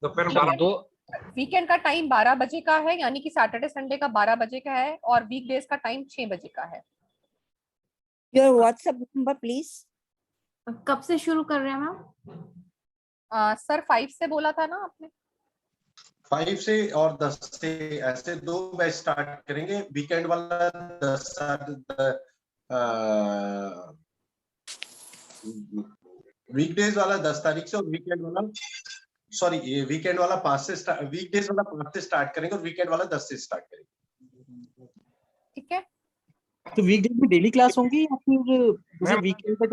दोपहर 12। वीकेंड का टाइम 12 बजे का है, यानी कि सैटरडे संडे का 12 बजे का है और वीकडेज का टाइम 6 बजे का है। Your WhatsApp number please. कब से शुरू कर रहे हैं मैम? सर 5 से बोला था ना आपने? 5 से और 10 से, ऐसे 2 बैच स्टार्ट करेंगे। वीकेंड वाला 10 वीकडेज वाला 10 तारीख से और वीकेंड वाला वीकेंड वाला 5 से वीकडेज वाला 5 से स्टार्ट करेंगे और वीकेंड वाला 10 से स्टार्ट करेंगे, ठीक है। तो वीकडेज में डेली क्लास होंगी या फिर वीकेंड पे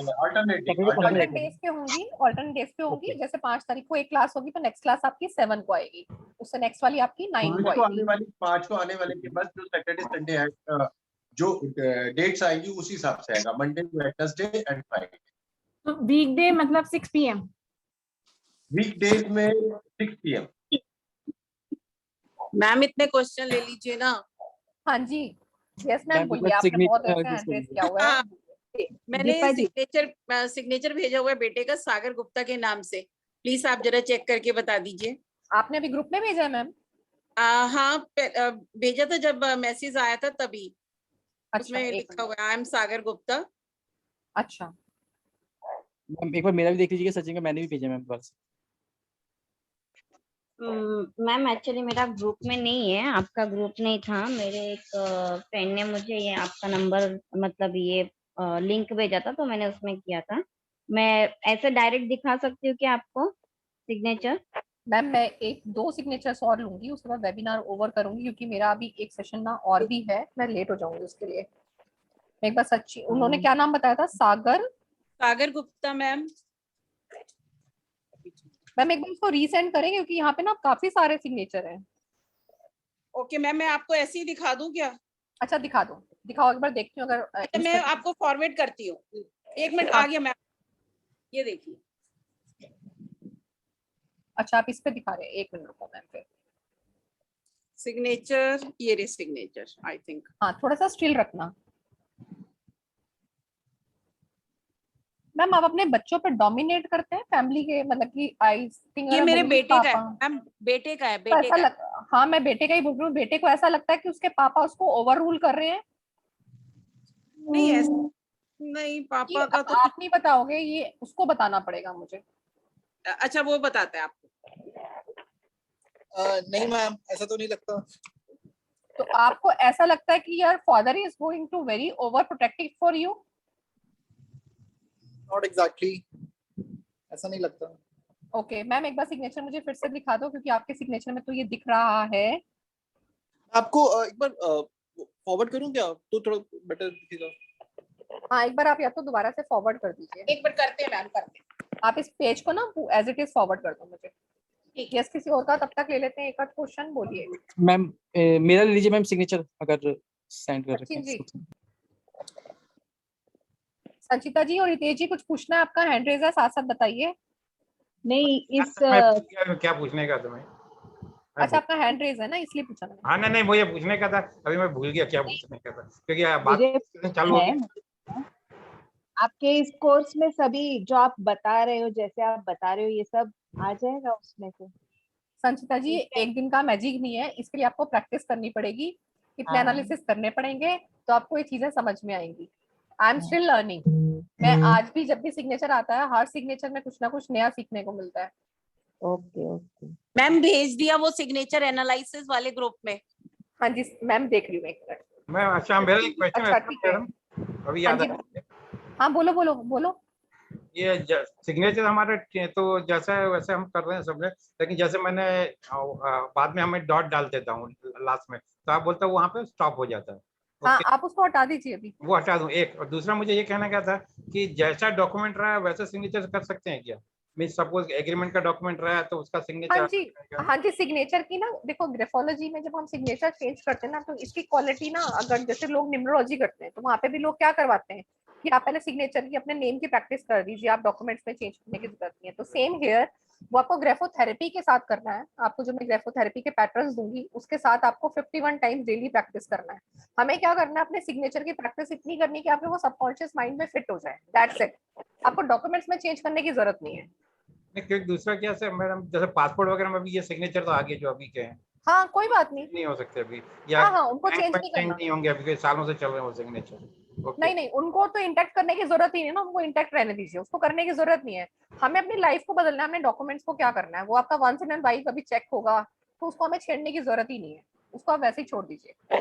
ऑल्टरनेट डेज पे होंगी, ऑल्टरनेट डेज पे होंगी। जैसे 5 तारीख को एक क्लास होगी तो नेक्स्ट क्लास आपकी 7 को आएगी, उससे नेक्स्ट वाली आपकी 9 को आएगी। 5 को आने वाले के बाद जो सैटरडे संडे है, जो डेट्स आएंगी उसी हिसाब से आएगा, मंडे वेडनेसडे एंड फ्राइडे। तो वीकडे मतलब 6 PM, वीकडेज में 6 PM। मैम इतने क्वेश्चन ले लीजिए ना। हाँ जी, यस मैम बोलिए, आपने बहुत अच्छा एड्रेस किया हुआ है। मैंने सिग्नेचर भेजा हुआ है बेटे का सागर गुप्ता के नाम से, प्लीज आप जरा चेक करके बता दीजिए। आपने अभी ग्रुप में भेजा है मैम? हाँ भेजा था, जब मैसेज आया था तभी। अच्छा, उसमें लिखा हुआ है आई एम सागर गुप्ता। अच्छा, मैम एक बार मेरा भी देख लीजिएगा, सचिन का मैंने भी भेजा मैम पास। मैम एक्चुअली मेरा ग्रुप में नहीं है, आपका ग्रुप नहीं था, मेरे एक फ्रेंड ने मुझे ये आपका नंबर मतलब ये लिंक भेजा था, तो मैंने उसमें किया था। मैं ऐसे डायरेक्ट दिखा सकती हूँ क्या आपको सिग्नेचर? मैम मैं एक दो सिग्नेचर्स और लूंगी, उसके बाद वेबिनार ओवर करूंगी, क्योंकि मेरा अभी एक सेशन ना और भी है, मैं लेट हो जाऊंगी उसके लिए। मैं एक बार सच्ची, उन्होंने क्या नाम बताया था? सागर गुप्ता मैम। मैम एक बार उसको रीसेंड करें, क्योंकि यहाँ पे ना काफी सारे सिग्नेचर हैं। ओके मैम, मैं आपको ऐसे ही दिखा दूं क्या? अच्छा दिखा दो, दिखाओ एक बार, देखती हूँ अगर अच्छा, मैं आपको फॉरवर्ड करती हूँ, 1 मिनट आ गया मैम, ये देखिए। अच्छा आप इस पे दिखा रहे हैं, 1 मिनट रुको मैम फिर। सिग्नेचर, ये रे सिग्नेचर आई थिंक। हाँ थोड़ा सा स्टिल रखना। मैम आप अपने बच्चों पे डोमिनेट करते हैं फैमिली के, मतलब कि आई थिंक ये मेरे बेटे का है मैम, बेटे का है, तो बेटे ऐसा का है। हाँ मैं बेटे का ही बोल रही हूँ, बेटे को ऐसा लगता है कि उसके पापा उसको ओवर रूल कर रहे हैं। नहीं ऐसा नहीं, पापा का तो आप नहीं बताओगे, ये उसको बताना पड़ेगा मुझे। अच्छा वो बताते हैं आपको। नहीं मैम, ऐसा तो नहीं लगता। तो आपको ऐसा लगता है कि your father is going to very over protective for you? Not exactly, ऐसा नहीं लगता। ओके मैम एक बार सिग्नेचर मुझे फिर से दिखा दो, क्योंकि आपके सिग्नेचर में तो ये दिख रहा है। आपको एक बार फॉरवर्ड करूं क्या, तो थोड़ा बेटर दिखेगा। हाँ एक बार आप या तो दोबारा से फॉरवर्ड कर दीजिए। एक बार करते हैं मैम, करते हैं। आप इस पेज को ना एज इट इज फॉरवर्ड कर दो मुझे। यस किसी और का तब तक ले लेते हैं, एक आध क्वेश्चन बोलिए। मैम मेरा ले लीजिए मैम सिग्नेचर, अगर सेंड कर रखे जी हैं। संचिता जी और रितेश जी कुछ पूछना है, आपका हैंड रेज है, साथ साथ बताइए। नहीं इस क्या पूछने का तुम्हें? अच्छा आपका हैंड रेज है ना, इसलिए पूछा मैंने। हाँ नहीं मुझे पूछने का था, अभी मैं भूल गया क्या पूछने का था, क्योंकि बात चालू हो गई। आपके इस कोर्स में सभी जो आप बता रहे हो, जैसे आप बता रहे हो, ये सब आ जाएगा उसमें से? संचिता जी एक दिन का मैजिक नहीं है, इसके लिए आपको प्रैक्टिस करनी पड़ेगी, कितने एनालिसिस करने पड़ेंगे, तो आपको ये चीजें समझ में आएंगी। I am still learning. मैं आज भी जब भी सिग्नेचर आता है, हर सिग्नेचर में कुछ ना कुछ नया सीखने को मिलता है। ओके ओके मैम भेज दिया वो सिग्नेचर एनालिसिस वाले ग्रुप में। हाँ जी मैम देख रही हूँ एक मिनट। मैं अच्छा मेरा एक क्वेश्चन अच्छा ठीक है, अभी याद आया। हाँ बोलो बोलो बोलो। ये सिग्नेचर हमारे तो जैसा है वैसे हम कर रहे हैं सबने, लेकिन जैसे मैंने बाद में हमें डॉट डाल देता हूँ लास्ट में, तो आप बोलते हो वहां पे स्टॉप हो जाता है। हाँ आप उसको हटा दीजिए अभी। वो हटा दूं एक, और दूसरा मुझे ये कहना क्या था कि जैसा डॉक्यूमेंट रहा है वैसा सिग्नेचर कर सकते हैं क्या? मीन सपोज एग्रीमेंट का डॉक्यूमेंट रहा है तो उसका सिग्नेचर। हाँ जी सिग्नेचर की ना देखो, ग्राफोलॉजी में जब हम सिग्नेचर चेंज करते हैं ना, तो इसकी क्वालिटी ना, अगर जैसे लोग न्यूमरोलॉजी करते हैं तो वहाँ पे भी लोग क्या करवाते हैं कि आप पहले सिग्नेचर की अपने नेम की प्रैक्टिस कर दीजिए, आप डॉक्यूमेंट्स में चेंज करने की जरूरत नहीं है। तो सेम हेयर वो आपको ग्राफोथेरेपी के साथ करना है। आपको जो मैं ग्राफोथेरेपी के पैटर्न्स दूंगी उसके साथ आपको 51 टाइम्स डेली प्रैक्टिस करना है। हमें क्या करना है, अपने सिग्नेचर की प्रैक्टिस इतनी करनी है कि आपके वो सबकॉन्शियस माइंड में फिट हो जाए, दैट्स इट। आपको डॉक्यूमेंट्स में चेंज करने की जरूरत नहीं है। क्योंकि दूसरा क्या है मैडम, जैसे पासपोर्ट वगैरह में भी ये सिग्नेचर तो आगे जो अभी के हैं, हाँ कोई बात नहीं हो सकते अभी, या हाँ उनको चेंज नहीं करना। नहीं होंगे अभी, सालों से चल रहे हैं वो सिग्नेचर। नहीं नहीं उनको तो इंटैक्ट करने की जरूरत ही नहीं है ना, उनको इंटैक्ट रहने दीजिए, उसको करने की जरूरत नहीं है। हमें अपनी लाइफ को बदलना है, हमने डॉक्यूमेंट्स को क्या करना है, वो आपका वंस इन एंड वाइज कभी चेक होगा, तो उसको हमें छेड़ने की जरूरत ही नहीं है, उसको आप वैसे ही छोड़ दीजिए।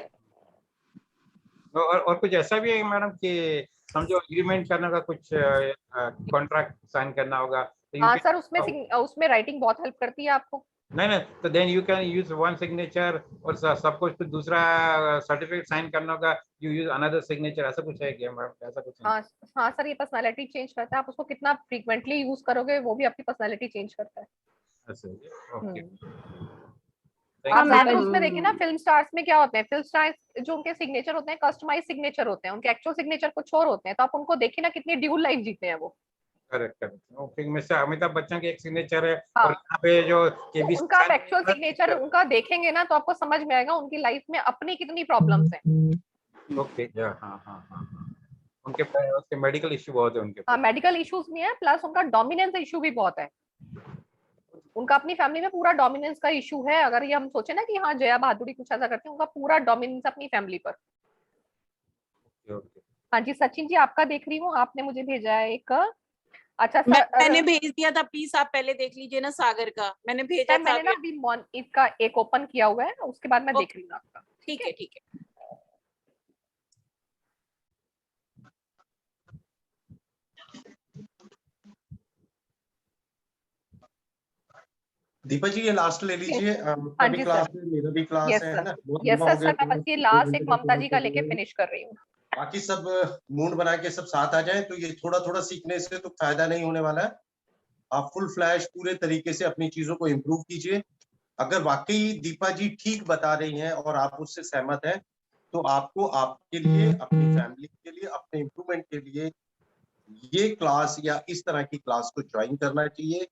और कुछ ऐसा भी है मैडम कि समझो एग्रीमेंट करने का कुछ कॉन्ट्रैक्ट साइन करना होगा, तो हाँ सर उसमें राइटिंग बहुत हेल्प करती है आपको। नहीं तो then you can use one signature और सब कुछ, तो दूसरा सर्टिफिकेट साइन करना होगा, यू यूज अनदर सिग्नेचर, ऐसा कुछ है क्या मैडम? ऐसा कुछ हाँ हाँ सर ये पर्सनालिटी चेंज करता है, आप उसको कितना फ्रीक्वेंटली यूज करोगे वो भी आपकी पर्सनालिटी चेंज करता है। आप ज्यादातर उसमें देखिए ना, फिल्म स्टार्स में क्या होते हैं, फिल्म स्टार्स जो उनके सिग्नेचर होते हैं कस्टमाइज सिग्नेचर होते हैं, उनके एक्चुअल सिग्नेचर कुछ और होते हैं, तो आप उनको देखिए ना कितनी ड्यूल लाइफ जीते हैं वो। Correct okay, mister Amitabh Bachchan के एक सिग्नेचर है, हाँ। और यहाँ पे जो केबी उनका आप एक्चुअल सिग्नेचर उनका देखेंगे ना तो आपको समझ में आएगा उनकी लाइफ में अपनी कितनी प्रॉब्लम्स हैं। ओके हाँ उनके मेडिकल इश्यू बहुत है उनके। हाँ मेडिकल इश्यूज भी है, प्लस उनका डोमिनेंस इशू भी बहुत है। उनका अपनी फैमिली में पूरा डोमिनेंस का इशू है। अगर ये हम सोचे ना कि हाँ जया बहादुरी कुछ ऐसा करती है, उनका पूरा डोमिनेंस अपनी फैमिली पर। हाँ जी सचिन जी, आपका देख रही हूँ, आपने मुझे भेजा है एक। अच्छा मैंने भेज दिया था, प्लीज आप पहले देख लीजिए ना सागर का, मैंने भेजा था। मैंने ना अभी इसका एक ओपन किया हुआ है, उसके बाद मैं देख रही हूँ आपका। ठीक है ठीक है। दीपा जी ये लास्ट ले लीजिए, हाँ भी जी क्लास सर। है, मेरा भी क्लास यस है सर, ना, बहुत यस लंबा सर हो गया सर, मैं बस ये लास्ट एक ममता जी का लेके फिनिश कर रही हूँ। बाकी सब मूड बना के सब साथ आ जाए, तो ये थोड़ा थोड़ा सीखने से तो फायदा नहीं होने वाला है। आप फुल फ्लैश पूरे तरीके से अपनी चीजों को इम्प्रूव कीजिए। अगर वाकई दीपा जी ठीक बता रही हैं और आप उससे सहमत हैं, तो आपको आपके लिए, अपनी फैमिली के लिए, अपने इम्प्रूवमेंट के लिए ये क्लास या इस तरह की क्लास को ज्वाइन करना चाहिए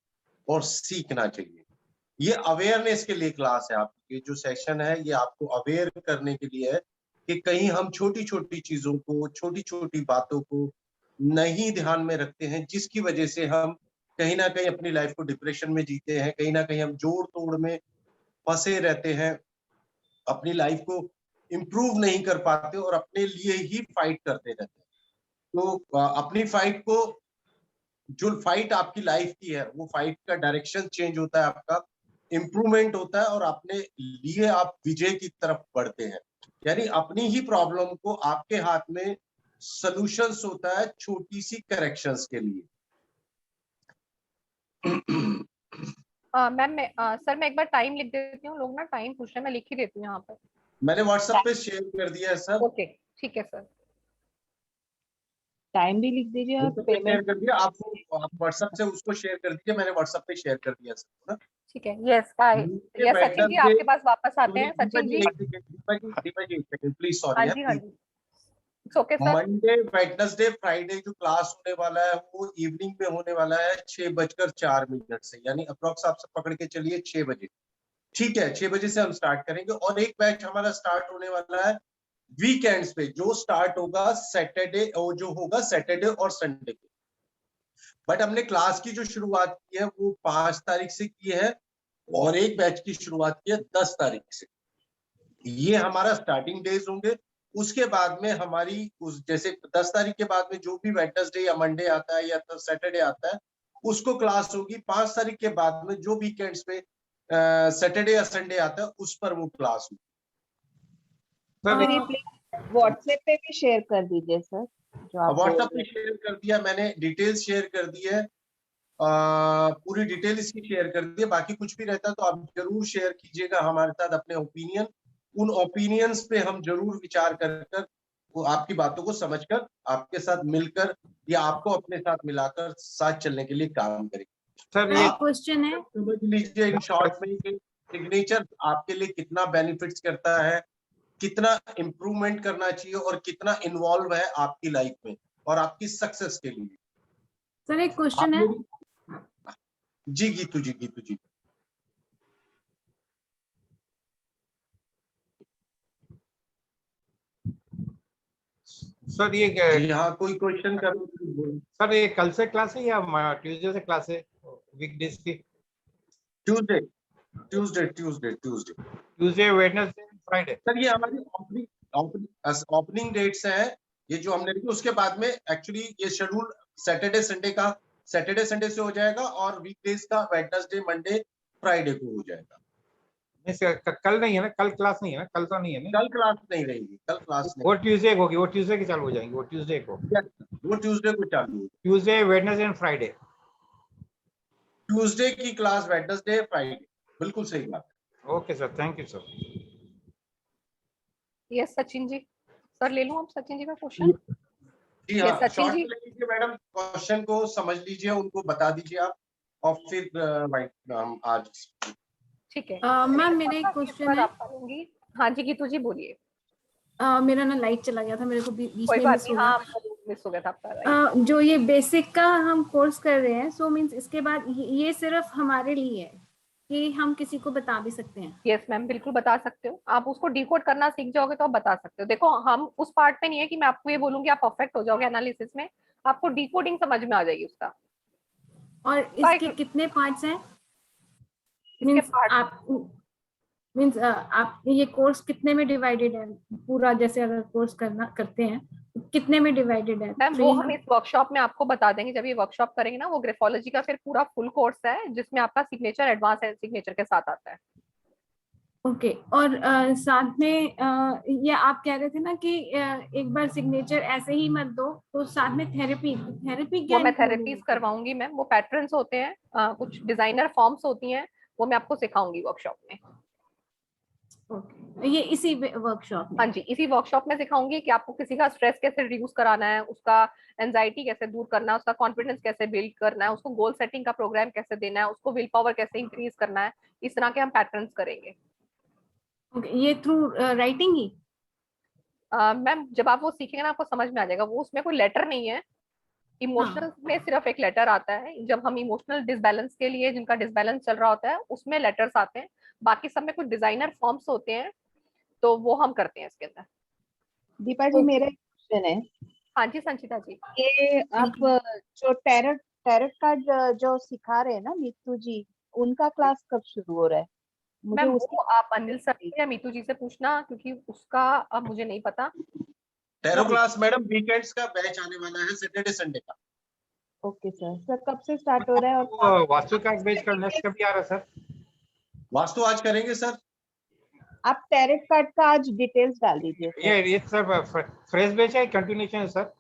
और सीखना चाहिए। ये अवेयरनेस के लिए क्लास है। आपकी जो सेशन है ये आपको अवेयर करने के लिए है कि कहीं हम छोटी छोटी चीजों को, छोटी छोटी बातों को नहीं ध्यान में रखते हैं, जिसकी वजह से हम कहीं ना कहीं अपनी लाइफ को डिप्रेशन में जीते हैं, कहीं ना कहीं हम जोड़ तोड़ में फंसे रहते हैं, अपनी लाइफ को इम्प्रूव नहीं कर पाते और अपने लिए ही फाइट करते रहते हैं। तो अपनी फाइट को, जो फाइट आपकी लाइफ की है, वो फाइट का डायरेक्शन चेंज होता है, आपका इम्प्रूवमेंट होता है और अपने लिए आप विजय की तरफ बढ़ते हैं। यानी अपनी ही प्रॉब्लम को आपके हाथ में सॉल्यूशंस होता है छोटी सी करेक्शंस के लिए। मैम सर मैं एक बार टाइम लिख देती हूँ, लोग ना टाइम पूछ रहे हैं, मैं लिख ही देती हूँ यहाँ पर। मैंने व्हाट्सएप पे शेयर कर दिया है सर। ओके ठीक है सर। टाइम भी लिख दीजिए और शेयर पेमेंट कर दिया आपको, आप व्हाट्सएप से उसको शेयर कर दीजिए, मैंने व्हाट्सएप पे शेयर कर दिया सर। ठीक है, यस यस सचिन जी आपके पास वापस आते हैं। सचिन जी दीपा जी प्लीज हाँ सॉरी जी हाँ जी, okay sir. Monday, Wednesday, Friday जो क्लास होने वाला है वो इवनिंग में होने वाला है 6:04 से, यानी अप्रोक्स आप सब पकड़ के चलिए 6 बजे। ठीक है, 6 बजे से हम स्टार्ट करेंगे और एक बैच हमारा स्टार्ट होने वाला है वीकेंड्स पे, जो स्टार्ट होगा सैटरडे, जो होगा सैटरडे और संडे पे। बट हमने क्लास की जो शुरुआत की है वो 5 तारीख से की है और एक बैच की शुरुआत की है 10 तारीख से। ये हमारा स्टार्टिंग डेज होंगे। उसके बाद में हमारी उस जैसे 10 तारीख के बाद में जो भी वेडनेसडे या मंडे आता है या सैटरडे आता है उसको क्लास होगी। 5 तारीख के बाद में जो वीकेंड्स पे सैटरडे या संडे आता है उस पर वो क्लास होगी। सर ये प्लीज व्हाट्सएप पे भी शेयर कर दीजिए सर, जो आप व्हाट्सएप पे शेयर कर दिया मैंने, डिटेल्स शेयर कर दी है, पूरी डिटेल इसकी शेयर कर दी है। बाकी कुछ भी रहता है तो आप जरूर शेयर कीजिएगा हमारे साथ अपने ओपिनियन। उन ओपिनियंस पे हम जरूर विचार कर वो आपकी बातों को समझकर आपके साथ मिलकर या आपको अपने साथ मिलाकर साथ चलने के लिए काम करेंगे। सर एक क्वेश्चन है, समझ लीजिए इन शॉर्ट में कि सिग्नेचर आपके लिए कितना बेनिफिट्स करता है, कितना इम्प्रूवमेंट करना चाहिए और कितना इन्वॉल्व है आपकी लाइफ में और आपकी सक्सेस के लिए। सर एक क्वेश्चन है। जी गीतू जी सर ये यहाँ कोई क्वेश्चन कर सर, ये कल से क्लास है या ट्यूसडे से क्लास है वीकडेज की? Tuesday Wednesday Friday. सर ये हमारी ओपनिंग डेट्स हैं, ये जो हमने लिखी। उसके बाद में एक्चुअली ये शेड्यूल सैटरडे संडे से हो जाएगा और वीकडेज का वेडनेसडे मंडे फ्राइडे को हो जाएगा। कल नहीं है ना, कल क्लास नहीं है ना, कल तो नहीं है ना, कल क्लास नहीं रहेगी, कल क्लास नहीं। वो ट्यूसडे को होगी, वो ट्यूसडे की चालू हो जाएंगी, वो ट्यूसडे को चालू, Tuesday Wednesday and Friday. Tuesday की क्लास वेडनेसडे फ्राइडे, बिल्कुल सही बात है। Okay sir, thank you sir. Yes Sachin ji, sir ले लूं आप सचिन जी का क्वेश्चन? जी हाँ, शॉर्ट में लीजिए मैडम, क्वेश्चन को समझ लीजिए, उनको बता दीजिए आप और फिर हम आज ठीक है। मैम मेरा एक क्वेश्चन है। हाँ जी गीतू जी बोलिए। मेरा ना लाइट चला गया था, मेरे को बीच कोई में बात नहीं, हाँ मिस हो गया था आपका। जो ये बेसिक का हम कोर्स कर रहे हैं, सो मींस इसके बाद ये सिर्फ हमारे लिए है कि हम किसी को बता भी सकते हैं? यस मैम, बिल्कुल बता सकते हो। आप उसको डिकोड करना सीख जाओगे तो आप बता सकते हो। देखो हम उस पार्ट पे नहीं है कि मैं आपको ये बोलूंगी आप परफेक्ट हो जाओगे एनालिसिस में, आपको डिकोडिंग समझ में आ जाएगी उसका। और इसके कितने पार्ट्स हैं? मीन्स आप ये कोर्स कितने में डिवाइडेड है पूरा, जैसे अगर कोर्स करते हैं कितने में डिवाइडेड है? मैम वो हम इस वर्कशॉप में आपको बता देंगे, जब ये वर्कशॉप करेंगे ना, वो ग्राफोलॉजी का फिर पूरा फुल कोर्स है जिसमें आपका सिग्नेचर एडवांस सिग्नेचर के साथ आता है। ओके और साथ में ये आप कह रहे थे ना कि एक बार सिग्नेचर ऐसे ही मत दो, तो साथ में थेरेपी क्या वो मैं थेरेपीज करवाऊंगी मैम, वो पैटर्न्स होते हैं, कुछ डिजाइनर फॉर्म्स होती हैं, वो मैं आपको सिखाऊंगी वर्कशॉप में। ओके, ये इसी वर्कशॉप में? हाँ जी, इसी वर्कशॉप में सिखाऊंगी कि आपको किसी का स्ट्रेस कैसे रिड्यूस कराना है, उसका एंजाइटी कैसे दूर करना है, उसका कॉन्फिडेंस कैसे बिल्ड करना है, उसको गोल सेटिंग का प्रोग्राम कैसे देना है, उसको विल पावर कैसे इंक्रीज करना है, इस तरह के हम पैटर्न्स करेंगे। ओके, ये थ्रू राइटिंग ही? मैम जब आप वो सीखेंगे ना आपको समझ में आ जाएगा, वो उसमें कोई लेटर नहीं है, इमोशनल में सिर्फ एक लेटर आता है। जब हम इमोशनल डिसबैलेंस के लिए, जिनका डिसबैलेंस चल रहा होता है, उसमें लेटर्स आते हैं, बाकी सब में कुछ डिजाइनर फॉर्म्स होते हैं, तो वो हम करते हैं इसके अंदर। दीपा जी मेरा एक क्वेश्चन है। हाँ जी संचिता जी। ये आप जो टैरेट कार्ड जो सिखा रहे हैं ना मीतू जी, उनका क्लास कब शुरू हो रहा है? मुझे मैम उसकी वो आप अनिल सर या मीतू जी से पूछना, क्योंकि उसका अब मुझे नहीं पता। टैरो क्लास मैडम वीकेंड्स का बैच आने वाला है, सैटरडे संडे का। ओके सर कब से स्टार्ट हो रहा है? और वास्तु का बैच का नेक्स्ट कभी आ रहा है सर? वास्तु आज करेंगे सर। आप टैरेट कार्ड का आज डिटेल्स डाल दीजिए सर। ये सर फ्रेश बैच है, कंटिन्यूएशन है सर?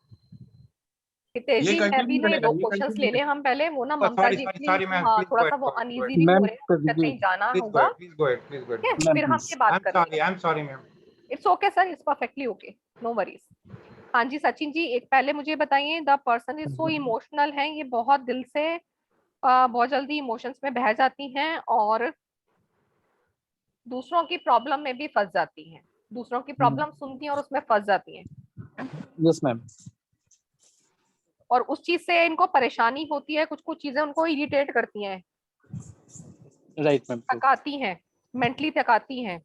हितेश जी मैं भी ना दो क्वेश्चंस ले लें हम पहले, वो ना ममता जी सॉरी मैम, हाँ थोड़ा सा वो अनईजी भी हो रहे हैं, कहीं जाना होगा, प्लीज गो अहेड फिर हम ये बात करेंगे। I am sorry ma'am. It's okay sir, it's perfectly okay, no worries. हाँ जी सचिन जी, एक पहले मुझे बताइए, the person is so emotional है, ये बहुत दिल से बहुत जल्दी इमोशंस में बह जाती हैं और दूसरों की प्रॉब्लम में भी फंस जाती हैं, दूसरों की प्रॉब्लम सुनती हैं और उसमें फंस जाती हैं। Yes ma'am. और उस चीज से इनको परेशानी होती है, कुछ कुछ चीजें उनको इरिटेट करती हैं, राइट मैम, थकाती हैं, मेंटली थकाती हैं।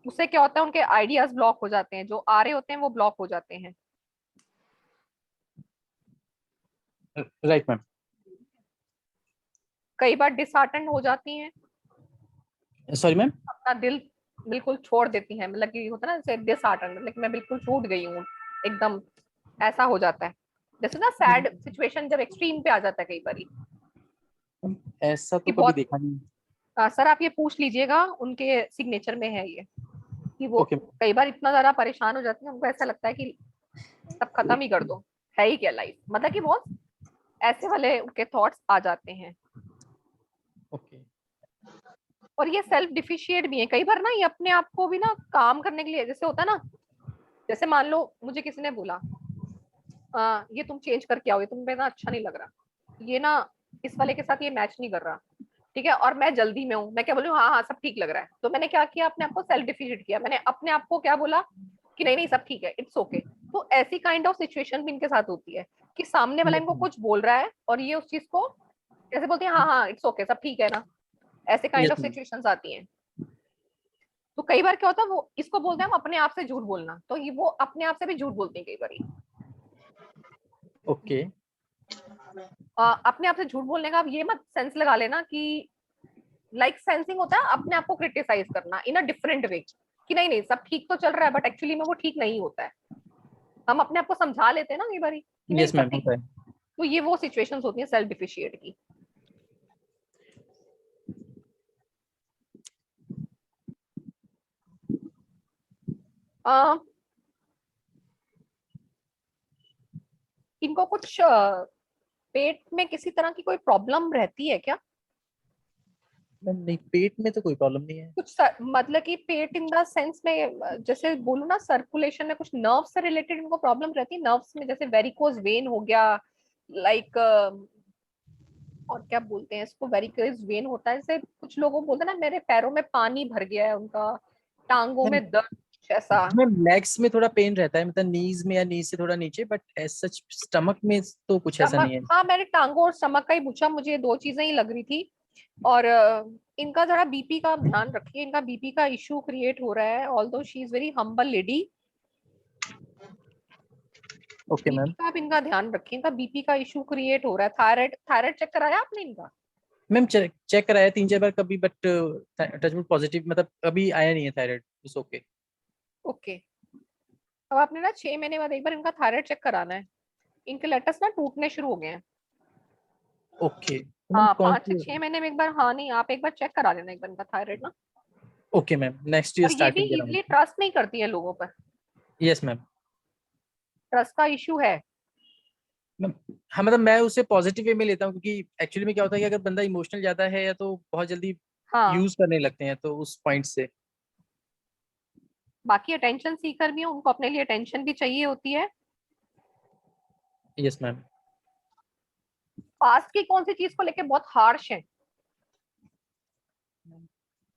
उससे क्या होता है, उनके आइडियाज ब्लॉक हो जाते हैं, जो आ रहे होते हैं वो ब्लॉक हो जाते हैं। Right ma'am. कई बार डिसहार्टन हो जाती हैं, सॉरी मैम। अपना दिल बिल्कुल छोड़ देती हैं, मतलब कि होता है ना जैसे डिसहार्टन, मतलब मैं बिल्कुल टूट गई हूँ एकदम, ऐसा हो जाता है। जैसे ना सैड सिचुएशन जब एक्सट्रीम पे आ जाता है कई बार। ऐसा तो कभी देखा नहीं। सर आप ये पूछ लीजिएगा, उनके सिग्नेचर में है ये, कि वो कई बार इतना ज्यादा परेशान हो जाती है, उनको ऐसा लगता है कि सब खत्म ही कर दो, है ही क्या लाइफ, मतलब कि बहुत ऐसे वाले उनके थॉट्स आ जाते हैं। ओके। और ये सेल्फ डिफिशिएट भी है कई बार ना, ये अपने आप को भी ना काम करने के लिए, जैसे होता है ना, जैसे मान लो मुझे किसी ने बोला ये तुम चेंज करके आओ, ये तुम्हें ना अच्छा नहीं लग रहा, ये ना इस वाले के साथ ये मैच नहीं कर रहा, ठीक है, और मैं जल्दी में हूँ, मैं क्या बोलूँ, हाँ हाँ सब ठीक लग रहा है, तो मैंने क्या किया, अपने आप को सेल्फ डिफिशिएट किया, मैंने अपने आप को क्या बोला कि नहीं नहीं सब ठीक है, इट्स ओके। तो ऐसी काइंड ऑफ सिचुएशन भी इनके साथ होती है कि सामने वाला इनको कुछ बोल रहा है और ये उस चीज को जैसे बोलते हैं हाँ हाँ इट्स ओके सब ठीक है ना, ऐसे काइंड ऑफ सिचुएशंस आती हैं। तो कई बार क्या होता है, वो इसको बोलते हैं हम अपने आप से झूठ बोलना, तो ये वो अपने आप से भी झूठ बोलते हैं कई बार। ओके। अपने आप से झूठ बोलने का आप ये मत सेंस लगा लेना कि लाइक सेंसिंग होता है अपने आप को क्रिटिसाइज करना इन अ डिफरेंट वे, कि नहीं नहीं सब ठीक तो चल रहा है, बट एक्चुअली में वो ठीक नहीं होता है। हम अपने आप को समझा लेते हैं ना कई बार कि नहीं सब ठीक है। तो ये वो सिचुएशंस होती हैं सेल्फ डिफिशिएट की। इनको कुछ पेट में किसी तरह की कोई प्रॉब्लम रहती है क्या? नहीं, पेट में तो कोई प्रॉब्लम नहीं है। कुछ मतलब कि पेट इन द सेंस में, जैसे बोलूं ना सर्कुलेशन में कुछ नर्व से रिलेटेड इनको प्रॉब्लम रहती है, नर्व्स में जैसे वेरिकोज वेन हो गया, लाइक और क्या बोलते हैं इसको, वेरिकोज वेन होता है, जैसे कुछ लोगों बोलते हैं ना मेरे पैरों में पानी भर गया है, उनका टांगों में दर्द ऐसा। लेग्स में थोड़ा पेन रहता है, मतलब नीज में या नीज से थोड़ा नीचे, बट एज सच स्टमक में तो कुछ ऐसा नहीं है। हाँ मैंने टांगों और स्टमक का ही पूछा, मुझे दो चीजें ही लग रही थी। और इनका जरा बीपी का ध्यान रखिए, इनका बीपी का इशू क्रिएट हो रहा है, although she is very humble lady. Okay ma'am. आप इनका ध्यान रखिए, इनका बीपी का इशू क्रिएट हो रहा है। थायराइड चेक कराया आपने इनका? मैम चेक कराया 3-4 बार कभी, बट टचवुड पॉजिटिव मतलब अभी आया नहीं है थायराइड, इट्स ओके। ओके, अब आपने ना 6 महीने बाद एक बार इनका थायराइड चेक कराना है। इनके लेटस ना टूटने शुरू हो गए हैं। ओके हाँ, कौन 5 से 6 महीने में एक बार। हाँ नहीं, आप एक बार चेक करा लेना एक बार इनका थायराइड ना। ओके मैम, नेक्स्ट ईयर और ये भी स्टार्टिंग इजीली ट्रस्ट नहीं करती है लोगों पर, यस मैम। ट्रस्ट का इशू है। हाँ मतलब मैं उसे पॉजिटिव वे में लेता हूँ, क्योंकि एक्चुअली में क्या होता है कि अगर बंदा इमोशनल ज्यादा है या तो बहुत जल्दी हाँ, यूज करने लगते हैं, तो उस पॉइंट से। बाकी अटेंशन सीकर भी हैं, उनको अपने लिए अटेंशन भी चाहिए होती है। Yes ma'am. पास्ट की कौन सी चीज को लेके बहुत हार्श है?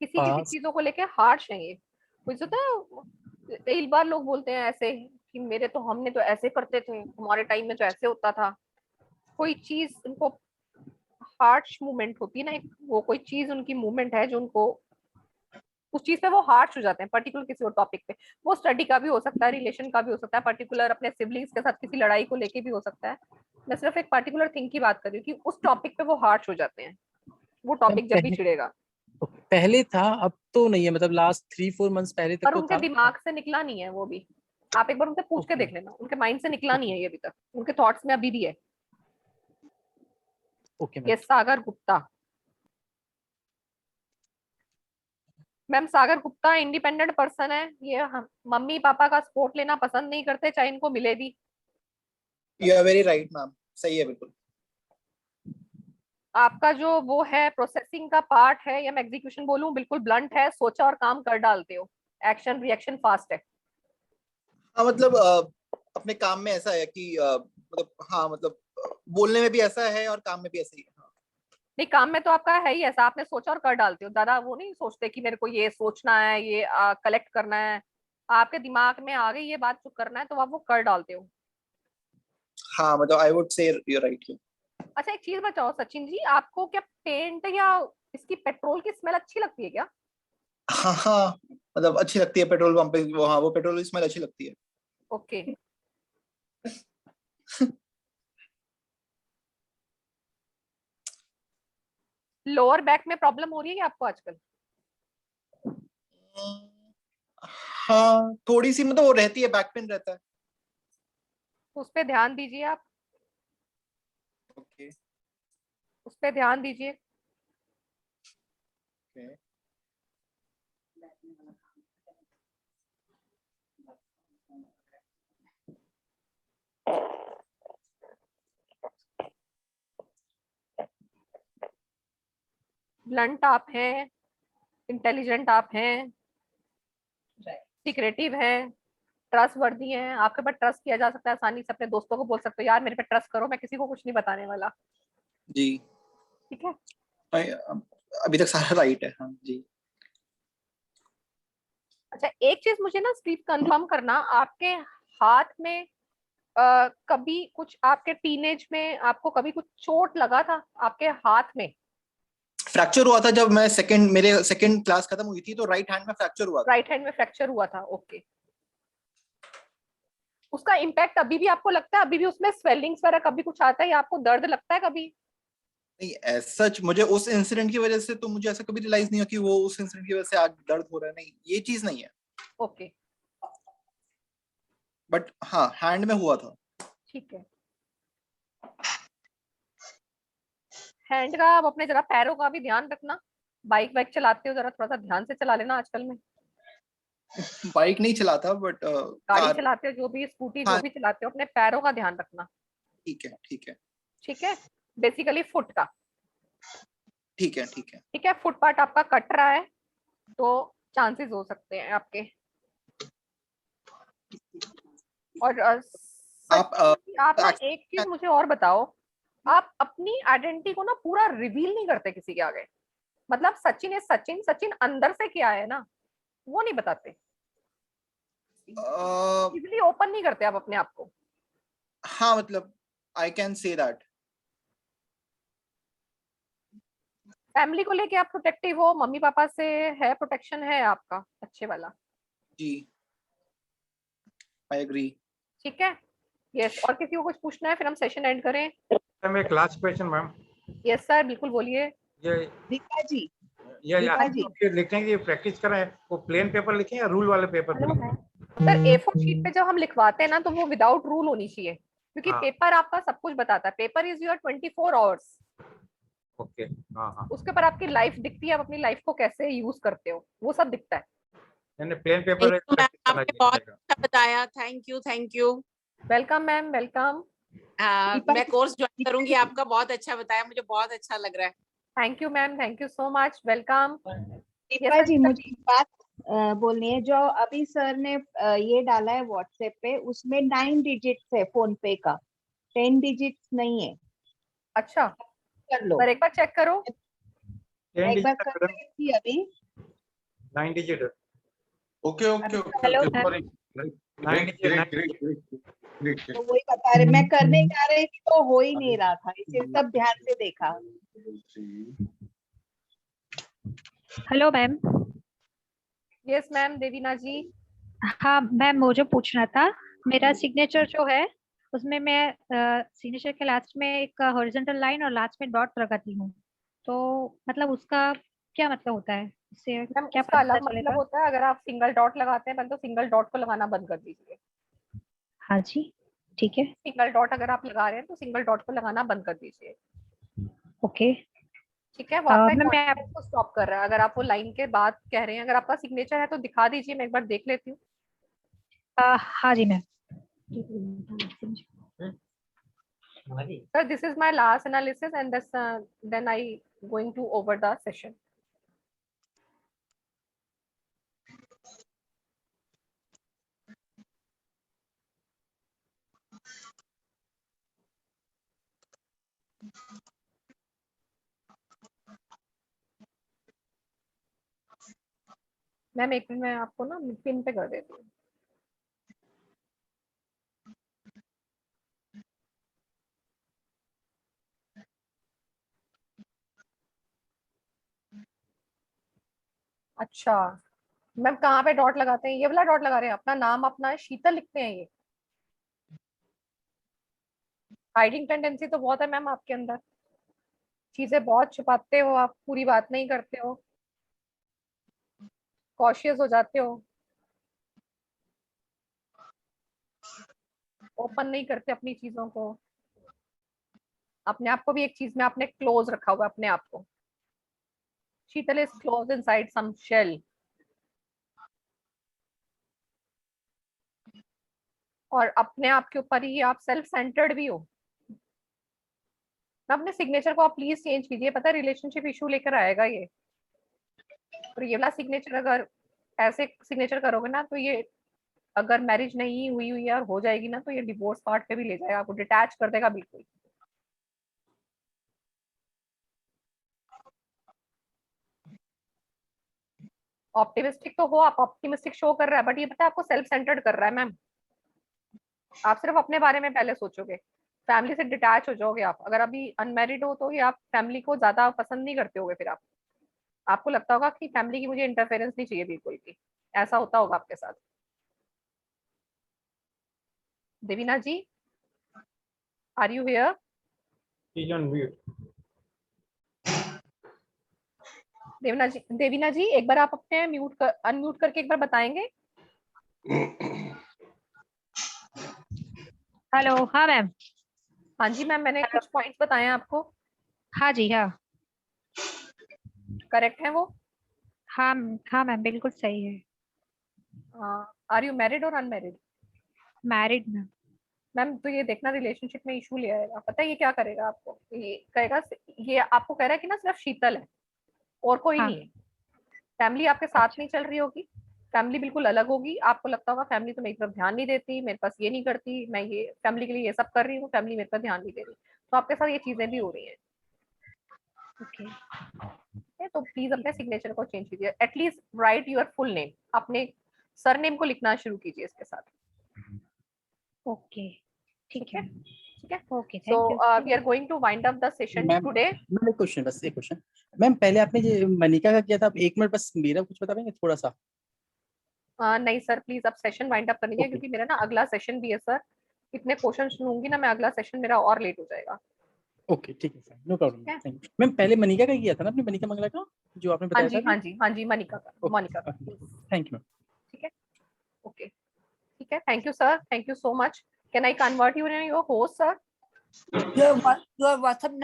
किसी किसी पास्ट चीजों को लेके हार्श है ये। कुछ होता है, कई बार लोग बोलते हैं ऐसे कि मेरे तो, हमने तो ऐसे करते थे, हमारे टाइम में तो ऐसे होता था। कोई चीज उनको हार्श मूवमेंट होती है ना, एक वो कोई चीज उनकी मूवमेंट है जो उनको उस चीज पे वो हार्श हो जाते हैं, पर्टिकुलर किसी और टॉपिक पे। वो स्टडी का भी हो सकता है, रिलेशन का भी हो सकता है, पर्टिकुलर अपने सिबलिंग्स के साथ किसी लड़ाई को लेके भी हो सकता है। मैं सिर्फ एक पर्टिकुलर थिंग की बात कर रही हूँ कि उस टॉपिक पे वो हार्श हो जाते हैं, वो मैम टॉपिक जब भी छिड़ेगा। पहले था, अब तो नहीं है, मतलब लास्ट 3-4 मंथ्स पहले तक पर तो उनके था। दिमाग से निकला नहीं है वो भी। आप एक बार उनसे पूछ के देख लेना, उनके माइंड से निकला नहीं है ये अभी तक, उनके थॉट्स में अभी भी है। ओके ये सागर गुप्ता, मैम सागर गुप्ता इंडिपेंडेंट पर्सन है ये। मम्मी पापा का सपोर्ट लेना पसंद नहीं करते, चाहे इनको मिले भी। You are very right ma'am, सही है बिल्कुल। आपका जो वो है प्रोसेसिंग का पार्ट है, या मैं एग्जीक्यूशन बोलूं, बिल्कुल ब्लंट है, सोचा और काम कर डालते हो, एक्शन रिएक्शन फास्ट है। हाँ मतलब अपने काम में ऐसा है कि मतलब हाँ मतलब बोलने में भी ऐसा है और काम में भी ऐसा ही है। हाँ। नहीं, काम में तो आपका है ही ऐसा, आपने सोचा और कर डालते हो, ज्यादा वो नहीं सोचते कि मेरे को ये सोचना है, ये कलेक्ट करना है। आपके दिमाग में आ गई ये बात जो करना है, तो आप वो कर डालते हो। हाँ मतलब I would say you right. अच्छा एक चीज बताओ सचिन जी, आपको क्या पेंट या इसकी पेट्रोल की स्मेल अच्छी लगती है क्या? हाँ हाँ मतलब अच्छी लगती है पेट्रोल पंप पे वो, हाँ वो पेट्रोल की स्मेल अच्छी लगती है। ओके। लोअर बैक में प्रॉब्लम हो रही है क्या आपको आजकल? हाँ थोड़ी सी मतलब वो रहती है, बैक पेन रहता है। उस पे ध्यान दीजिए आप, ओके उस पे ध्यान दीजिए। ओके। ब्लंट आप हैं, इंटेलिजेंट आप हैं, सीक्रेटिव हैं, ट्रस्ट वर्दी हैं, आपके पर ट्रस्ट किया जा सकता है आसानी से। अपने दोस्तों को बोल सकते हो यार मेरे पे ट्रस्ट करो, मैं किसी को कुछ नहीं बताने वाला। जी ठीक है। अभी तक सारा राइट है। हाँ जी। अच्छा एक चीज मुझे ना प्लीज कंफर्म करना, आपके हाथ में कभी कुछ, आपके टीनेज में आपको कभी कुछ चोट लगा था आपके हाथ में? फ्रैक्चर हुआ था जब मैं मेरे सेकंड क्लास खत्म हुई थी, तो राइट हैंड में फ्रैक्चर हुआ था। राइट हैंड में फ्रैक्चर हुआ था, ओके। उसका इम्पैक्ट अभी भी आपको लगता है, अभी भी उसमें स्वेलिंग्स वगैरह कभी कुछ आता है, या आपको दर्द लगता है कभी? नहीं सच मुझे उस इंसिडेंट की वजह से तो मुझे ऐसा कभी रियलाइज नहीं हुआ कि वो उस इंसिडेंट की वजह से आज दर्द हो रहा है, नहीं ये चीज नहीं है। ओके बट हाँ हैंड में हुआ था। ठीक है। हैंड का, आप अपने जरा पैरों का भी ध्यान रखना। बाइक वाइक चलाते हो जरा थोड़ा सा ध्यान से चला लेना आजकल में। बाइक नहीं चलाता बट गाड़ी चलाते हो, जो भी स्कूटी जो हाँ भी चलाते हो, अपने पैरों का ध्यान रखना। ठीक है ठीक है ठीक है, बेसिकली फुट का। ठीक है ठीक है। ठीक है, फुट पार्ट आपका कट रहा है, तो चांसेस हो सकते हैं आपके। और आप आप ना एक चीज मुझे और बताओ, आप अपनी आइडेंटिटी को ना पूरा रिवील नहीं करते किसी के आगे। मतलब सचिन है सचिन, सचिन अंदर से क्या है ना, वो नहीं बताते, इजीली ओपन नहीं करते आप अपने आप को। हाँ मतलब I can say that. Family को लेके आप प्रोटेक्टिव हो, मम्मी पापा से है प्रोटेक्शन है आपका अच्छे वाला? जी आई एग्री। ठीक है, यस। और किसी को कुछ पूछना है फिर हम सेशन एंड करें? मैं class question ma'am. Yes sir, बिल्कुल बोलिए। ये दीपा जी, ये दीपा जी, ये लिखने की प्रैक्टिस कर रहे हैं, वो प्लेन पेपर लिखें या रूल वाले पेपर पे लिखें? सर A4 शीट पे जब हम लिखवाते हैं ना तो वो विदाउट रूल होनी चाहिए, क्योंकि हाँ। पेपर आपका सब कुछ बताता है। Paper is your 24 hours. Okay, हाँ हाँ, उसके ऊपर आपकी लाइफ दिखती है, आप अपनी लाइफ को कैसे यूज करते हो वो सब दिखता है। मैंने plain paper Thank you, ma'am, आपने बहुत अच्छा बताया। Thank you, thank you. Welcome ma'am, welcome. मैं कोर्स ज्वाइन करूंगी आपका, बहुत अच्छा बताया, मुझे बहुत अच्छा लग रहा है। Thank you ma'am, thank you so much, welcome. Deepa ji मुझे एक बात बोलनी है। जो अभी सर ने ये डाला है व्हाट्सएप पे, उसमें 9 डिजिट्स है फोन पे का, 10 डिजिट्स नहीं है। अच्छा, कर लो, पर एक बार चेक करो। एक बार कर रही थी अभी। 9 digit. Okay okay okay hello, okay, sorry. तो वही बता रहे, मैं करने जा रही थी तो हो ही नहीं रहा था, इसे सब ध्यान से देखा। Hello ma'am. Yes ma'am, Devina ji. हाँ मैम, मुझे पूछना था, मेरा सिग्नेचर जो है उसमें मैं सिग्नेचर के लास्ट में एक हॉरिजॉन्टल लाइन और लास्ट में डॉट लगाती हूँ, तो मतलब उसका क्या मतलब होता है, इससे मैम क्या उसका पता अलग चलेगा? मतलब होता है। अगर आप सिंगल डॉट लगाते हैं पहले तो सिंगल डॉट को लगाना बंद कर दीजिए। हाँ जी, ठीक है। सिंगल डॉट अगर आप लगा रहे हैं तो सिंगल डॉट को लगाना बंद कर दीजिए। ओके। ठीक है, वो आपका मैम कॉन्फिडेंस को स्टॉप कर रहा है। अगर आप वो लाइन के बाद कह रहे हैं, अगर आपका सिग्नेचर है तो दिखा दीजिए, मैं एक बार देख लेती हूँ। हाँ जी ma'am. Sir, this is my last analysis and this, then I going to over the session. Ma'am एक मिनट, मैं आपको ना पिन पे कर देती हूँ। अच्छा मैम, कहाँ पे डॉट लगाते हैं? ये वाला डॉट लगा रहे हैं? अपना नाम अपना शीतल लिखते हैं? ये हाइडिंग टेंडेंसी तो बहुत है मैम आपके अंदर, चीजें बहुत छुपाते हो आप, पूरी बात नहीं करते हो, कॉशियस हो जाते हो, ओपन नहीं करते अपनी चीजों को। अपने आप को भी एक चीज में आपने क्लोज रखा हुआ है अपने आप को। Sheetal is close inside some shell. और अपने आप के ऊपर ही आप सेल्फ सेंटर्ड भी हो। अपने सिग्नेचर को आप प्लीज चेंज कीजिए, पता है रिलेशनशिप इशू लेकर आएगा ये। और ये वाला सिग्नेचर अगर ऐसे सिग्नेचर करोगे ना तो ये, अगर मैरिज नहीं हुई हुई है और हो जाएगी ना तो ये डिवोर्स पार्ट पे भी ले जाएगा, आपको डिटैच कर देगा बिल्कुल। ऑप्टिमिस्टिक तो हो आप, ऑप्टिमिस्टिक शो कर रहा है, बट ये पता है आपको सेल्फ सेंटर्ड कर रहा है मैम। आप सिर्फ अपने बारे में पहले सोचोगे, फैमिली से डिटैच हो जाओगे आप। अगर अभी अनमैरिड हो तो ये आप फैमिली को ज्यादा पसंद नहीं करते होगे, फिर आप, आपको लगता होगा कि फैमिली की मुझे इंटरफेरेंस नहीं चाहिए बिल्कुल भी। ऐसा होता होगा आपके साथ। Devina ji, are you here? He's on mute. Devina ji एक बार आप अपने म्यूट कर, अनम्यूट करके एक बार बताएंगे। हेलो। हाँ मैम। हाँ जी मैम, मैंने कुछ पॉइंट्स बताए हैं आपको। हाँ जी, हाँ। करेक्ट है वो? हाँ हाँ मैम, बिल्कुल सही है। आर यू मैरिड और अनमैरिड? Married ma'am. मैम तो ये देखना रिलेशनशिप में इशू ले आएगा। पता है ये क्या करेगा आपको? ये कहेगा, ये आपको कह रहा है कि ना सिर्फ शीतल है और कोई हाँ। नहीं है। फैमिली आपके साथ नहीं चल रही होगी, फैमिली बिल्कुल अलग होगी। आपको लगता होगा फैमिली तो मेरी तरफ ध्यान नहीं देती, मेरे पास ये नहीं करती, मैं ये फैमिली के लिए ये सब कर रही हूँ, फैमिली मेरे पर ध्यान नहीं दे रही। तो आपके साथ ये चीजें भी हो रही हैं। ओके, तो प्लीज अपने सिग्नेचर को चेंज कीजिए। At least right your full name, अपने सरनेम को लिखना शुरू कीजिए इसके साथ। ओके, ठीक है। ठीक है, okay, so thank you. We are going to wind up the session ma'am, today. Ma'am एक क्वेश्चन, बस एक क्वेश्चन। मैम पहले आपने जो मनिका का किया था, आप 1 मिनट बस मेरा कुछ बता पाएंगे थोड़ा सा? नहीं सर, प्लीज अब सेशन वाइंड अप कर लीजिए, क्योंकि मेरा ना अगला सेशन भी है सर। इतने क्वेश्चन लूंगी ना मैं, अगला सेशन मेरा और लेट हो जाएगा। ओके ठीक है no problem thank you ma'am पहले मनिका का किया था ना आपने मनिका मंगला का जो आपने हाँ बताया जी था हाँ जी मनिका का मोनिका का थैंक यू ठीक है ओके ठीक है thank you so much can I convert you in your host sir your WhatsApp number